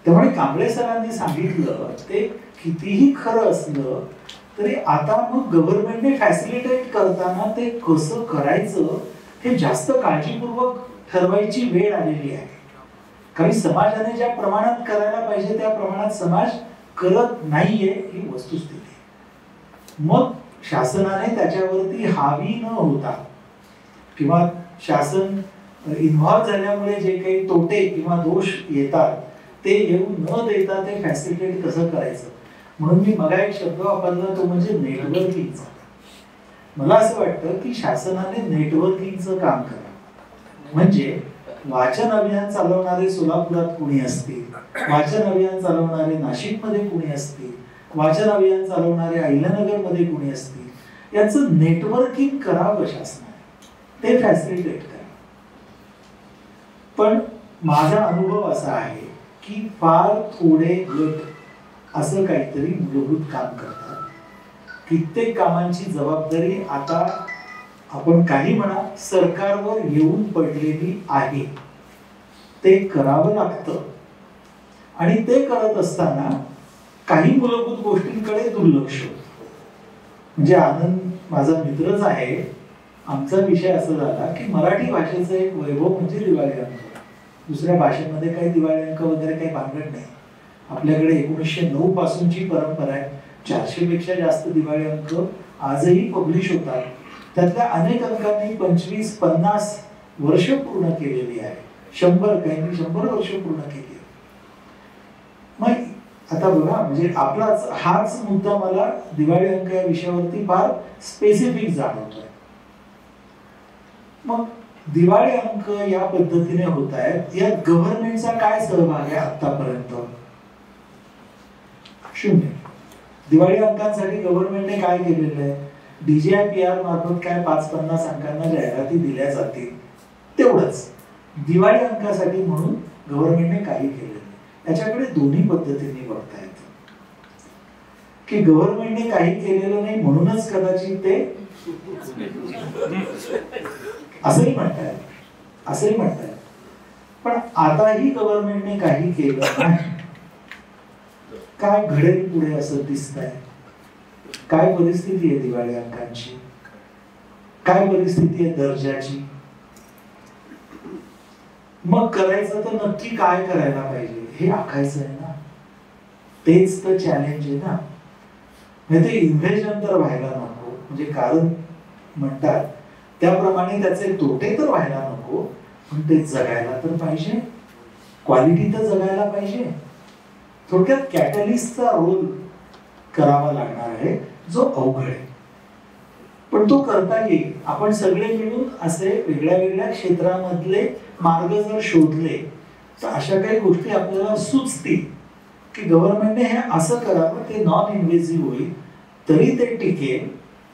त्यामुळे कांबळे सरांनी सांगितलं ते कितीही खरं असलं तरी आता मग गव्हर्नमेंटने फॅसिलिटेट करताना ते कसं करायचं हे जास्त काळजीपूर्वक ठरवायची वेळ आलेली आहे. कारण समाजाने ज्या प्रमाणात करायला पाहिजे त्या प्रमाणात समाज करत नाहीये ही वस्तुस्थिती. मग शासनाने त्याच्यावरती हावी न होता किंवा शासन इन्व्हॉल्व झाल्यामुळे जे काही तोटे किंवा दोष येतात ते येऊ न देता ते फॅसिलिटेट कसं करायचं. म्हणून मी मगा एक शब्द वापरला तो म्हणजे नेटवर्किंगचा. मला असं वाटतं की शासनाने नेटवर्किंगचं काम करा. म्हणजे वाचन अभियान चालवणारे सोलापुरात कुणी असतील, वाचन अभियान चालवणारे नाशिकमध्ये कुणी असतील, वाचन अभियान चालवणारे अहिल्यानगरमध्ये कुणी असतील, याचं नेटवर्किंग करावं शासनाने, ते फॅसिलिटेट करा. पण माझा अनुभव असा आहे की फार थोडे गट असं काहीतरी मूलभूत काम करतात. कित्येक कामांची जबाबदारी आता आपण काही म्हणा सरकारवर येऊन पडलेली आहे. ते करावं लागतं आणि ते करत असताना काही मूलभूत गोष्टींकडे दुर्लक्ष होतं. म्हणजे आनंद माझा मित्रच आहे, आमचा विषय असा झाला की मराठी भाषेचं एक वैभव म्हणजे दिवाळी अंक. दुसऱ्या भाषेमध्ये काही दिवाळी अंक वगैरे काही भानगड नाही. आपल्याकडे 1909 पासूनची परंपरा आहे. 400 पेक्षा जास्त दिवाळी अंक आजही पब्लिश होतात. त्यातल्या अनेक अंकांनी 25-50 वर्ष पूर्ण केलेली आहे. 100 वर्ष पूर्ण केली. मग आता बघा, म्हणजे आपलाच हाच मुद्दा मला दिवाळी अंक या विषयावरती फार स्पेसिफिक जाणवतोय. मग दिवाळी अंक या पद्धतीने होत आहेत, यात गव्हर्नमेंटचा काय सहभाग आहे आतापर्यंत? शून्य. दिवाळी अंकांसाठी गव्हर्नमेंटने काय केलेलं आहे? DGIPR मार्फत काय 5-50 अंकांना जाहिराती दिल्या जातील तेवढंच. दिवाळी अंकासाठी म्हणून गव्हर्नमेंटने काही केलं नाही. त्याच्याकडे दोन्ही पद्धतीने बघता येतं की गव्हर्नमेंटने काही केलेलं नाही म्हणूनच कदाचित ते असंही म्हणतायत. पण आताही गव्हर्नमेंटने काही केलं नाही. काय घडेल पुढे असं दिसतंय? काय परिस्थिती आहे दिवाळी अंकांची? काय परिस्थिती आहे दर्जाची? मग करायचं तर नक्की काय करायला पाहिजे हे आखायचं आहे ना. तेच तर चॅलेंज आहे ना. नाही ते इन्व्हेजन तर व्हायला नको, म्हणजे कारण म्हणतात त्याप्रमाणे त्याचे तोटे तर व्हायला नको, पण ते जगायला तर पाहिजे, क्वालिटी तर जगायला पाहिजे. थोडक्यात कॅटलिस्टचा रोल करावा लागणार आहे, जो अवघड आहे, पण तो करता येईल. आपण सगळे मिळून असे वेगळ्या वेगळ्या क्षेत्रामधले मार्ग जर शोधले तर अशा काही गोष्टी आपल्याला सुचतील की गव्हर्नमेंटने हे असं करावं, ते नॉन इन्व्हेसिव्ह होईल, तरी ते टिकेल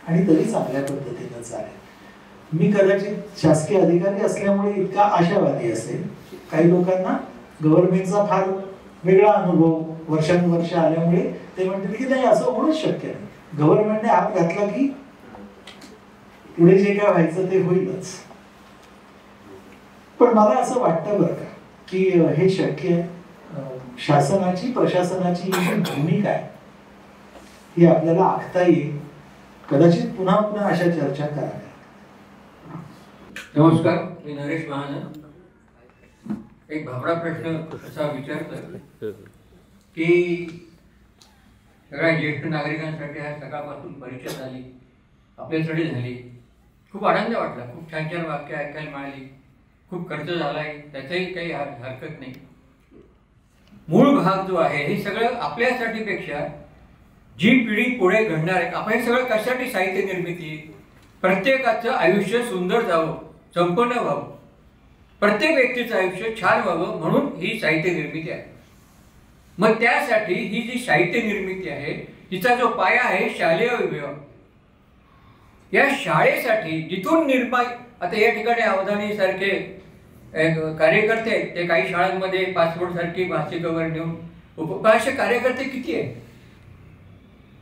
आणि तरी चांगल्या पद्धतीनं चालेल. मी कदाचित शासकीय अधिकारी असल्यामुळे इतका आशावादी असेल. काही लोकांना गव्हर्नमेंटचा फार वेगळा अनुभव वर्षानुवर्ष आल्यामुळे ते म्हणतील की नाही असं होणंच शक्य नाही. गव्हर्नमेंटने हात घातला की पुढे जे काय व्हायचं ते होईलच. पण मला असं वाटतं बरं का की हे शक्य आहे. शासनाची प्रशासनाची भूमिका आहे ही आपल्याला आखता येईल. कदाचित पुन्हा पुन्हा अशा चर्चा कराव्या. नमस्कार, मी नरेश महाजन. एक भाबडा प्रश्न असा विचारतोय की सगळ्या ज्येष्ठ नागरिकांसाठी आज सकाळपासून परीक्षा झाली, आपल्यासाठी झाली. खूप आनंद वाटला, खूप छान छान वाक्य ऐकायला मिळाली. खूप खर्च झाला आहे त्याचाही काही हरकत नाही. मूळ भाग जो आहे हे सगळं आपल्यासाठी पेक्षा जी पिढी पुढे घडणार आहे, आपण हे सगळं कशासाठी साहित्य निर्मिती, प्रत्येकाचं आयुष्य सुंदर जावं, संपन्न व्हावं, प्रत्येक व्यक्तीचं आयुष्य छान व्हावं म्हणून ही साहित्य निर्मिती आहे. मग त्यासाठी ही जी साहित्य निर्मिती आहे तिचा जो पाया आहे शालेय विभाग. या शाळेसाठी जिथून निर्माण, आता या ठिकाणी अवधानी सारखे कार्यकर्ते ते काही शाळांमध्ये पासपोर्ट सारखी मासिकावर नेऊन असे कार्यकर्ते किती आहेत.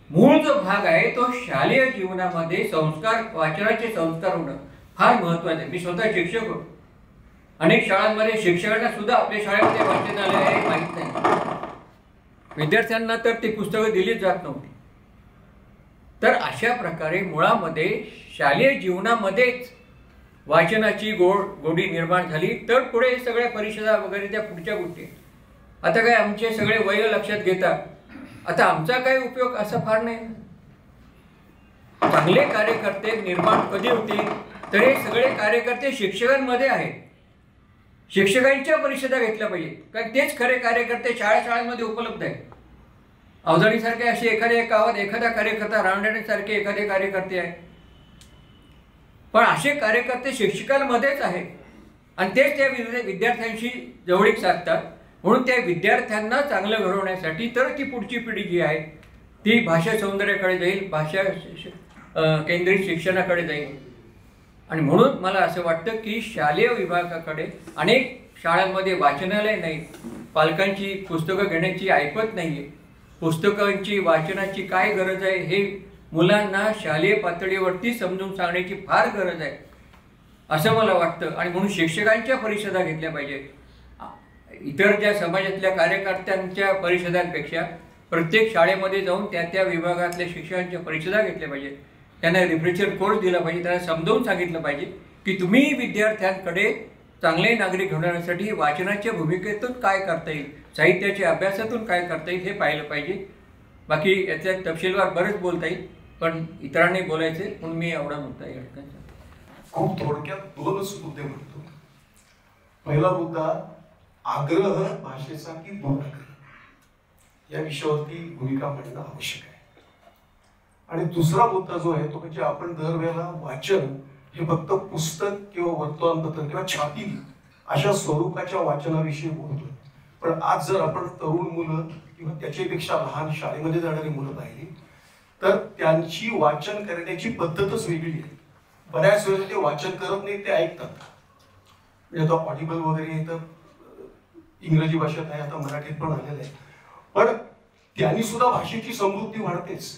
मूळ जो भाग आहे तो शालेय जीवनामध्ये संस्कार, वाचनाचे संस्कार होणं फार महत्वाचं आहे. मी स्वतः शिक्षक होतो. अनेक शाळांमध्ये शिक्षकांना सुद्धा आपल्या शाळेमध्ये वाचनालय आहे माहीत नाही. विद्यार्थ्यांना तर ती पुस्तकं दिलीच जात नव्हती. तर अशा प्रकारे मुळामध्ये शालेय जीवनामध्येच वाचनाची गोडी निर्माण झाली तर पुढे सगळ्या परिषदा वगैरे त्या पुढच्या गोष्टी. आता काय आमचे सगळे वय लक्षात घेतात, आता आमचा काय उपयोग असा फार नाही. चांगले कार्यकर्ते निर्माण कधी होतील तर हे सगळे कार्यकर्ते शिक्षकांमध्ये आहेत. शिक्षकांच्या परिषदा घेतल्या पाहिजेत, कारण तेच खरे कार्यकर्ते शाळांमध्ये उपलब्ध आहेत. अवधानीसारखे असे एखाद्या गावात एखादा कार्यकर्ता, रामराणेसारखे एखादे कार्यकर्ते आहेत, पण असे कार्यकर्ते शिक्षकांमध्येच आहेत आणि तेच त्या विद्यार्थ्यांशी जवळीक साधतात. म्हणून त्या विद्यार्थ्यांना चांगलं घडवण्यासाठी तर ती पुढची पिढी जी आहे ती भाषा सौंदर्याकडे जाईल, भाषा केंद्रित शिक्षणाकडे जाईल. आणि म्हणून मला असं वाटतं की शालेय विभागाकडे, अनेक शाळांमध्ये वाचनालय नाही, पालकांची पुस्तकं घेण्याची ऐपत नाही आहे, पुस्तकांची वाचनाची काय गरज आहे हे मुलांना शालेय पातळीवरती समजून सांगण्याची फार गरज आहे असं मला वाटतं. आणि म्हणून शिक्षकांच्या परिषदा घेतल्या पाहिजेत. इतर ज्या समाजातल्या कार्यकर्त्यांच्या परिषदांपेक्षा प्रत्येक शाळेमध्ये जाऊन त्या त्या विभागातल्या शिक्षकांच्या परिषदा घेतल्या पाहिजेत. त्यांना रिफ्रेशर कोर्स दिला पाहिजे, त्यांना समजावून सांगितलं पाहिजे की तुम्ही विद्यार्थ्यांकडे चांगले नागरिक घडवण्यासाठी वाचनाच्या भूमिकेतून काय करता येईल, साहित्याच्या अभ्यासातून काय करता येईल हे पाहिलं पाहिजे. बाकी याच्यात तपशीलवार बरंच बोलता येईल, पण इतरांनी बोलायचे म्हणून मी एवढा मुद्दा या ठिकाणी खूप थोडक्यात दोनच मुद्दे म्हणतो. पहिला मुद्दा आग्रह भाषेचा की दुराग्रह या विषयावरती भूमिका मांडणं आवश्यक आहे. आणि दुसरा मुद्दा जो आहे तो म्हणजे आपण दरवेळेला वाचन हे फक्त पुस्तक किंवा वर्तमानपत्र किंवा छापील अशा स्वरूपाच्या वाचनाविषयी बोलतोय. पण आज जर आपण तरुण मुलं किंवा त्याच्यापेक्षा लहान शाळेमध्ये जाणारी मुलं पाहिली तर त्यांची वाचन करण्याची पद्धतच वेगळी आहे. बऱ्याच वेळेला ते वाचन करत नाही, ते ऐकतात. म्हणजे आता ऑडिबल वगैरे तर इंग्रजी भाषेत आहे, आता मराठीत पण आलेलं आहे. पण त्यांनी सुद्धा भाषेची समृद्धी वाढतेच,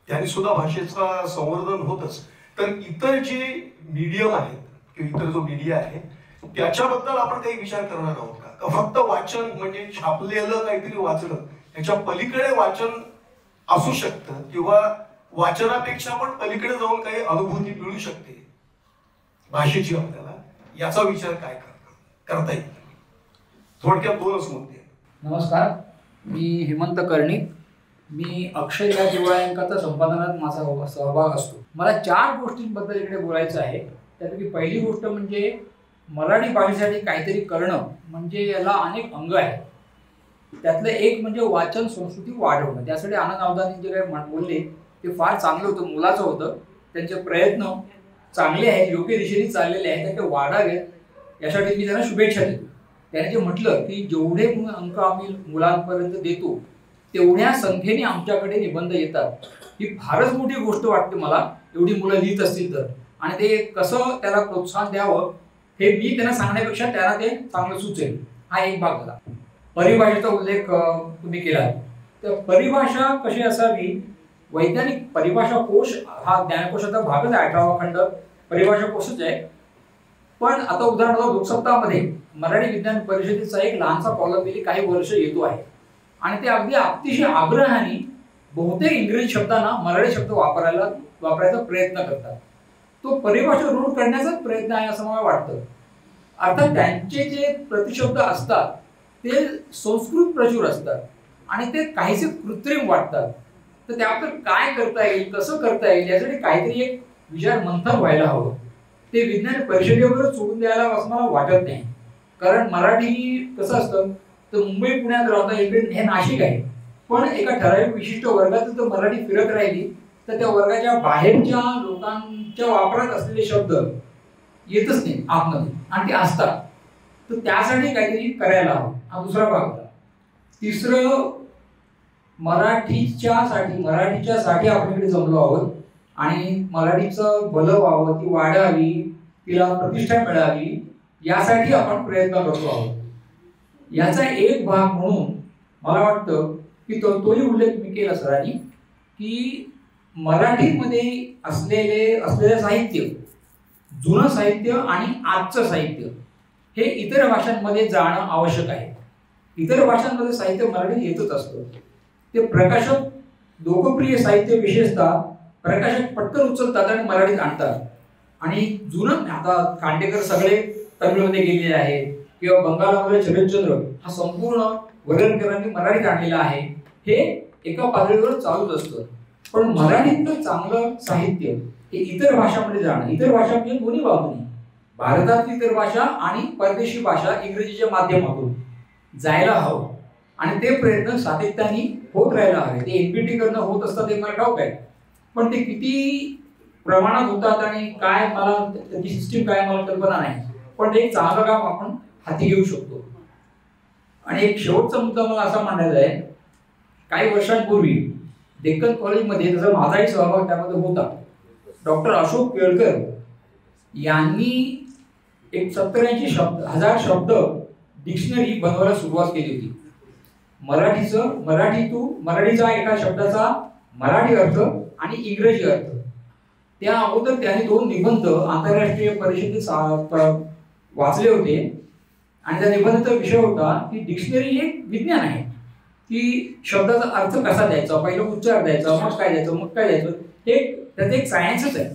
त्यांनी सुद्धा भाषेचं संवर्धन होतच. तर इतर जे मीडियम आहेत किंवा इतर जो मीडिया आहे त्याच्याबद्दल आपण काही विचार करणार आहोत का? फक्त वाचन म्हणजे छापलेलं काहीतरी वाचलं, याच्या पलीकडे वाचन असू शकतं किंवा वाचनापेक्षा पण पलीकडे जाऊन काही अनुभूती मिळू शकते भाषेची आपल्याला, याचा विचार काय करता येईल? थोडक्यात 2च मुद्दे. नमस्कार, मी हेमंत कर्णिक. मी अक्षय या दिवाळ्यांकाचा संपादनात माझा सहभाग असतो. मला 4 गोष्टींबद्दल इकडे बोलायचं आहे. त्यापैकी पहिली गोष्ट म्हणजे मराठी भाषेसाठी काहीतरी करणं म्हणजे याला अनेक अंग आहेत. त्यातलं एक म्हणजे वाचन संस्कृती वाढवणं. त्यासाठी आनंद अवधानी जे काही बोलले ते फार चांगलं होतं, मुलाचं होतं. त्यांचे प्रयत्न चांगले आहेत, योग्य दिशेने चाललेले आहेत, ते वाढावेत यासाठी मी त्यांना शुभेच्छा देतो. त्याने जे म्हटलं की जेवढे अंक आम्ही मुलांपर्यंत देतो तेवढ्या संख्येने आमच्याकडे निबंध येतात, ही फारच मोठी गोष्ट वाटते मला, एवढी मुलं लिहित असतील तर. आणि ते कसं त्याला प्रोत्साहन द्यावं हे मी त्यांना सांगण्यापेक्षा त्यांना ते चांगलं सुचेल. हा एक भाग झाला. परिभाषेचा उल्लेख तुम्ही केला. तर परिभाषा कशी असावी, वैज्ञानिक परिभाषा कोश हा ज्ञानकोशाचा भागच आहे, 18वा खंड परिभाषा कोशच आहे. पण आता उदाहरणार्थ लोकसत्तामध्ये मराठी विज्ञान परिषदेचा एक लहानसा कॉलम गेली काही वर्ष येतो आहे आणि ते अगदी अतिशय आग्रहाने बहुतेक इंग्रजी शब्दांना मराठी शब्द वापरायचा प्रयत्न करतात. तो परिभाषा रूढ करण्याचाच प्रयत्न आहे असं मला वाटतं. अर्थात त्यांचे जे प्रतिशब्द असतात ते संस्कृत प्रचूर असतात आणि ते काहीसे कृत्रिम वाटतात. तर त्याबद्दल काय करता येईल, कसं करता येईल यासाठी काहीतरी एक विचार मंथन व्हायला हवं. ते विज्ञान परिषदेवरच सोडून द्यायला असं मला वाटत नाही. कारण मराठी कसं असतं, तर मुंबई पुण्यात राहता, इकडे हे नाशिक आहे, पण एका ठराविक विशिष्ट वर्गात जर मराठी फिरत राहिली तर त्या वर्गाच्या बाहेरच्या लोकांच्या वापरात असलेले शब्द येतच नाही आतमध्ये आणि ते असतात. तर त्यासाठी काहीतरी करायला हवं. हा दुसरा भाग होता. तिसरं, मराठीच्यासाठी आपण इकडे जमलो आहोत आणि मराठीचं भलं व्हावं, ती वाढावी, तिला प्रतिष्ठा मिळावी यासाठी आपण प्रयत्न करतो आहोत. याचा एक भाग म्हणून मला वाटतं की तोही उल्लेख मी केला सरांनी की मराठीमध्ये असलेलं साहित्य, जुनं साहित्य आणि आजचं साहित्य हे इतर भाषांमध्ये जाणं आवश्यक आहे. इतर भाषांमध्ये साहित्य मराठीत येतच असतं. ते प्रकाशक लोकप्रिय साहित्य विशेषतः प्रकाशक पटकन उचलतात आणि मराठीत आणतात. आणि जुनं आता खांडेकर सगळे तमिळमध्ये गेलेले आहेत किंवा बंगालामध्ये शरदचंद्र हा संपूर्ण वरळकरांनी मराठीत आणलेला आहे. हे एका पातळीवर चालूच असतं. पण मराठीतलं चांगलं साहित्य हे इतर भाषांमध्ये जाणं, इतर भाषा म्हणजे दोन्ही बाजूनी, भारतातली इतर भाषा आणि परदेशी भाषा इंग्रजीच्या माध्यमातून जायला हवं. आणि ते प्रयत्न सातत्याने होत राहायला हवे. ते एनपीटी करणं होत असतात ते मला ठाऊक आहे, पण ते किती प्रमाणात होतात आणि काय मला त्याची सिस्टीम काय मला कल्पना नाही. पण ते एक चांगलं काम आपण हाती घेऊ शकतो. आणि एक शेवटचा मुद्दा मला असा मांडायचा आहे, काही वर्षांपूर्वी डेक्कन कॉलेजमध्ये जसं माझाही सहभाग त्यामध्ये होता, डॉक्टर अशोक केळकर यांनी एक 70,000 शब्द डिक्शनरी बनवायला सुरुवात केली होती. मराठीचा एका शब्दाचा मराठी अर्थ आणि इंग्रजी अर्थ. त्या अगोदर त्यांनी 2 निबंध आंतरराष्ट्रीय परिषदेत वाचले होते आणि त्या निबंधाचा विषय होता की डिक्शनरी एक विज्ञान आहे की शब्दाचा अर्थ कसा द्यायचा, पहिला उच्चार द्यायचा, मग काय द्यायचं, हे त्याचं एक सायन्सच आहे.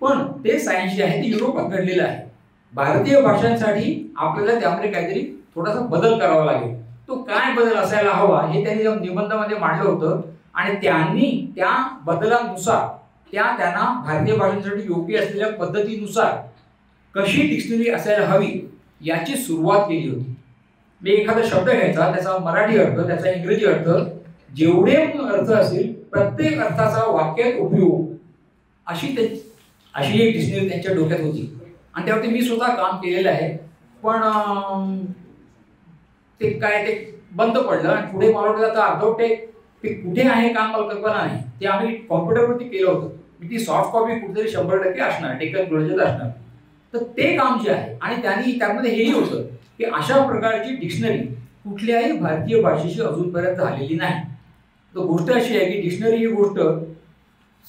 पण ते सायन्स जे आहे ते युरोपात घडलेलं आहे. भारतीय भाषांसाठी आपल्याला त्यामध्ये काहीतरी थोडासा बदल करावा लागेल. तो काय बदल असायला हवा हे त्यांनी निबंधामध्ये मांडलं होतं आणि त्यांनी त्या बदलानुसार त्यांना भारतीय भाषांसाठी योग्य असलेल्या पद्धतीनुसार कशी डिक्शनरी असायला हवी याची सुरुवात केली होती. मी एखादा शब्द घ्यायचा, त्याचा मराठी अर्थ, त्याचा इंग्रजी अर्थ, जेवढे अर्थ असेल प्रत्येक अर्थाचा वाक्यात उपयोग अशी एक डिक्शनरी त्यांच्या डोक्यात होती. आणि त्यावरती मी स्वतः काम केलेलं आहे. पण ते बंद पडलं आणि पुढे मला वाटतं आता अर्धवट ते कुठे आहे काम मला कल्पना नाही. ते आम्ही कॉम्प्युटरवरती केलं होतं. मी ती सॉफ्ट कॉपी कुठेतरी 100% असणार, डेक्कन कॉलेजात असणार. तर ते काम जे आहे आणि त्यांनी त्यामध्ये हेही होतं की अशा प्रकारची डिक्शनरी कुठल्याही भारतीय भाषेशी अजूनपर्यंत झालेली नाही. तर गोष्ट अशी आहे की डिक्शनरी ही गोष्ट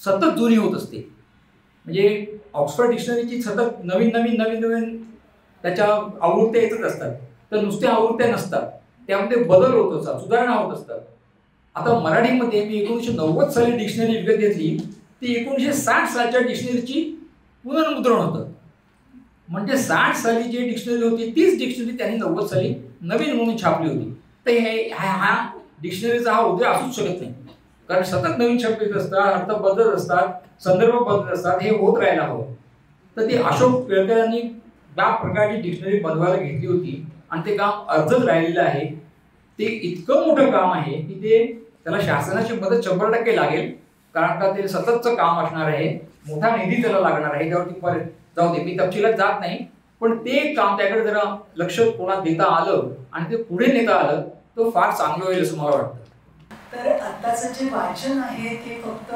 सतत जुनी होत असते. म्हणजे ऑक्सफर्ड डिक्शनरीची सतत नवीन नवीन नवीन नवीन त्याच्या आवृत्त्या येतच असतात. तर नुसत्या आवृत्त्या नसतात, त्यामध्ये बदल होत असतात, सुधारणा होत असतात. आता मराठीमध्ये मी 1990 साली डिक्शनरी विकत घेतली, ती 1960 सालच्या डिक्शनरीची पुनर्मुद्रण होतं. म्हणजे 60 साली जी डिक्शनरी होती तीच डिक्शनरी त्यांनी 90 साली नवीन म्हणून छापली होती. तर हा डिक्शनरीचा हा उदय असूच शकत नाही, कारण सतत नवीन शब्द येत असतात, अर्थ बदलत असतात, संदर्भ बदलत असतात, हे होत राहायला हवं. तर ते अशोक केळकर त्या प्रकारची डिक्शनरी बनवायला घेतली होती आणि ते काम अर्धच राहिलेलं आहे. ते इतकं मोठं काम आहे की ते त्याला शासनाची मदत 100% लागेल, कारण का ते सततचं काम असणार आहे, मोठा निधी त्याला लागणार आहे. त्यावरती जाऊ दे, मी तपशिलात जात नाही, पण ते काम त्याकडे जरा लक्ष कोणा देता आलं आणि ते पुढे नेता आलं तर फार चांगलं होईल असं मला वाटतं. तर आत्ताचं जे वाचन आहे ते फक्त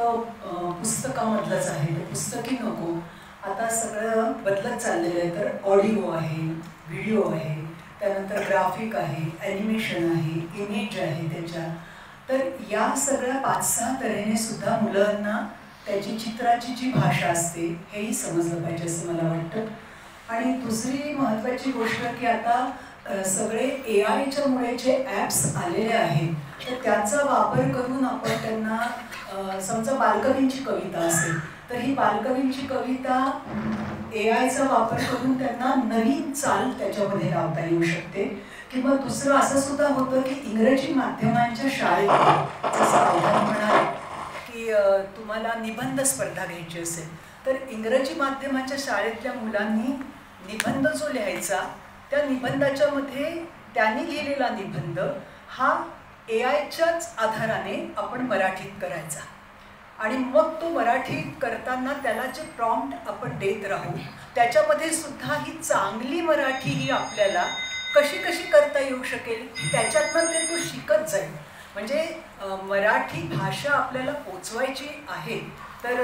पुस्तकामधलंच आहे, ते पुस्तकी नको. आता सगळं बदलत चाललेलं आहे. तर ऑडिओ आहे, व्हिडिओ आहे, त्यानंतर ग्राफिक आहे, ॲनिमेशन आहे, इमेज आहे त्याच्या. तर या सगळ्या 5-6 तऱ्हेने सुद्धा मुलांना त्याची चित्राची जी भाषा असते हेही समजलं पाहिजे असं मला वाटतं. आणि दुसरी महत्त्वाची गोष्ट की आता सगळे AI मुळे जे ॲप्स आलेले आहेत तर त्याचा वापर करून आपण त्यांना समजा बालकवींची कविता असेल तर ही बालकवींची कविता AIचा वापर करून त्यांना नवीन चाल त्याच्यामध्ये लावता येऊ शकते. किंवा दुसरं असं सुद्धा होतं की इंग्रजी माध्यमांच्या शाळेत जसं अवधान म्हणाले की तुम्हाला निबंध स्पर्धा घ्यायची असेल तर इंग्रजी माध्यमाच्या शाळेतल्या मुलांनी निबंध जो लिहायचा त्या निबंधाच्या मध्ये त्यांनी लिहिलेला निबंध हा AIच्याच आधाराने आपण मराठीत करायचा आणि मग तो मराठीत करताना त्याला जे प्रॉम्प्ट आपण देत राहू त्याच्यामध्ये सुद्धा ही चांगली मराठी ही आपल्याला कशी कशी करता येऊ शकेल त्याच्यातनं ते तो शिकत जाईल. म्हणजे मराठी भाषा आपल्याला पोचवायची आहे तर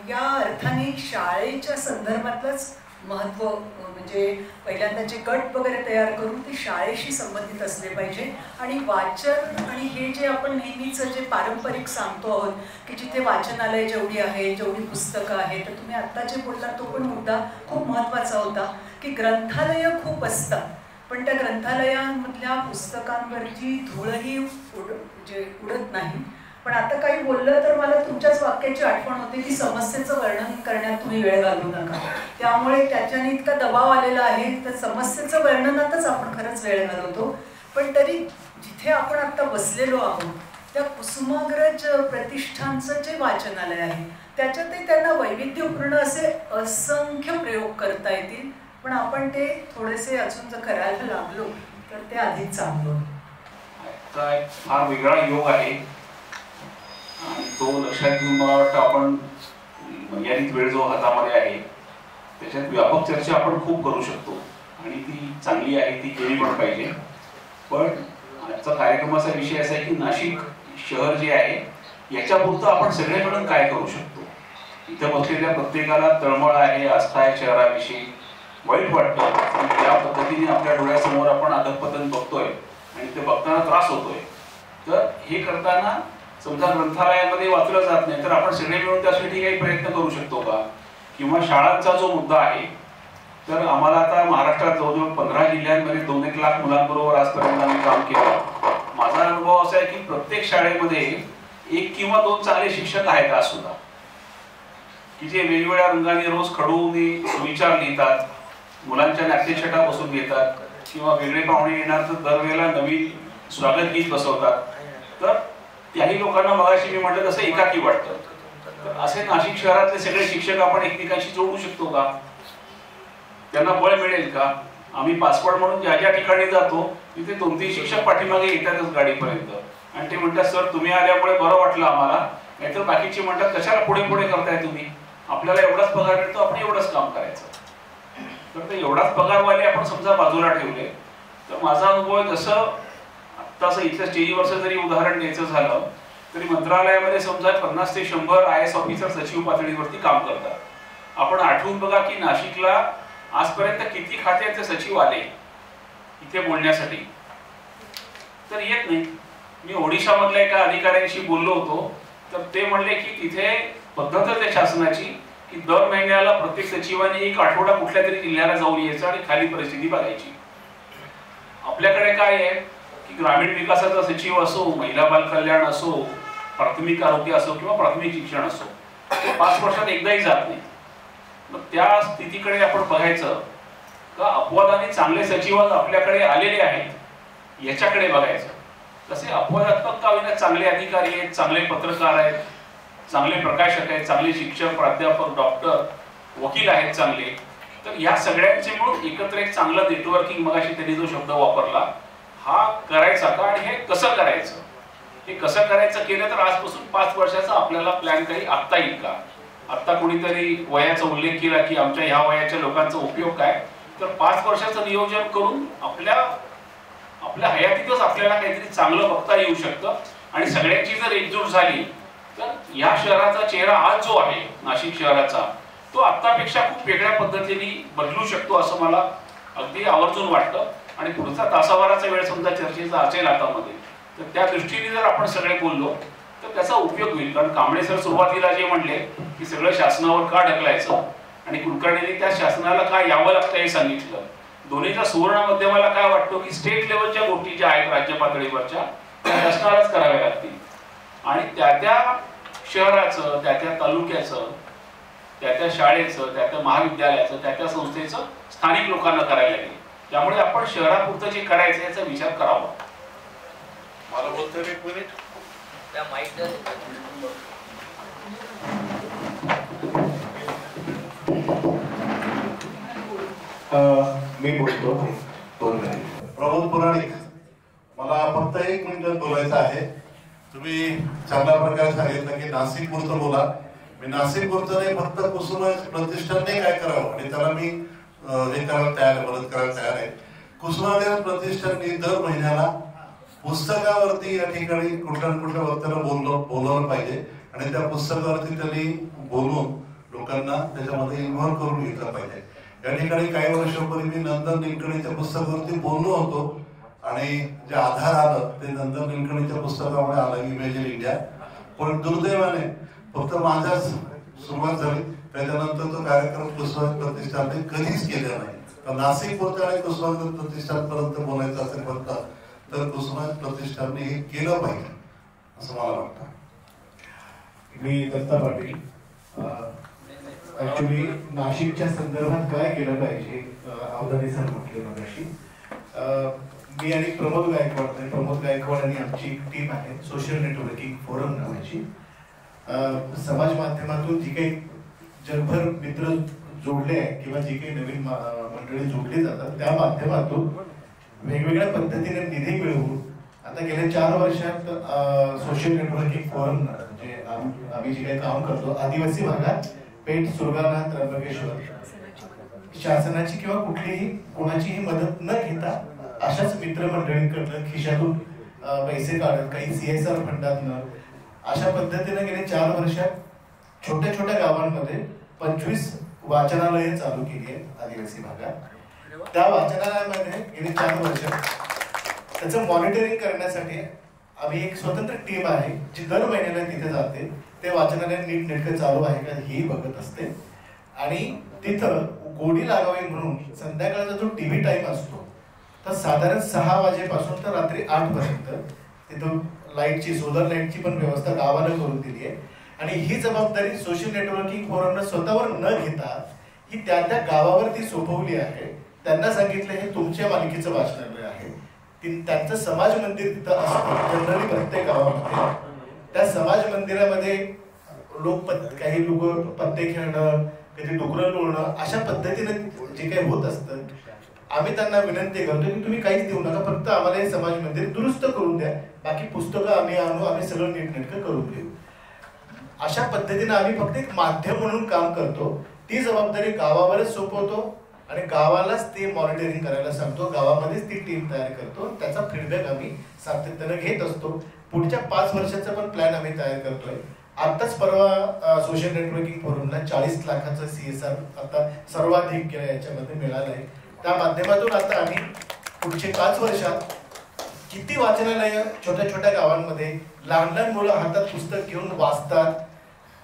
या अर्थाने शाळेच्या संदर्भातलंच महत्त्व म्हणजे पहिल्यांदा जे गट वगैरे तयार करून ते शाळेशी संबंधित असले पाहिजे. आणि वाचन आणि हे जे आपण नेहमीचं जे पारंपरिक सांगतो आहोत की जिथे वाचनालय जेवढी आहे जेवढी पुस्तकं आहेत तर तुम्ही आत्ता जे बोलला तो पण मुद्दा खूप महत्त्वाचा होता की ग्रंथालयं खूप असतात पण त्या ग्रंथालयांमधल्या पुस्तकांवरची धूळही उडत नाही. पण आता काही बोललं तर मला तुमच्याच वाक्याची आठवण होते की समस्येचं वर्णन करण्यात तुम्ही वेळ घालवू नका. त्यामुळे त्याच्याने इतका दबाव आलेला आहे तर समस्येचं वर्णनातच आपण खरंच वेळ घालवतो. पण तरी जिथे आपण आता बसलेलो आहोत त्या कुसुमाग्रज प्रतिष्ठानचं जे वाचनालय आहे त्याच्यातही त्यांना वैविध्यपूर्ण असे असंख्य प्रयोग करता येतील. पण आपण ते थोडेसे अजून जर करायला लागलो तर ते अधिक चांगलं. फार वेगळा योग आहे आणि तो लक्षात घेऊन मला वाटतं आपण मर्यादित वेळ जो हातामध्ये आहे त्याच्यात व्यापक चर्चा आपण खूप करू शकतो आणि ती चांगली आहे, ती केली पण पाहिजे. पण आजचा कार्यक्रमाचा विषय असा आहे की नाशिक शहर जे आहे याच्यापुरतं आपण सगळे मिळून काय करू शकतो. इथं बसलेल्या प्रत्येकाला तळमळ आहे, आस्था आहे शहराविषयी, वाईट वाटतं त्या पद्धतीने आपल्या डोळ्यासमोर आपण अधःपतन बघतोय आणि ते बघताना त्रास होतोय. तर हे करताना समजा ग्रंथालयामध्ये वाचलं जात नाही तर आपण सगळे मिळून त्यासाठी काही प्रयत्न करू शकतो का. किंवा शाळांचा जो मुद्दा आहे तर आम्हाला आता महाराष्ट्रात जवळजवळ 15 जिल्ह्यांमध्ये 2-1 लाख मुलांबरोबर आजपर्यंत आम्ही काम केलं. माझा अनुभव असा आहे की प्रत्येक शाळेमध्ये 1 किंवा 2 चांगले शिक्षक आहेत आज सुद्धा की जे वेगवेगळ्या रंगाने रोज खडून विचार लिहितात, मुलांच्या नाट्यछटा बसून घेतात किंवा वेगळे पाहुणे येणार तर दरवेळेला नवीन स्वागत गीत बसवतात. तर त्याही लोकांना मगाशी मी म्हटलं तसं एकाकी वाटतं. तर असे नाशिक शहरातले सगळे शिक्षक आपण एकमेकांशी जोडू शकतो का, त्यांना बळ मिळेल का. आम्ही पासपोर्ट म्हणून ज्या ज्या ठिकाणी जातो तिथे 2-3 शिक्षक पाठीमागे येतातच गाडीपर्यंत आणि ते म्हणतात सर तुम्ही आल्यामुळे बरं वाटलं आम्हाला, नाहीतर बाकीचे म्हणतात कशाला पुढे पुढे करताय तुम्ही, आपल्याला एवढाच पगार मिळतो आपण एवढंच काम करायचं. तर ते एवढाच पगारवाले आपण समजा बाजूला ठेवले तर माझा अनुभव आहे तसं आत्ताचं इथल्या स्टेजवरचं जरी उदाहरण द्यायचं झालं तरी मंत्रालयामध्ये समजा 50 ते 100 IAS ऑफिसर सचिव पातळीवरती काम करतात. आपण आठवून बघा की नाशिकला आजपर्यंत किती खात्याचे सचिव आले इथे बोलण्यासाठी, तर येत नाही. मी ओडिशामधल्या एका अधिकाऱ्यांशी बोललो होतो, तर ते म्हणले की तिथे पद्धतच आहे शासनाची की दर महिन्याला प्रत्येक सचिवाने एक आठवडा कुठल्या तरी जिल्ह्याला जाऊन यायचं आणि खाली परिस्थिती बघायची. आपल्याकडे काय आहे की ग्रामीण विकासाचा सचिव असो, महिला बाल कल्याण असो, प्राथमिक आरोग्य असो किंवा प्राथमिक शिक्षण असो, 5 वर्षात एकदाही जात नाही. मग त्या स्थितीकडे आपण बघायचं का अपवादाने चांगले सचिव आपल्याकडे आलेले आहेत याच्याकडे बघायचं. तसे अपवादात्मक का होईना चांगले अधिकारी आहेत, चांगले पत्रकार आहेत, चांगले प्रकाशक आहेत, चांगले शिक्षक, प्राध्यापक, डॉक्टर, वकील आहेत चांगले. तर या सगळ्यांचे मिळून एकत्र एक चांगलं नेटवर्किंग, मगाशी त्यांनी जो शब्द वापरला, हा करायचा का आणि हे कसं करायचं, हे कसं करायचं केलं तर आजपासून 5 वर्षाचा आपल्याला प्लॅन काही आखता येईल का. आता कोणीतरी वयाचा उल्लेख केला की आमच्या ह्या वयाच्या लोकांचा उपयोग काय, तर 5 वर्षाचं नियोजन करून आपल्या हयातीतच आपल्याला काहीतरी चांगलं बघता येऊ शकतं. आणि सगळ्यांची जर एकजूट झाली तर या शहराचा चेहरा आज जो आहे नाशिक शहराचा, तो आतापेक्षा खूप वेगळ्या पद्धतीने बदलू शकतो असं मला अगदी आवर्जून वाटतं. आणि पुढचा तासाभराचा वेळ समजा चर्चेचा असेल हातामध्ये, तर त्या दृष्टीने जर आपण सगळे बोललो तर त्याचा उपयोग होईल. कारण कांबळे सर सुरुवातीला जे म्हणले की सगळं शासनावर का ढकलायचं आणि कुलकर्णींनी त्या शासनाला काय यावं लागतं हे सांगितलं. दोन्हीच्या सुवर्ण मध्यमाला काय वाटतो की स्टेट लेवलच्या गोष्टी ज्या आहेत राज्य पातळीवरच्या त्या शासनालाच कराव्या लागतील आणि त्या शहराचं, त्या तालुक्याचं, त्या शाळेचं, त्या महाविद्यालयाचं, त्या संस्थेचं स्थानिक लोकांना करायला लागेल. त्यामुळे आपण शहरापुरतं जे करायचं याचा विचार करावा. मला बोलतोय 1 मिनिट. त्या माईकला मी बोलतो 2 मिनिट. प्रमोद पुराणिक, मला फक्त 1 मिनिट बोलायचं आहे. तुम्ही चांगल्या प्रकारे सांगितलं की नाशिक पुरतं बोला. मी नाशिक पुरतं नाही, फक्त कुसुम प्रतिष्ठानने काय करावं आणि त्याला मी हे करायला तयार आहे, मदत करायला तयार आहे. कुसुमाग्रज प्रतिष्ठानने दर महिन्याला पुस्तकावरती या ठिकाणी कुठल्या ना कुठल्या वक्त्याला बोलवलं पाहिजे आणि त्या पुस्तकावरती त्यांनी बोलून लोकांना त्याच्यामध्ये इन्व्हॉल्व करून घेतलं पाहिजे. या ठिकाणी काही वर्षापूर्वी मी नंदन निलकणीच्या पुस्तकावरती बोललो होतो आणि जे आधार आलं ते नंदन निलकणीच्या पुस्तकामुळे आलं, इमॅजिन इंडिया. पण दुर्दैवाने फक्त माझ्याच सुरुवात झाली, त्याच्यानंतर तो कार्यक्रम कुसुमाग्रज प्रतिष्ठानने कधीच केला नाही. तर नाशिक पुरतं आणि कुसुमाग्रज प्रतिष्ठानपर्यंत बोलायचं असेल फक्त तर कुसुमाग्रज प्रतिष्ठानने हे केलं पाहिजे असं मला वाटतं. मी दत्ता पाटील. ऍक्च्युली नाशिकच्या संदर्भात काय केलं पाहिजे अवधानी सर म्हटले मगाशी. मी आणि प्रमोद गायकवाड आणि आमची एक टीम आहे सोशल नेटवर्किंग फोरम नावाची. समाज माध्यमातून जी काही जगभर मित्र जोडले आहेत किंवा जी काही नवीन मंडळी जोडली जातात त्या माध्यमातून वेगवेगळ्या पद्धतीने निधी मिळवून आता गेल्या 4 वर्षात सोशल नेटवर्किंग फोरम म्हणजे आम्ही जे काही काम करतो आदिवासी भागात पेठ, सुरगाणा, त्र्यंबकेश्वर शासनाची किंवा कुठलीही कोणाचीही मदत न घेता अशाच मित्रमंडळींकडनं खिशातून पैसे काढत काही CSR फंडातनं अशा पद्धतीने गेल्या 4 वर्षात छोट्या छोट्या गावांमध्ये 25 वाचनालये चालू केली आहेत आदिवासी भागात. त्या वाचनालयामध्ये गेली 4 वर्षात त्याचं मॉनिटरिंग करण्यासाठी आम्ही एक स्वतंत्र टीम आहे जी दर महिन्याला तिथे जाते. ते वाचनालय नीट नेटकं चालू आहे का हे बघत असते आणि तिथं गोडी लागावी म्हणून संध्याकाळचा जो TV टाइम असतो तर साधारण 6 वाजेपासून तर रात्री 8 पर्यंत तिथं लाईटची, सोलर लाईटची पण व्यवस्था गावाला करून दिली आहे. आणि ही जबाबदारी सोशल नेटवर्किंग फोरमनं स्वतःवर न घेता ही त्या गावावरती सोपवली आहे. त्यांना सांगितलं हे तुमच्या मालकीचं वाचनालय आहे. त्यांचं समाज मंदिर तिथं असतं जनरली प्रत्येक गावामध्ये. त्या समाज मंदिरामध्ये काही लोक पत्ते खेळणं, कधी डुकरं लोळणं अशा पद्धतीने जे काही होत असतं. आम्ही त्यांना विनंती करतो की तुम्ही काहीच देऊ नका, फक्त आम्हाला हे समाज मंदिर दुरुस्त करून द्या, बाकी पुस्तकं आम्ही आणू, आम्ही सगळं नीटनेटकं करून देऊ. अशा पद्धतीने आम्ही फक्त एक माध्यम म्हणून काम करतो. ती जबाबदारी गावावरच सोपवतो आणि गावालाच ते मॉनिटरिंग करायला सांगतो. गावामध्येच ती टीम तयार करतो. त्याचा फीडबॅक आम्ही सातत्याने घेत असतो. पुढच्या 5 वर्षाचा पण प्लॅन आम्ही तयार करतोय. आताच परवा सोशल नेटवर्किंग फोरमला 40 लाखाचा CSR आता सर्वाधिक याच्यामध्ये मिळाला आहे. त्या माध्यमातून आता आम्ही पुढचे 5 वर्षात किती वाचनालय छोट्या छोट्या गावांमध्ये लहान लहान मुलं हातात पुस्तक घेऊन वाचतात.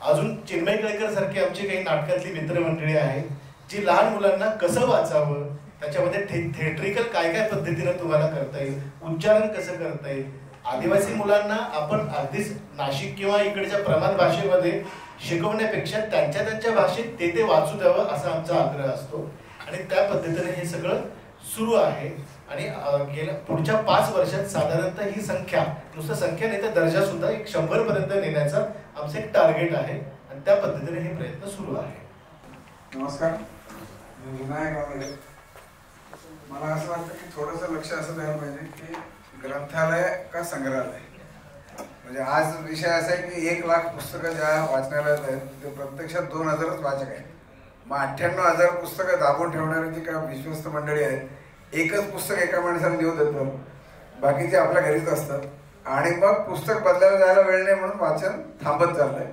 अजून चिन्मय केळकर सारखी आमची काही नाटकातली मित्रमंडळी आहेत जी लहान मुलांना कसं वाचावं, त्याच्यामध्ये थिएट्रिकल काय काय पद्धतीने तुम्हाला करता येईल, उच्चारण कसं करता येईल. आदिवासी मुलांना आपण अगदीच नाशिक किंवा इकडच्या प्रमाण भाषेमध्ये शिकवण्यापेक्षा त्यांच्या भाषेत ते वाचू द्यावं असा आमचा आग्रह असतो. आणि त्या पद्धतीने हे सगळं सुरू आहे. आणि गेल्या पुढच्या 5 वर्षात साधारणतः ही संख्या, नुसतं संख्या नाही तर दर्जा सुद्धा 100 पर्यंत नेण्याचा आमचं एक टार्गेट आहे. आणि त्या पद्धतीने हे प्रयत्न सुरू आहे. नमस्कार, मी विनायक वागळे. मला असं वाटतं की थोडंसं लक्ष असं द्यायला पाहिजे की ग्रंथालय का संग्रहालय. म्हणजे आज विषय असा आहे की 1 लाख पुस्तकं ज्या वाचनालयात आहेत ते प्रत्यक्षात 2000च वाचक आहेत. मग 98,000 पुस्तकं दाबून ठेवणारी जी काय विश्वस्त मंडळी आहेत, एकच पुस्तक एका माणसाला लिहून देतात, बाकीचे आपल्या घरीच असतात. आणि मग पुस्तक बदलायला जायला वेळ नाही म्हणून वाचन थांबत चाललंय.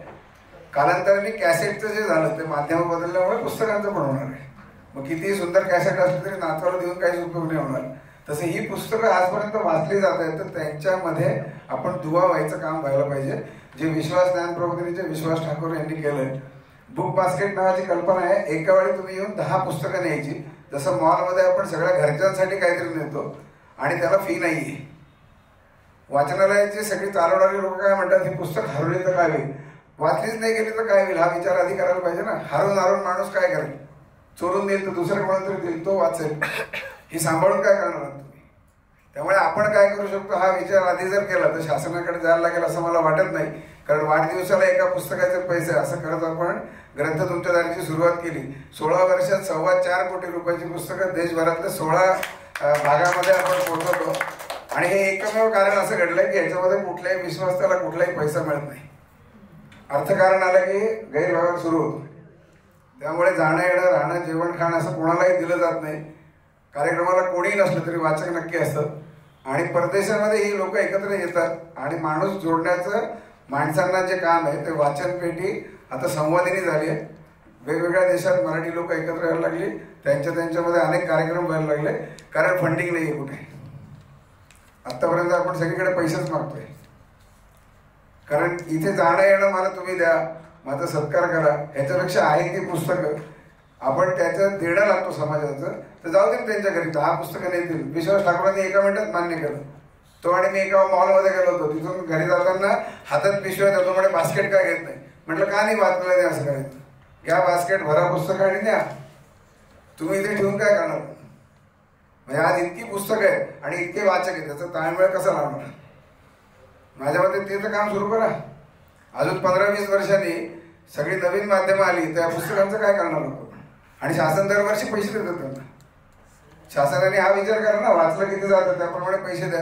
कालांतराने कॅसेटचं जे झालं ते माध्यम बदलल्यामुळे पुस्तकांचं पण होणार आहे. मग कितीही सुंदर कॅसेट असली तरी नातवाला देऊन काहीच उपयोग नाही होणार. तसे ही पुस्तकं आजपर्यंत वाचली जात आहेत, तर त्यांच्यामध्ये आपण दुवा व्हायचं काम व्हायला पाहिजे. जे विश्वास ज्ञानप्रबोधिनीचे विश्वास ठाकूर यांनी केलंय. बुक बास्केट नावाची कल्पना आहे. एका वेळी तुम्ही येऊन 10 पुस्तकं न्यायची. जसं मॉलमध्ये आपण सगळ्या घरच्यांसाठी काहीतरी नेतो आणि त्याला फी नाहीये. वाचनालयाची सगळी चालवणारी लोक काय म्हणतात, ही पुस्तक हरवली तर काय होईल, वाचलीच नाही गेली तर काय होईल, हा विचार आधी करायला पाहिजे ना. हरवून माणूस काय करेल, चोरून देईल तर दुसरं कोणाला तरी देईल, तो वाचेल. ही सांभाळून काय करणार तुम्ही. त्यामुळे आपण काय करू शकतो हा विचार आधी जर केला तर शासनाकडे जायला लागेल असं मला वाटत नाही. कारण वाढदिवसाला एका पुस्तकाचे पैसे असं करत आपण ग्रंथ तुमच्या दारीची सुरुवात केली. 16 वर्षात 4.25 कोटी रुपयाची पुस्तकं देशभरातल्या 16 भागामध्ये आपण पोहोचवतो. आणि हे एकमेव कारण असं घडलंय की ह्याच्यामध्ये कुठल्याही विश्वासाला कुठलाही पैसा मिळत नाही. अर्थकारण आलं की गैरव्यवहार सुरू होतो. त्यामुळे जाणं येणं राहणं जेवण खाणं असं कोणालाही दिलं जात नाही. कार्यक्रमाला कोणीही नसलं तरी वाचक नक्की असतं. आणि परदेशामध्ये ही लोक एकत्र येतात आणि माणूस जोडण्याचं माणसांना जे काम आहे ते वाचन पेटी आता संवादिनी झाली आहे. वेगवेगळ्या देशात मराठी लोक एकत्र यायला लागली. त्यांच्यामध्ये अनेक कार्यक्रम व्हायला लागले. कारण फंडिंग नाही आहे कुठे. आतापर्यंत आपण सगळीकडे पैसेच मागतोय. कारण इथे जाणं येणं मला तुम्ही द्या, माझा सत्कार करा, ह्याच्यापेक्षा आहे ती पुस्तकं आपण त्याच्यात देणं लागतो समाजाचं. तर जाऊ दे त्यांच्या घरी 10 पुस्तकं नेतील. विश्वास ठाकूरांनी एका मिनिटात मान्य केलं. तो आणि मी एका मॉलमध्ये गेलो होतो. तिथून घरी जाताना हातात पिशव्या देतो म्हणजे बास्केट काय घेत नाही. म्हटलं का नाही वाचलं नाही असं करायचं. घ्या बास्केट, भरा पुस्तकं आणि न्या. तुम्ही इथे ठेवून काय करणार. म्हणजे आज इतकी पुस्तकं आहे आणि इतके वाचक आहे, त्याचा ताळमेळ कसा लावणार. माझ्या मते ते तर काम सुरू करा. अजून 15-20 वर्षांनी सगळी नवीन माध्यमं आली तर या पुस्तकांचं काय करणार होतं. आणि शासन दरवर्षी पैसे देतात त्यांना. शासनाने हा विचार करा ना, वाचलं किती जातं त्याप्रमाणे पैसे द्या.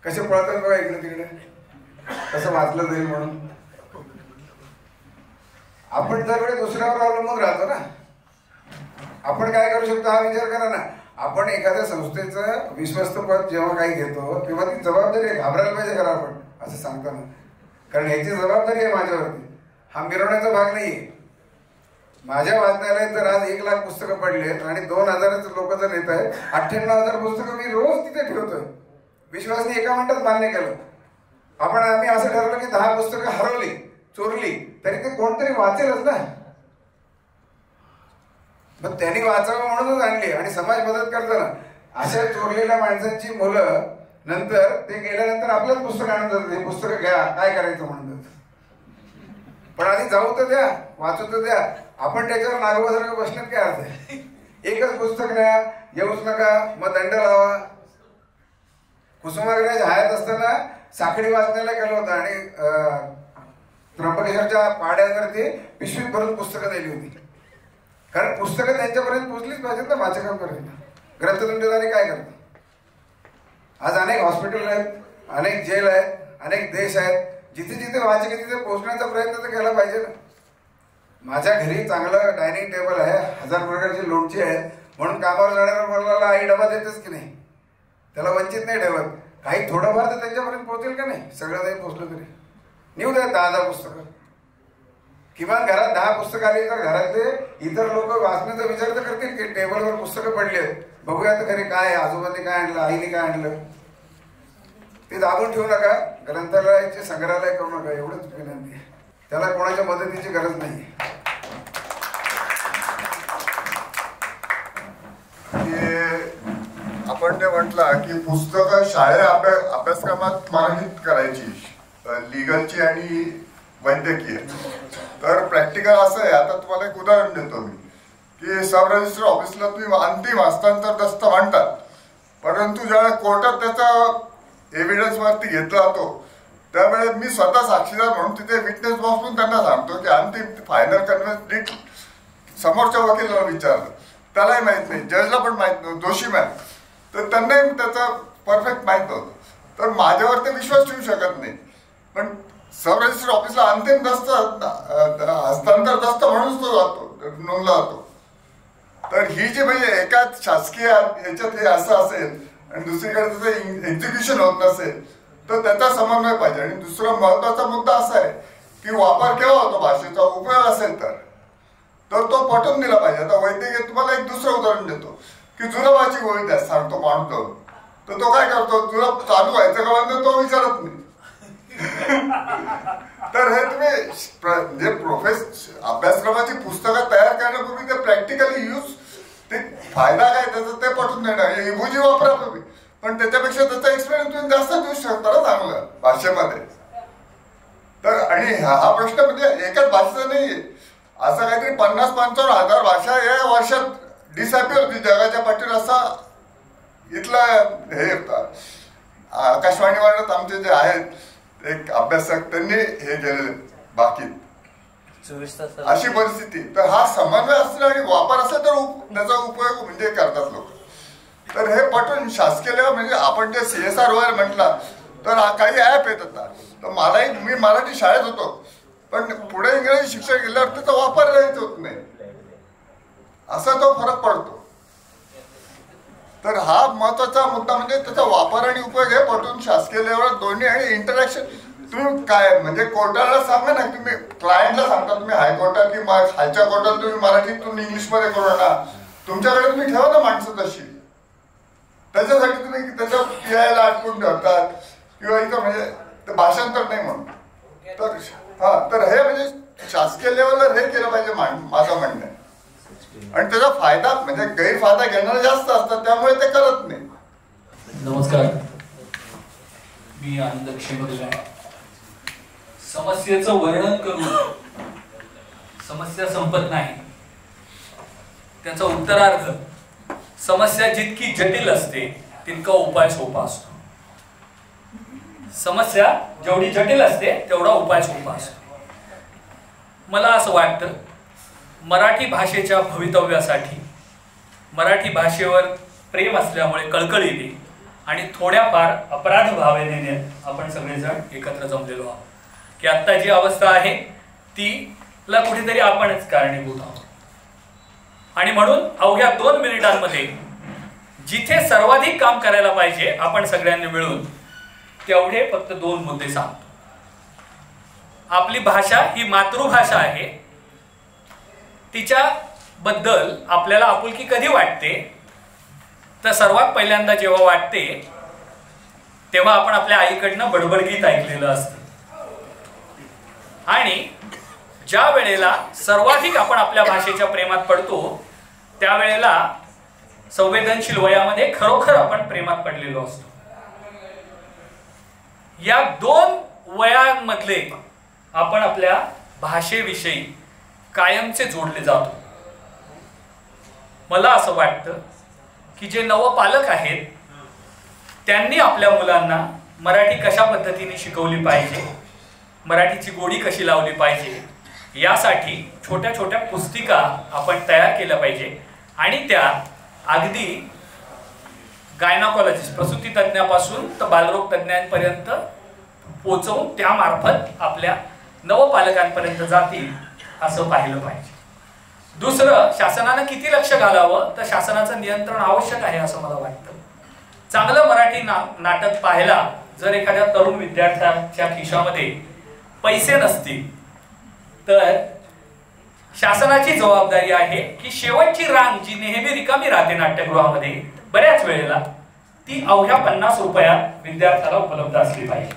कसे पळतात बघा इकडे तिकडे, कसं वाचलं जाईल म्हणून. आपण दरवेळी दुसऱ्यावर अवलंबून राहतो ना. आपण काय करू शकतो हा विचार करा ना. आपण एखाद्या संस्थेचं विश्वस्त पद जेव्हा काही घेतो तेव्हा ती जबाबदारी आहे. घाबरायला पाहिजे करा आपण असं सांगताना. कारण ह्याची जबाबदारी आहे माझ्यावरती. हा मिरवण्याचा भाग नाहीये. माझ्या वाचनालयात जर आज 1 लाख पुस्तकं पडलेत आणि 2000 लोक जर येत आहेत, 98,000 पुस्तकं मी रोज तिथे ठेवतोय. विश्वासने एका मिनिटात मान्य केलं. आम्ही असं ठरवलं की 10 पुस्तकं हरवली, चोरली तरी ते कोणतरी वाचेलच ना. मग त्यांनी वाचावं म्हणूनच आणली. आणि समाज मदत करताना अशा चोरलेल्या माणसांची मुलं नंतर ते गेल्यानंतर आपलंच पुस्तक आणून जातात. हे पुस्तकं घ्या, काय करायचं म्हणून. पण आधी जाऊ तर द्या, वाचू तर द्या. आपण त्याच्यावर नागोबासारखं बसण्यात काय अर्थ आहे. एकच पुस्तक न्या, येऊच नका, मग दंड लावा. कुसुमाग्रज हयात असताना साखळी वाचण्याला गेलं होतं आणि त्र्यंबकेश्वरच्या पाड्यांवरती पिशवीत भरून पुस्तकं दिली होती. कारण पुस्तकं त्यांच्यापर्यंत पोहोचलीच पाहिजेत ना वाचकांपर्यंत. ग्रंथ तुमच्या दारी काय करतात. आज अनेक हॉस्पिटल आहेत, अनेक जेल आहेत, अनेक देश आहेत. जिथे जिथे वाचक आहे तिथे पोहोचण्याचा प्रयत्न तर केला पाहिजे ना. माझ्या घरी चांगलं डायनिंग टेबल आहे, 1000 प्रकारची लोणची आहेत म्हणून कामावर जाणाऱ्या मुलाला आई डबा देतेच की नाही. त्याला वंचित नाही ठेवत. काही थोडंफार तर त्यांच्यापर्यंत पोहोचेल का नाही. सगळं नाही पोहोचलं तरी नेऊ द्या 10 पुस्तकं. किमान घरात 10 पुस्तकं आली तर घरातले इतर लोक वाचण्याचा विचार तर करतील की टेबलवर पुस्तकं पडले, बघूया तर खरे काय, आजोबांनी काय आणलं, आईने काय आणलं. ते दाबून ठेवू नका. ग्रंथालयाचे संग्रहालय करू नका, एवढंच विनंती आहे. त्याला कोणाच्या मदतीची गरज नाही. आपण ते म्हटलं की पुस्तकं शाळेत अभ्यासक्रमात मराठीत करायची, लिगलची आणि वैद्यकीय. तर प्रॅक्टिकल असं आहे, आता तुम्हाला एक उदाहरण देतो मी की सब रजिस्टर ऑफिसला तुम्ही अंतिम हस्तांतर दस्त म्हणतात, परंतु ज्यावेळेला कोर्टात त्याचा एव्हिडन्स वरती घेतला जातो त्यावेळेस मी स्वतः साक्षीदार म्हणून तिथे विटनेस बसून त्यांना सांगतो की अंतिम फायनल कन्व्हिन्स डीट समोरच्या वकिलाला विचारलं, त्यालाही माहित नाही, जजला पण माहित नव्हतं, दोषी माहित, तर त्यांनाही त्याचं परफेक्ट माहित नव्हतं. तर माझ्यावर ते विश्वास ठेवू शकत नाही. पण सब रजिस्टर ऑफिसला अंतिम दस्त हस्तांतर दस्त म्हणून तो जातो, नोंदला जातो. तर ही जी म्हणजे एकाच शासकीय याच्यात हे असं असेल आणि दुसरीकडे त्याचं एक्झिक्युशन होत नसेल तर त्याचा समन्वय पाहिजे. आणि दुसरा महत्वाचा मुद्दा असा आहे की वापर केव्हा होतो भाषेचा, उपयोग असेल तर तो पटवून दिला पाहिजे. आता वैद्यकीय तुम्हाला एक दुसरं उदाहरण देतो की जुलाबाची गोळी द्या सांगतो माणूस जाऊन, तर तो काय करतो, जुलाब चालू व्हायचं का बंद तो विचारत नाही. तर हे तुम्ही जे अभ्यासक्रमाची पुस्तकं तयार करण्यापूर्वी ते प्रॅक्टिकली यूज, ते फायदा काय त्याचा ते पटवून देणार. इबुजी वापरा तुम्ही, पण त्याच्यापेक्षा त्याचा एक्सपिरियन्स तुम्ही जास्त देऊ शकता ना चांगलं भाषेमध्ये. तर आणि हा प्रश्न म्हणजे एकाच भाषेचा नाहीये, असं काहीतरी 50-55 हजार भाषा या वर्षात डिसअपिअर होती जगाच्या पाठीवर. असा इथला हे आकाशवाणीवर आमचे जे आहेत एक अभ्यासक त्यांनी हे केलेले बाकी अशी परिस्थिती. तर हा समन्वय असणं आणि वापर असेल तर त्याचा उपयोग म्हणजे करतात लोक. तर हे पटून शासकीय लेवल म्हणजे आपण जे CSR वगैरे म्हटला तर काही ऍप येतात ना, तर मलाही मी मराठी शाळेत होतो पण पुढे इंग्रजी शिक्षण गेल्यावर त्याचा वापर राहायच होत नाही, असा तो फरक पडतो. तर हा महत्वाचा मुद्दा म्हणजे त्याचा वापर आणि उपयोग हे पटून शासकीय लेवल दोन्ही आणि इंटरॅक्शन. तुम्ही काय म्हणजे कोर्टाला सांगा ना, तुम्ही क्लायंटला सांगता तुम्ही हायकोर्टात की खालच्या कोर्टात तुम्ही मराठीतून इंग्लिशमध्ये करू नका, तुमच्याकडे तुम्ही ठेवा ना माणसं तशी. त्याच्यासाठी तुम्ही त्याच्या PI ला अटकून ठेवतात किंवा इथं म्हणजे भाषांतर नाही म्हणून. तर तर हे म्हणजे शासकीय लेवलला हे केलं पाहिजे माझं म्हणणं आहे. आणि त्याचा फायदा म्हणजे गैरफायदा घेणारे जास्त असतात त्यामुळे ते करत नाही. नमस्कार, मी आनंद क्षीमगुजर. समस्येचं वर्णन करून समस्या संपत नाही. त्याचा उत्तरार्थ, समस्या जितकी जटिल असते तितका उपाय सोपा असतो. समस्या जेवढी जटिल असते तेवढा उपाय सोपा असतो. मला असं वाटतं मराठी भाषेच्या भवितव्यासाठी, मराठी भाषेवर प्रेम असल्यामुळे कळकळीने आणि थोड्याफार अपराध भावनेने आपण सगळेजण एकत्र जमलेलो आहोत की आत्ता जी अवस्था आहे तीला कुठेतरी आपणच कारणीभूत आहोत. आणि म्हणून अवघ्या 2 मिनिटांमध्ये जिथे सर्वाधिक काम करायला पाहिजे आपण सगळ्यांनी मिळून तेवढे फक्त 2 मुद्दे सांगतो. आपली भाषा ही मातृभाषा आहे, तिच्याबद्दल आपल्याला आपुलकी कधी वाटते तर सर्वात पहिल्यांदा जेव्हा वाटते तेव्हा आपण आपल्या आईकडनं बडबडगीत ऐकलेलं असतं. आणि ज्या वेळेला सर्वाधिक आपण आपल्या भाषेच्या प्रेमात पडतो त्यावेळेला संवेदनशील वयामध्ये खरोखर आपण प्रेमात पडलेलो असतो. या 2 वयांमधले आपण आपल्या भाषेविषयी कायमचे जोडले जातो. मला असं वाटतं की जे नवपालक आहेत त्यांनी आपल्या मुलांना मराठी कशा पद्धतीने शिकवली पाहिजे, मराठीची गोडी कशी लावली पाहिजे यासाठी छोट्या छोट्या पुस्तिका आपण तयार केल्या पाहिजे. आणि त्या अगदी गायनाकॉलॉजिस्ट प्रसूती तज्ज्ञापासून तर बालरोग तज्ज्ञांपर्यंत पोचवून त्यामार्फत आपल्या नवपालकांपर्यंत जातील असं पाहिलं पाहिजे. दुसरं, शासनानं किती लक्ष घालावं तर शासनाचं नियंत्रण आवश्यक आहे असं मला वाटतं. चांगलं मराठी नाटक पाहायला जर एखाद्या तरुण विद्यार्थ्याच्या खिशामध्ये पैसे नसतील तर शासनाची जबाबदारी आहे की शेवटची रांग जी नेहमी रिकामी राहते नाट्यगृहामध्ये बऱ्याच वेळेला ती अवघ्या 50 रुपयात विद्यार्थ्याला उपलब्ध असली पाहिजे.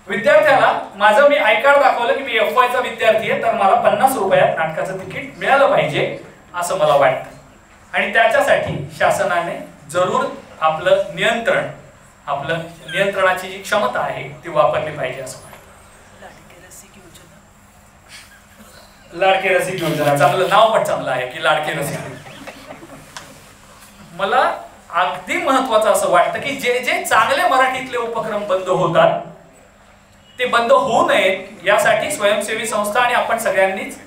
विद्यार्थ्याला माझं मी आय कार्ड दाखवलं की मी FY चा विद्यार्थी आहे तर मला 50 रुपयात नाटकाचं तिकीट मिळालं पाहिजे असं मला वाटतं. आणि त्याच्यासाठी शासनाने जरूर आपलं नियंत्रणाची जी क्षमता आहे ती वापरली पाहिजे असं वाटतं. लाडके रसिक योजना चांगलं नाव पण चांगलं आहे की लाडके रसिक. मला अगदी महत्वाचं असं वाटतं की जे जे चांगले मराठीतले उपक्रम बंद होतात ते बंद होऊ नयेत यासाठी स्वयंसेवी संस्था आणि आपण सगळ्यांनीच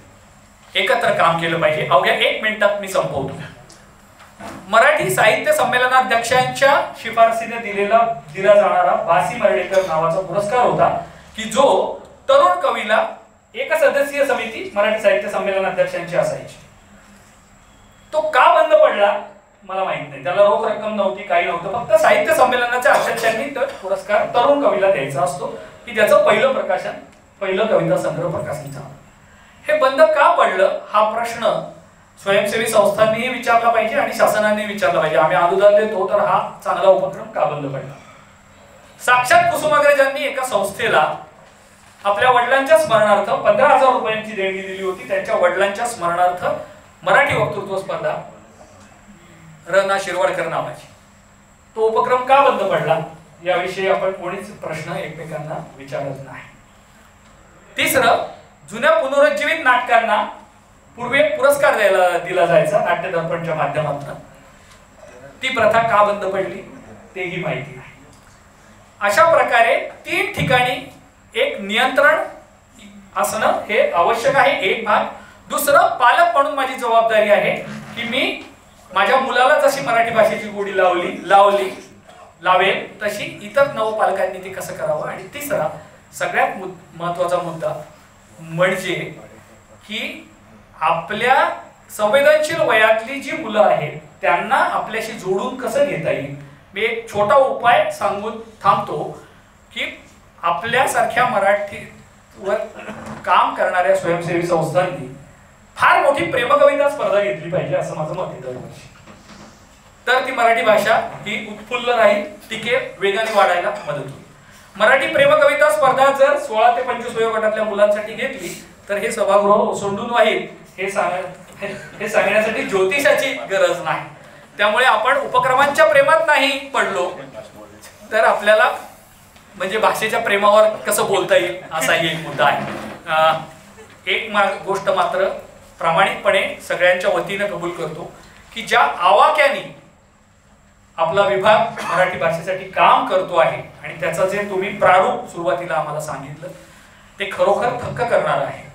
एकत्र काम केलं पाहिजे. अवघ्या 1 मिनिटात मी संपवतो. मराठी साहित्य संमेलनाध्यक्षांच्या शिफारसीने दिला जाणारा भासी मर्ढेकर नावाचा पुरस्कार होता की जो तरुण कवीला एकसदस्यीय समिती मराठी साहित्य संमेलनाध्यक्षांची असायची. तो का बंद पडला मला माहित नाही. त्याला रोख रक्कम नव्हती, काही नव्हतं. फक्त साहित्य संमेलनाच्या अध्यक्षांनी तो पुरस्कार तरुण कवीला द्यायचा असतो की ज्याचं पहिलं कविता संग्रह प्रकाशन झालं. हे बंद का पडलं हा प्रश्न स्वयंसेवी संस्थांनीही विचारला पाहिजे आणि शासनाने विचारला पाहिजे. आम्ही अनुदान देतो तर हा चांगला उपक्रम का बंद पडला. साक्षात कुसुमाग्रजांनी एका संस्थेला आपल्या वडिलांच्या स्मरणार्थ 15,000 रुपयांची देणगी दिली होती. त्यांच्या वडिलांच्या स्मरणार्थ मराठी वक्तृत्व स्पर्धा र.ना. शिरवाडकर नावाची. तो उपक्रम का बंद पडला याविषयी आपण कोणीच प्रश्न एकमेकांना विचारत नाही. तिसरं, जुन्या पुनरुज्जीवित नाटकांना पूर्वी पुरस्कार दिला जायचा नाट्य दर्पणच्या माध्यमातून. ती प्रथा का बंद पडली तेही माहिती नाही. अशा प्रकारे 3 ठिकाणी एक नियंत्रण असणं हे आवश्यक आहे. एक भाग. दुसरं, पालक म्हणून माझी जबाबदारी आहे की मी माझ्या मुलाला जशी मराठी भाषेची गोडी लावेल तशी इतर नवपालकांनी ते कसं करावं. आणि तिसरा सगळ्यात महत्वाचा मुद्दा म्हणजे की आपल्या संवेदनशील वयातली जी मुलं आहेत त्यांना आपल्याशी जोडून कसं घेता येईल. मी एक छोटा उपाय सांगून थांबतो की आपल्यासारख्या मराठीवर काम करणाऱ्या स्वयंसेवी संस्थांनी फार मोठी प्रेमकविता स्पर्धा घेतली पाहिजे असं माझं मत आहे दरवर्षी. तर ती मराठी भाषा ही उत्फुल्ल राहील, टिकेल, वेगाने वाढायला मदत होईल. मराठी प्रेमकविता स्पर्धा जर 16 ते 25 वयोगटातल्या मुलांसाठी घेतली तर हे सभागृह ओसंडून वाहील हे सांगण्यासाठी ज्योतिषाची गरज नाही. त्यामुळे आपण उपक्रमांच्या प्रेमात नाही पडलो तर आपल्याला म्हणजे भाषेच्या प्रेमावर कसं बोलता येईल असाही एक मुद्दा आहे. एक गोष्ट मात्र प्रामाणिकपणे सगळ्यांच्या वतीने कबूल करतो की ज्या आवाक्याने आपला विभाग मराठी भाषेसाठी काम करतो आहे आणि त्याचा जे तुम्ही प्रारूप सुरुवातीला आम्हाला सांगितलं ते खरोखर थक्क करणार आहे.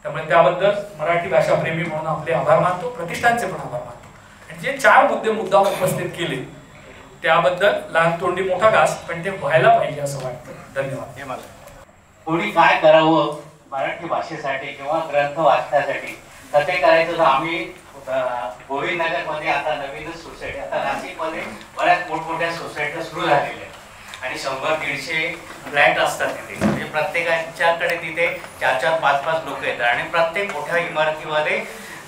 त्यामुळे त्याबद्दल मराठी भाषा प्रेमी म्हणून आपले आभार मानतो, प्रतिष्ठानचे पण आभार मानतो. आणि जे 4 मुद्दाम उपस्थित केले त्याबद्दल लहान तोंडी मोठा घास पण ते व्हायला पाहिजे असं वाटतं. धन्यवाद. कोणी काय करावं मराठी भाषेसाठी किंवा ग्रंथ वाचण्यासाठी तर ते करायचं. तर आम्ही गोविंदनगरमध्ये आता नवीनच सोसायटी, आता नाशिकमध्ये बऱ्याच मोठमोठ्या सोसायट्या सुरू झालेल्या आहेत आणि 100-150 फ्लॅट असतात तिथे. म्हणजे प्रत्येकाच्याकडे तिथे 4-4, 5-5 लोक येतात आणि प्रत्येक मोठ्या इमारतीमध्ये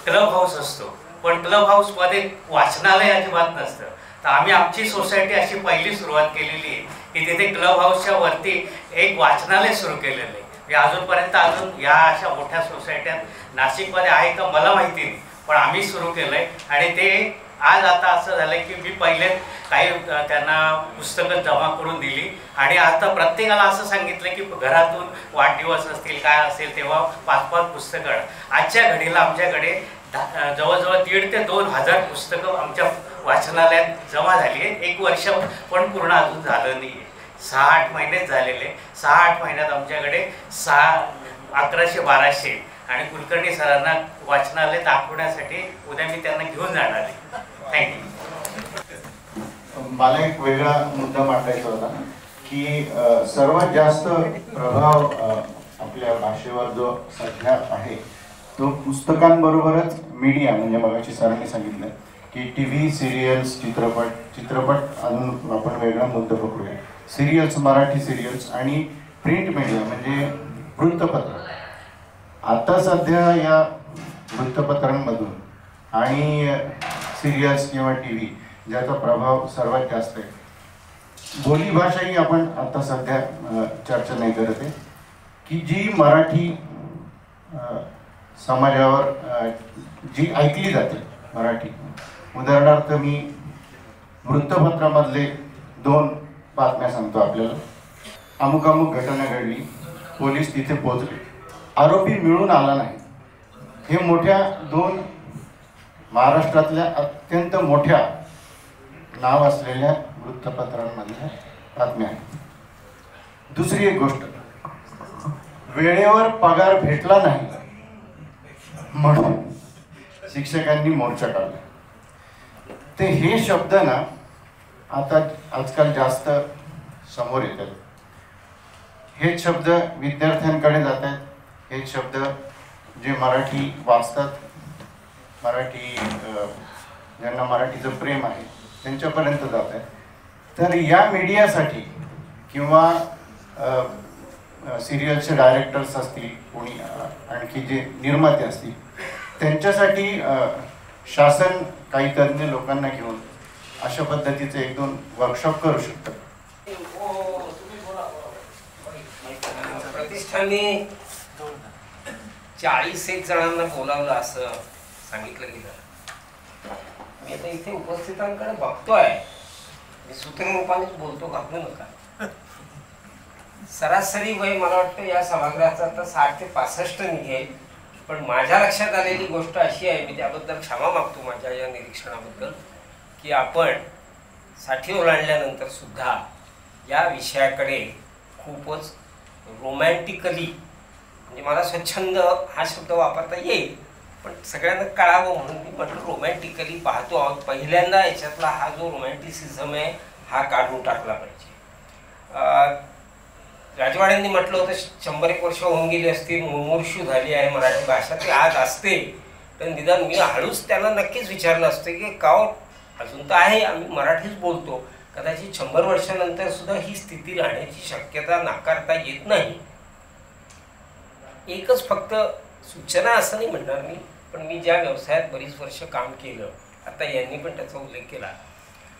क्लब हाऊस असतो. पण क्लब हाऊसमध्ये वाचनालय अजिबात नसतं. तर आम्ही आमची सोसायटी अशी पहिली सुरुवात केलेली आहे की तिथे क्लब हाऊसच्या वरती एक वाचनालय सुरू केलेलं आहे. अजून या अशा मोठ्या सोसायट्यात नाशिकमध्ये आहे का मला माहिती नाही, पण आम्ही सुरू केलंय. आणि ते आज आता असं झालंय की मी पहिले काही त्यांना पुस्तकं जमा करून दिली आणि आता प्रत्येकाला असं सांगितलं की घरातून वाढदिवस असतील काय असेल तेव्हा 5-5 पुस्तकं. आजच्या घडीला आमच्याकडे जवळजवळ 1,500 ते 2,000 पुस्तकं आमच्या वाचनालयात जमा झाली आहेत. 1 वर्ष पण पूर्ण अजून झालं नाही. 6-8 महिनेच झालेले. 6-8 महिन्यात आमच्याकडे 1100-1200 आणि कुलकर्णी सरांना वाचनालय दाखवण्यासाठी उद्या मी त्यांना घेऊन जाणार आहे. थँक्यू. मला एक वेगळा मुद्दा मांडायचा होता की सर्वात जास्त प्रभाव आपल्या भाषेवर जो सध्या आहे तो पुस्तकांबरोबरच मीडिया म्हणजे मगाशी सरांनी सांगितलं की TV, सिरियल्स, चित्रपट अजून आपण वेगळा मुद्दा पकडूया. सिरियल्स, मराठी सिरियल्स आणि प्रिंट मीडिया म्हणजे वृत्तपत्र, आता सध्या या वृत्तपत्रांमधून आणि सिरियल्स किंवा टी व्ही ज्याचा प्रभाव सर्वात जास्त आहे, बोलीभाषाही आपण आता सध्या चर्चा नाही करत आहे की जी मराठी समाजावर जी ऐकली जाते मराठी. उदाहरणार्थ मी वृत्तपत्रामधले 2 बातम्या सांगतो आपल्याला. अमुक अमुक घटना घडली, पोलीस तिथे पोहोचले, आरोपी मिळून आला नाही. हे मोठ्या 2 महाराष्ट्रातल्या अत्यंत मोठ्या नाव असलेल्या वृत्तपत्रांमधल्या बातम्या आहेत. दुसरी एक गोष्ट, वेळेवर पगार भेटला नाही म्हणून शिक्षकांनी मोर्चा काढला. ते हे शब्द ना आता आजकाल जास्त समोर येतात. हे शब्द विद्यार्थ्यांकडे जात आहेत. हे शब्द जे मराठी वाचतात, मराठी ज्यांना मराठीचं प्रेम आहे त्यांच्यापर्यंत जात आहे. तर या मीडियासाठी किंवा सिरियलचे डायरेक्टर्स असतील, कोणी आणखी जे निर्माते असतील, त्यांच्यासाठी शासन काही तज्ज्ञ लोकांना घेऊन अशा पद्धतीचे 1-2 वर्कशॉप करू शकतात. प्रतिष्ठानने 40-1 जणांना बोलावलं असं सांगितलं गेलं. मी आता इथे उपस्थितांकडे बघतोय, मी सूत्ररूपानेच बोलतो, घाबरू नका. सरासरी वय मला वाटतं या सभागृहाचं आता 60 ते 65 निघेल. पण माझ्या लक्षात आलेली गोष्ट अशी आहे, मी त्याबद्दल क्षमा मागतो माझ्या या निरीक्षणाबद्दल, की आपण 60 ओलांडल्यानंतर सुद्धा या विषयाकडे खूपच रोमॅन्टिकली, म्हणजे मला स्वच्छंद हा शब्द वापरता येईल पण सगळ्यांना कळावं म्हणून मी म्हटलं रोमॅन्टिकली पाहतो आहोत. पहिल्यांदा याच्यातला हा जो रोमॅन्टिसिझम आहे हा काढून टाकला पाहिजे. राजवाड्यांनी म्हटलं होतं 100-1 वर्ष होऊन गेली असतील, मुमूर्षू झाली आहे मराठी भाषा. ती आज असते तर निदान मी हळूच त्यांना नक्कीच विचारलं असतं की का अजून तर आहे, आम्ही मराठीच बोलतो. कदाचित 100 वर्षानंतर सुद्धा ही स्थिती राहण्याची शक्यता नाकारता येत नाही. एकच फक्त सूचना असं नाही म्हणणार मी, पण मी ज्या व्यवसायात बरीच वर्ष काम केलं, आता यांनी पण त्याचा उल्लेख केला,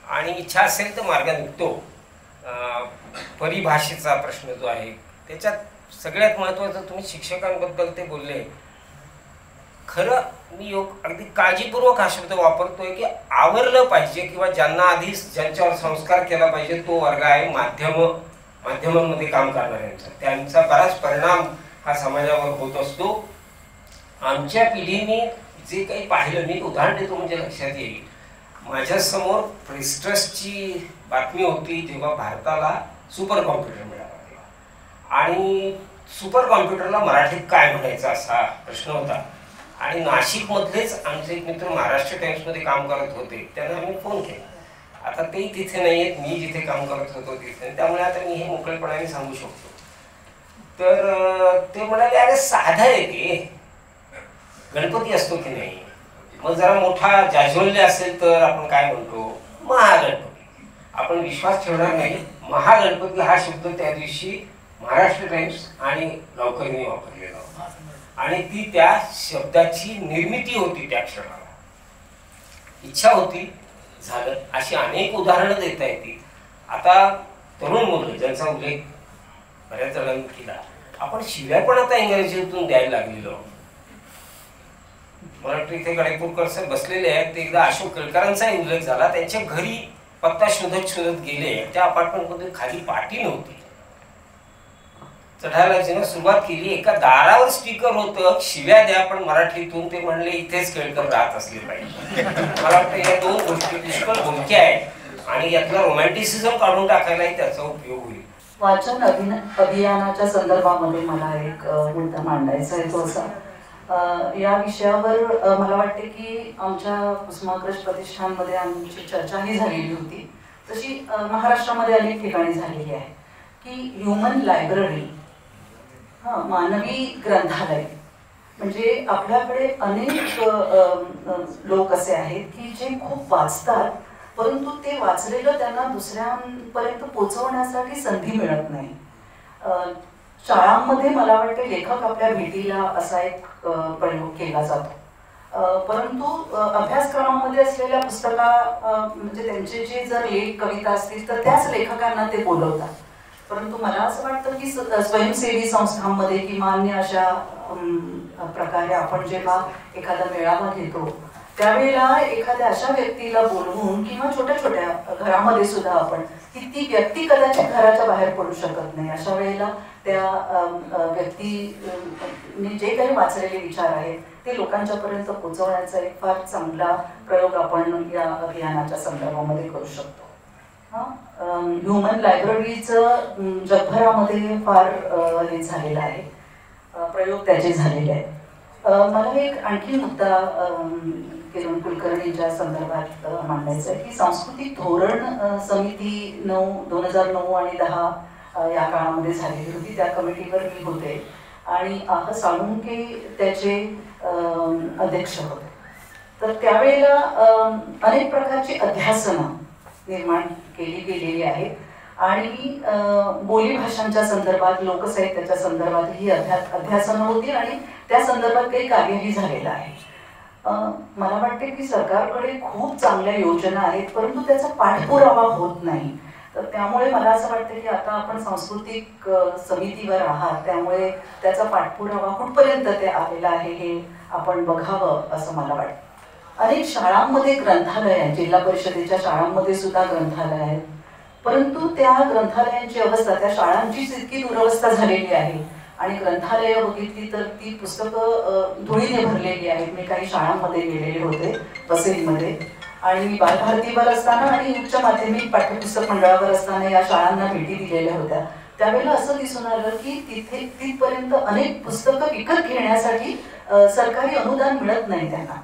आणि इच्छा असेल तर मार्ग निघतो. परिभाषेचा प्रश्न जो आहे त्याच्यात सगळ्यात महत्त्वाचं, तुम्ही शिक्षकांबद्दल ते बोलले, खरं मी अगदी काळजीपूर्वक हा शब्द वापरतोय की आवरलं पाहिजे किंवा ज्यांना आधीच ज्यांच्यावर संस्कार केला पाहिजे तो वर्ग आहे माध्यमांमध्ये काम करणाऱ्यांचा. त्यांचा बराच परिणाम हा समाजावर होत असतो. आमच्या पिढीने जे काही पाहिलं, मी उदाहरण देतो म्हणजे लक्षात येईल. माझ्यासमोर प्रेस ट्रस्टची बातमी होती जेव्हा भारताला सुपर कॉम्प्युटर मिळाला, आणि सुपर कॉम्प्युटरला मराठीत काय म्हणायचं असा प्रश्न होता. आणि नाशिकमधलेच आमचे एक मित्र महाराष्ट्र टाइम्समध्ये काम करत होते, त्यांना आम्ही फोन केला. आता तेही तिथे नाही आहेत, मी जिथे काम करत होतो तिथे, त्यामुळे आता मी हे मोकळेपणाने सांगू शकतो. तर ते म्हणाले, अरे साधा आहे ते, गणपती असतो की नाही, मग जरा मोठा जाज्वल्य असेल तर आपण काय म्हणतो, महागणपती. आपण विश्वास ठेवणार नाही, महागणपती हा शब्द त्या दिवशी महाराष्ट्र टाइम्स आणि गावकरीने वापरलेला होता, आणि ती त्या शब्दाची निर्मिती होती त्या क्षणाला. इच्छा होती, झालं. अशी अनेक उदाहरणं देता येतील. आता तरुण मुलं ज्यांचा उल्लेख बऱ्याच जणांनी केला, आपण शिव्या पण आता इंग्रजीतून द्यायला लागलेलो. मला वाटतं इथे गणेशपूरकर सर बसलेले आहेत, ते एकदा अशोक केळकरांचाही उल्लेख झाला. त्यांच्या घरी पत्ता शोधत शोधत गेले, त्या अपार्टमेंटमध्ये खाली पाटी नव्हती, चढायला जिनं सुरुवात केली. एका दारावर स्टिकर होतं, शिव्या द्या पण मराठीतून. ते म्हणले इथेच केळकर राहत असले पाहिजे. मला वाटतं या 2 गोष्टी पुष्कळ भूमिका आहेत, आणि यातला रोमॅन्टिसिझम काढून टाकायलाही त्याचा उपयोग होईल. वाचन अभियानाच्या संदर्भामध्ये मला एक मुद्दा मांडायचा आहे. तो असा, या विषयावर मला वाटते की आमच्या कुसुमाग्रज प्रतिष्ठानमध्ये आमची चर्चाही झालेली होती, तशी महाराष्ट्रामध्ये अनेक ठिकाणी झालेली आहे की ह्युमन लायब्ररी, मानवी ग्रंथालय, म्हणजे आपल्याकडे अनेक लोक असे आहेत की जे खूप वाचतात, परंतु ते वाचलेलं त्यांना दुसऱ्यांपर्यंत पोचवण्यासाठी संधी मिळत नाही. शाळांमध्ये मला वाटते लेखक आपल्या भेटीला असा एक प्रयोग केला जातो, परंतु अभ्यासक्रमामध्ये असलेल्या पुस्तका म्हणजे त्यांचे जे जर लेख कविता असतील तर त्याच लेखकांना ते बोलवतात. परंतु मला असं वाटतं की स्वयंसेवी संस्थांमध्ये किंवा अन्य अशा प्रकारे आपण जेव्हा एखादा मेळावा घेतो त्यावेळेला एखाद्या अशा व्यक्तीला बोलवून किंवा छोट्या छोट्या घरामध्ये सुद्धा आपण की ती व्यक्ती कदाचित घराच्या बाहेर पडू शकत नाही, अशा वेळेला त्या व्यक्तीने जे काही वाचलेले विचार आहेत ते लोकांच्या पर्यंत पोहोचवण्याचा एक फार चांगला प्रयोग आपण या अभियानाच्या संदर्भामध्ये करू शकतो. ह्युमन लायब्ररीचं जगभरामध्ये फार हे झालेलं आहे, प्रयोग त्याचे झालेले आहेत. मला एक आणखी मुद्दा किरण कुलकर्णींच्या संदर्भात मांडायचा आहे की सांस्कृतिक धोरण समिती 2009 आणि 10 या काळामध्ये झालेली होती. त्या कमिटीवर मी होते आणि साळुंके त्याचे अध्यक्ष होते. तर त्यावेळेला अनेक प्रकारची अध्यासनं निर्माण केली गेलेली आहेत आणि बोलीभाषांच्या संदर्भात लोकसाहित्याच्या संदर्भात ही अध्यासनं होती आणि त्या संदर्भात काही कार्यही झालेलं आहे. मला वाटते की सरकारकडे खूप चांगल्या योजना आहेत परंतु त्याचा पाठपुरावा होत नाही. तर त्यामुळे मला असं वाटतं की आता आपण सांस्कृतिक समितीवर आहात त्यामुळे त्याचा पाठपुरावा कुठपर्यंत ते आलेला आहे हे आपण बघावं असं मला वाटतं. अनेक शाळांमध्ये ग्रंथालय आहेत, जिल्हा परिषदेच्या शाळांमध्ये सुद्धा ग्रंथालय आहेत, परंतु त्या ग्रंथालयांची अवस्था त्या शाळांचीच इतकी दुरवस्था झालेली आहे आणि ग्रंथालयं बघितली तर ती पुस्तकं धुळीने भरलेली आहेत. मी काही शाळांमध्ये गेलेले होते वसईमध्ये आणि मी बालभारतीवर असताना आणि उच्च माध्यमिक पाठ्यपुस्तक मंडळावर असताना या शाळांना भेटी दिलेल्या होत्या. त्यावेळेला असं दिसून आलं की तिथे तिथपर्यंत अनेक पुस्तकं विकत घेण्यासाठी सरकारी अनुदान मिळत नाही त्यांना.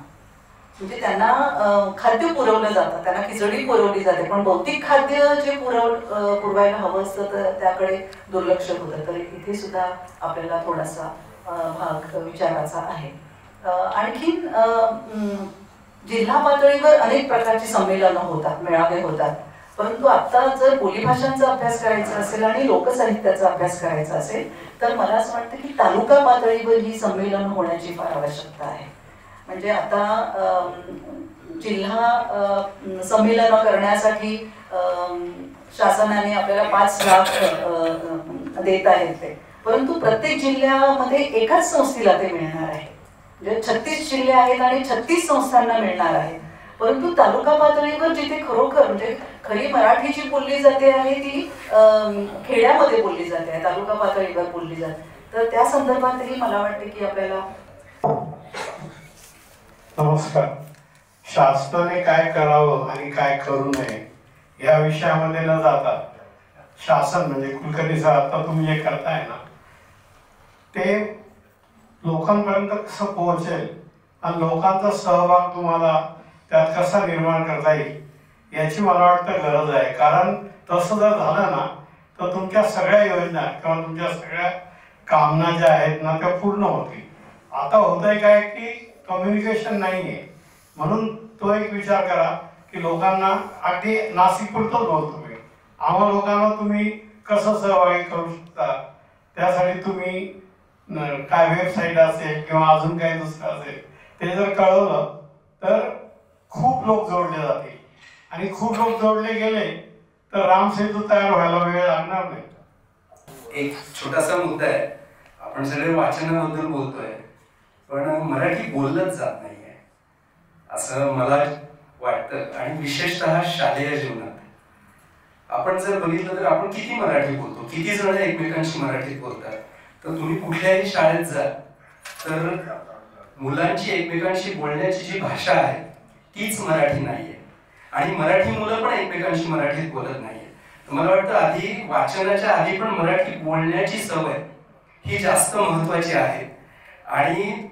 म्हणजे त्यांना खाद्य पुरवलं जातं, त्यांना खिचडी पुरवली जाते पण भौतिक खाद्य जे पुरवायला हवं असतं तर त्याकडे दुर्लक्ष होतं. तर इथे सुद्धा आपल्याला थोडासा भाग विचाराचा आहे. आणखीन जिल्हा पातळीवर अनेक प्रकारची संमेलनं होतात, मेळावे होतात, परंतु आता जर बोलीभाषांचा अभ्यास करायचा असेल आणि लोकसाहित्याचा अभ्यास करायचा असेल तर मला असं वाटतं की तालुका पातळीवर ही संमेलन होण्याची फार आवश्यकता आहे. म्हणजे आता जिल्हा संमेलनं करण्यासाठी शासनाने आपल्याला 5 लाख देत आहेत ते, परंतु प्रत्येक जिल्ह्यामध्ये एकाच संस्थेला ते मिळणार आहे. म्हणजे 36 जिल्हे आहेत आणि 36 संस्थांना मिळणार आहे. परंतु तालुका पातळीवर जिथे खरोखर म्हणजे खरी मराठी जी बोलली जाते आहे ती खेड्यामध्ये बोलली जाते, तालुका पातळीवर बोलली जाते. तर त्या संदर्भातही मला वाटते की आपल्याला. नमस्कार. शासनाने काय करावं आणि काय करू नये या विषयामध्ये न जाता शासन म्हणजे कुलकर्णी सर आता तुम्ही जे करताय ना ते लोकांपर्यंत कसं पोहोचेल आणि लोकांचा सहभाग तुम्हाला त्यात कसा निर्माण करता येईल याची मला वाटतं गरज आहे. कारण तसं जर झालं ना तर तुमच्या सगळ्या योजना किंवा तुमच्या सगळ्या कामना ज्या आहेत ना त्या पूर्ण होतील. आता होतंय काय की कम्युनिकेशन नाही आहे, म्हणून तो एक विचार करा की लोकांना अगदी नाशिक पुरतच बोलतो मी, आम्हा लोकांना तुम्ही कसं सहभागी करू शकता त्यासाठी तुम्ही काय वेबसाईट असेल किंवा अजून काही दुसरं असेल ते जर कळवलं तर खूप लोक जोडले जातील आणि खूप लोक जोडले गेले तर रामसेतू तयार व्हायला वेळ लागणार नाही. एक छोटासा मुद्दा आहे. आपण सगळे वाचनाबद्दल बोलतोय पण मराठी बोललंच जात नाहीये असं मला वाटतं आणि विशेषतः शालेय जीवनात आपण जर बघितलं तर आपण किती मराठी बोलतो, किती जण एकमेकांशी मराठीत बोलतात. तर तुम्ही कुठल्याही शाळेत जा तर मुलांची एकमेकांशी बोलण्याची जी भाषा आहे तीच मराठी नाहीये आणि मराठी मुलं पण एकमेकांशी मराठीत बोलत नाहीये. मला वाटतं आधी वाचनाच्या आधी पण मराठी बोलण्याची सवय ही जास्त महत्वाची आहे. आणि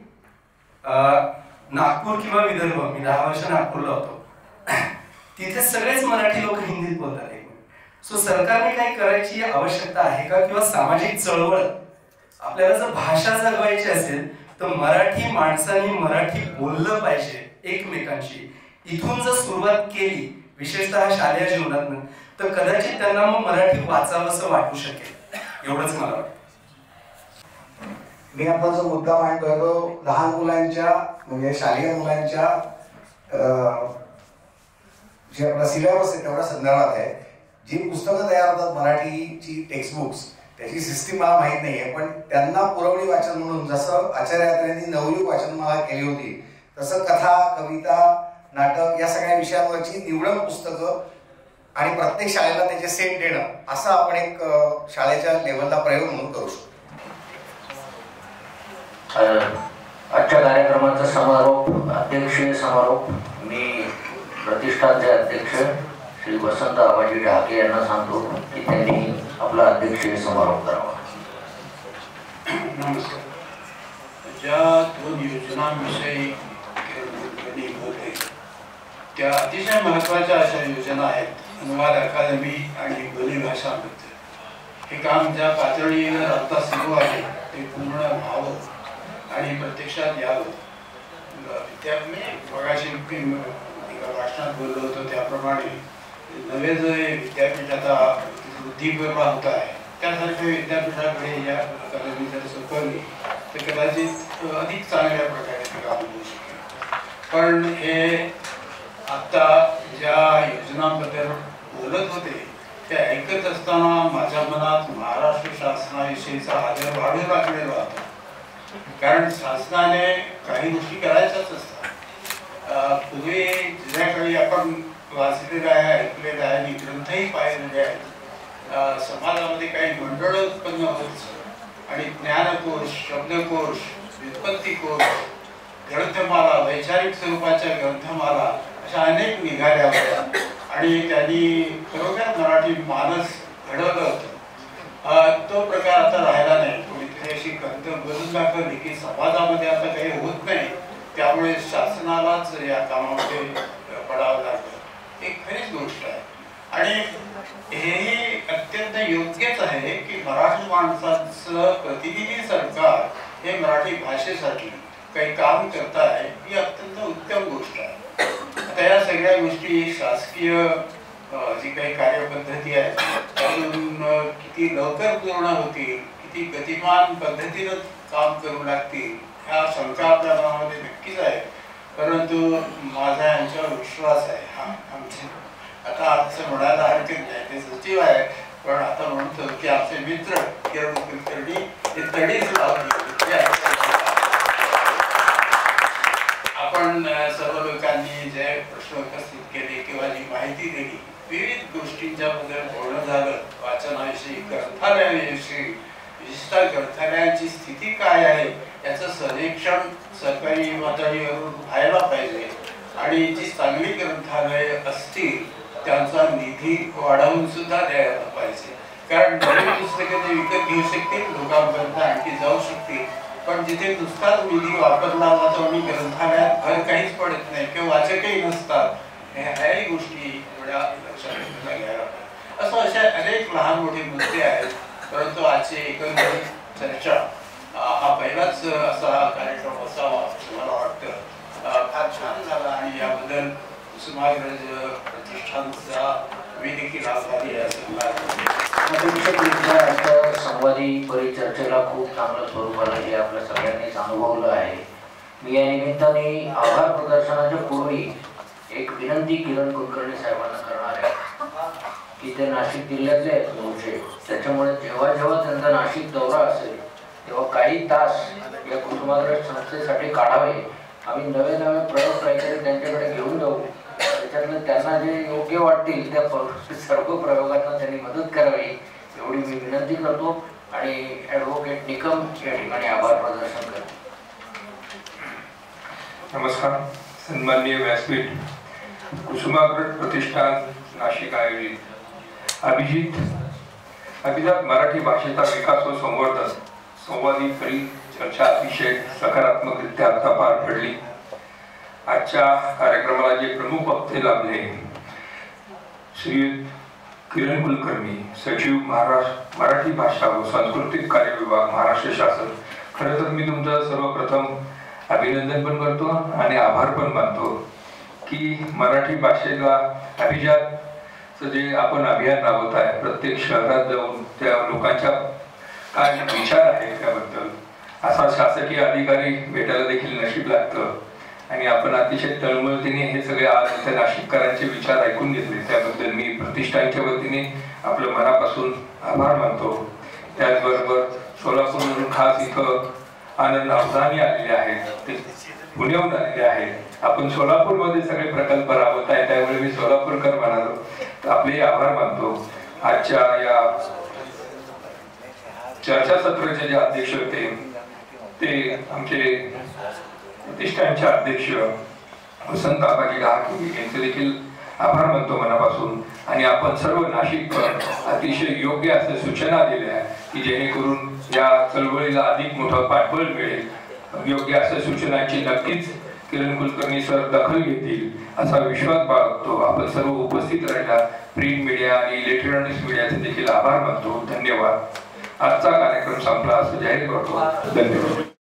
नागपूर किंवा विदर्भ, मी 10 वर्ष नागपूरला होतो, तिथे सगळेच मराठी लोक हिंदीत बोलतात. सो सरकारने काही करायची आवश्यकता आहे का किंवा सामाजिक चळवळ आपल्याला जर भाषा जगवायची असेल तर मराठी माणसांनी मराठी बोललं पाहिजे एकमेकांशी. इथून जर सुरुवात केली विशेषतः शालेय जीवनातून तर कदाचित त्यांना मग मराठी वाचावंसं वाटू शकेल. एवढंच मला वाटतं. मी आता जो मुद्दा मांडतोय तो लहान मुलांच्या म्हणजे शालेय मुलांच्या जे आपला सिलेबस आहे तेवढ्या संदर्भात आहे. जी पुस्तकं तयार होतात मराठीची टेक्स्टबुक्स त्याची सिस्टीम मला माहीत नाही आहे, पण त्यांना पुरवणी वाचन म्हणून जसं आचार्य यात्रेंनी नवयुग वाचनमाला केली होती तसं कथा, कविता, नाटक या सगळ्या विषयांवरची निवडक पुस्तकं आणि प्रत्येक शाळेला त्याचे सेट देणं असं आपण एक शाळेच्या लेवलला प्रयोग म्हणून करू शकतो. आजच्या कार्यक्रमाचा समारोप, अध्यक्षीय समारोप मी प्रतिष्ठानचे अध्यक्ष श्री वसंत आबाजी ढाके यांना सांगतो की त्यांनी आपला अध्यक्षीय समारोप करावा. नमस्कार. ज्या 2 योजनांविषयी बोलले त्या अतिशय महत्त्वाच्या अशा योजना आहेत. अनुवाद अकादमी आणि बोलीभाषा मित्र हे काम ज्या पातळीवर आता सुरू आहे ते पूर्ण व्हावं आणि प्रत्यक्षात यावं. मी मगाशी भाषणात बोललो होतो त्याप्रमाणे नवे जे विद्यापीठ आता वृद्धिप्रमा होत आहे त्यासारख्या विद्यापीठाकडे या अकादमी जर सोपवली तर कदाचित अधिक चांगल्या प्रकारे ते काम होऊ शकेल. पण हे आत्ता ज्या योजनांबद्दल बोलत होते ते ऐकत असताना माझ्या मनात महाराष्ट्र शासनाविषयीचा आदर वाढू लागलेला होता. कारण शासनाने काही गोष्टी करायच्याच असतात. पूर्वी ज्याकाळी आपण वाचलेलं आहे, ऐकलेलं आहे आणि ग्रंथही पाहिलेले आहेत. समाजामध्ये काही मंडळ उत्पन्न होत आणि ज्ञानकोश, शब्दकोश, व्युत्पत्तीकोश, ग्रंथमाला, वैचारिक स्वरूपाच्या ग्रंथमाला अशा अनेक निघाल्या होत्या आणि त्यांनी खरोखर मराठी मानस घडवलं होतं. तो प्रकार आता राहिला नाही. कोणीतरी अशी खंत बोलून दाखवली की समाजामध्ये आता काही होत नाही, त्यामुळे शासनालाच या कामामध्ये पडावं लागलं. एक खरीच गोष्ट आहे आणि हेही अत्यंत योग्यच आहे की मराठी माणसाचं प्रतिनिधी सरकार हे मराठी भाषेसाठी काही काम करत आहे ही अत्यंत उत्तम गोष्ट आहे. आता या सगळ्या गोष्टी शासकीय जी काही कार्यपद्धती आहे त्यातून किती लवकर पूर्ण होतील, किती गतिमान पद्धतीनं काम करू लागतील ह्या शंका आपल्या मनामध्ये नक्कीच आहे. परंतु माझा यांच्यावर विश्वास आहे. आमचे आता आमचं म्हणायला हरकत नाही, ते सचिव आहे, पण आता म्हणतो की आमचे मित्र किरण कुलकर्णी हे तडीच लावली. आपण सर्व लोकांनी जे प्रश्न उपस्थित केले किंवा जी माहिती दिली, विविध गोष्टींच्या बद्दल बोलणं झालं, वाचनाविषयी, ग्रंथालयाविषयी, विशिष्ट ग्रंथालयांची स्थिती काय आहे याचं सर्वेक्षण सरकारी पातळीवरून व्हायला पाहिजे आणि जी चांगली ग्रंथालय असतील त्यांचा निधी वाढवून सुद्धा द्यायला पाहिजे. कारण नवीन पुस्तकं ते विकत घेऊ शकतील, लोकांपर्यंत आणखी जाऊ शकतील, पण जिथे नुसताच निधी वापरला जातो आणि ग्रंथालयात भर काहीच पडत नाही किंवा वाचकही नसतात, ह्याही गोष्टी थोड्या लक्षात घ्यायला पाहिजे. असं अशा अनेक लहान मोठे मुद्दे आहेत. परंतु आजची एकंदरीत चर्चा हा पहिलाच असा कार्यक्रम असावा असं मला वाटतं. फार छान झाला आणि याबद्दल कुसुमाग्रज प्रतिष्ठानचा मी देखील आभारी आहे असं मला संवादी परिचर्चेला खूप चांगलं स्वरूप आलं हे आपल्या सगळ्यांनीच अनुभवलं आहे. मी या निमित्ताने आभार प्रदर्शनाच्या पूर्वी एक विनंती किरण कुलकर्णी साहेबांना करणार आहे की ते नाशिक जिल्ह्यातले आहेत मूळचे. त्याच्यामुळे जेव्हा जेव्हा त्यांचा नाशिक दौरा असेल तेव्हा काही तास या कुसुमाग्रज संस्थेसाठी काढावे. आम्ही नवे नवे प्रयोग काहीतरी त्यांच्याकडे घेऊन जाऊ, त्याच्यातलं त्यांना जे योग्य वाटतील त्या सर्व प्रयोगांना त्यांनी मदत करावी एवढी मी विनंती करतो आणि ॲडव्होकेट निकम या ठिकाणी आभार प्रदर्शन करतो. नमस्कार. सन्माननीय व्यासपीठ, कुसुमाग्रज प्रतिष्ठान नाशिक आयोजित अभिजात मराठी भाषेचा विकास व संवर्धन संवादी परिचर्चा अतिशय सकारात्मकरित्या आता पार पडली. आजच्या कार्यक्रमाला जे प्रमुख वक्ते लाभले श्री किरण कुलकर्णी, सचिव महाराष्ट्र मराठी भाषा व सांस्कृतिक कार्य विभाग, महाराष्ट्र शासन. खरं तर मी तुमचं सर्वप्रथम अभिनंदन पण करतो आणि आभार पण मानतो की मराठी भाषेला अभिजातचं जे आपण अभियान राबवत आहे, प्रत्येक शहरात जाऊन त्या लोकांच्या काय विचार आहे त्याबद्दल असा शासकीय अधिकारी भेटायला देखील नशीब लागतं आणि आपण अतिशय तळमळतीने हे सगळे आज इथे नाशिककरांचे विचार ऐकून घेतले त्याबद्दल मी प्रतिष्ठानच्या वतीने आपलं मनापासून आभार मानतो. त्याचबरोबर सोलापूरवरून खास इथं आनंद अवधानी आलेले आहेत, ते पुण्याहून आलेले आहेत. आपण सोलापूरमध्ये सगळे प्रकल्प राबवत आहे त्यामुळे मी सोलापूरकर म्हणालो, आपले आभार मानतो. आजच्या या चर्चासत्राचे जे अध्यक्ष होते ते आमचे प्रतिष्ठानचे अध्यक्ष वसंत आबाजी डहाके यांचे देखील आभार मानतो मनापासून. आणि आपण सर्व नाशिककर अतिशय योग्य अशा सूचना दिल्या की जेणेकरून या चळवळीला अधिक मोठा पाठबळ मिळेल. योग्य अशा सूचनांची नक्कीच किरण कुलकर्णी सर दखल घेतील असा विश्वास बाळगतो. आपण सर्व उपस्थित राहिला प्रिंट मीडिया आणि इलेक्ट्रॉनिक्स मीडियाचे देखील आभार मानतो. धन्यवाद. आजचा कार्यक्रम संपला असं जाहीर करतो. धन्यवाद.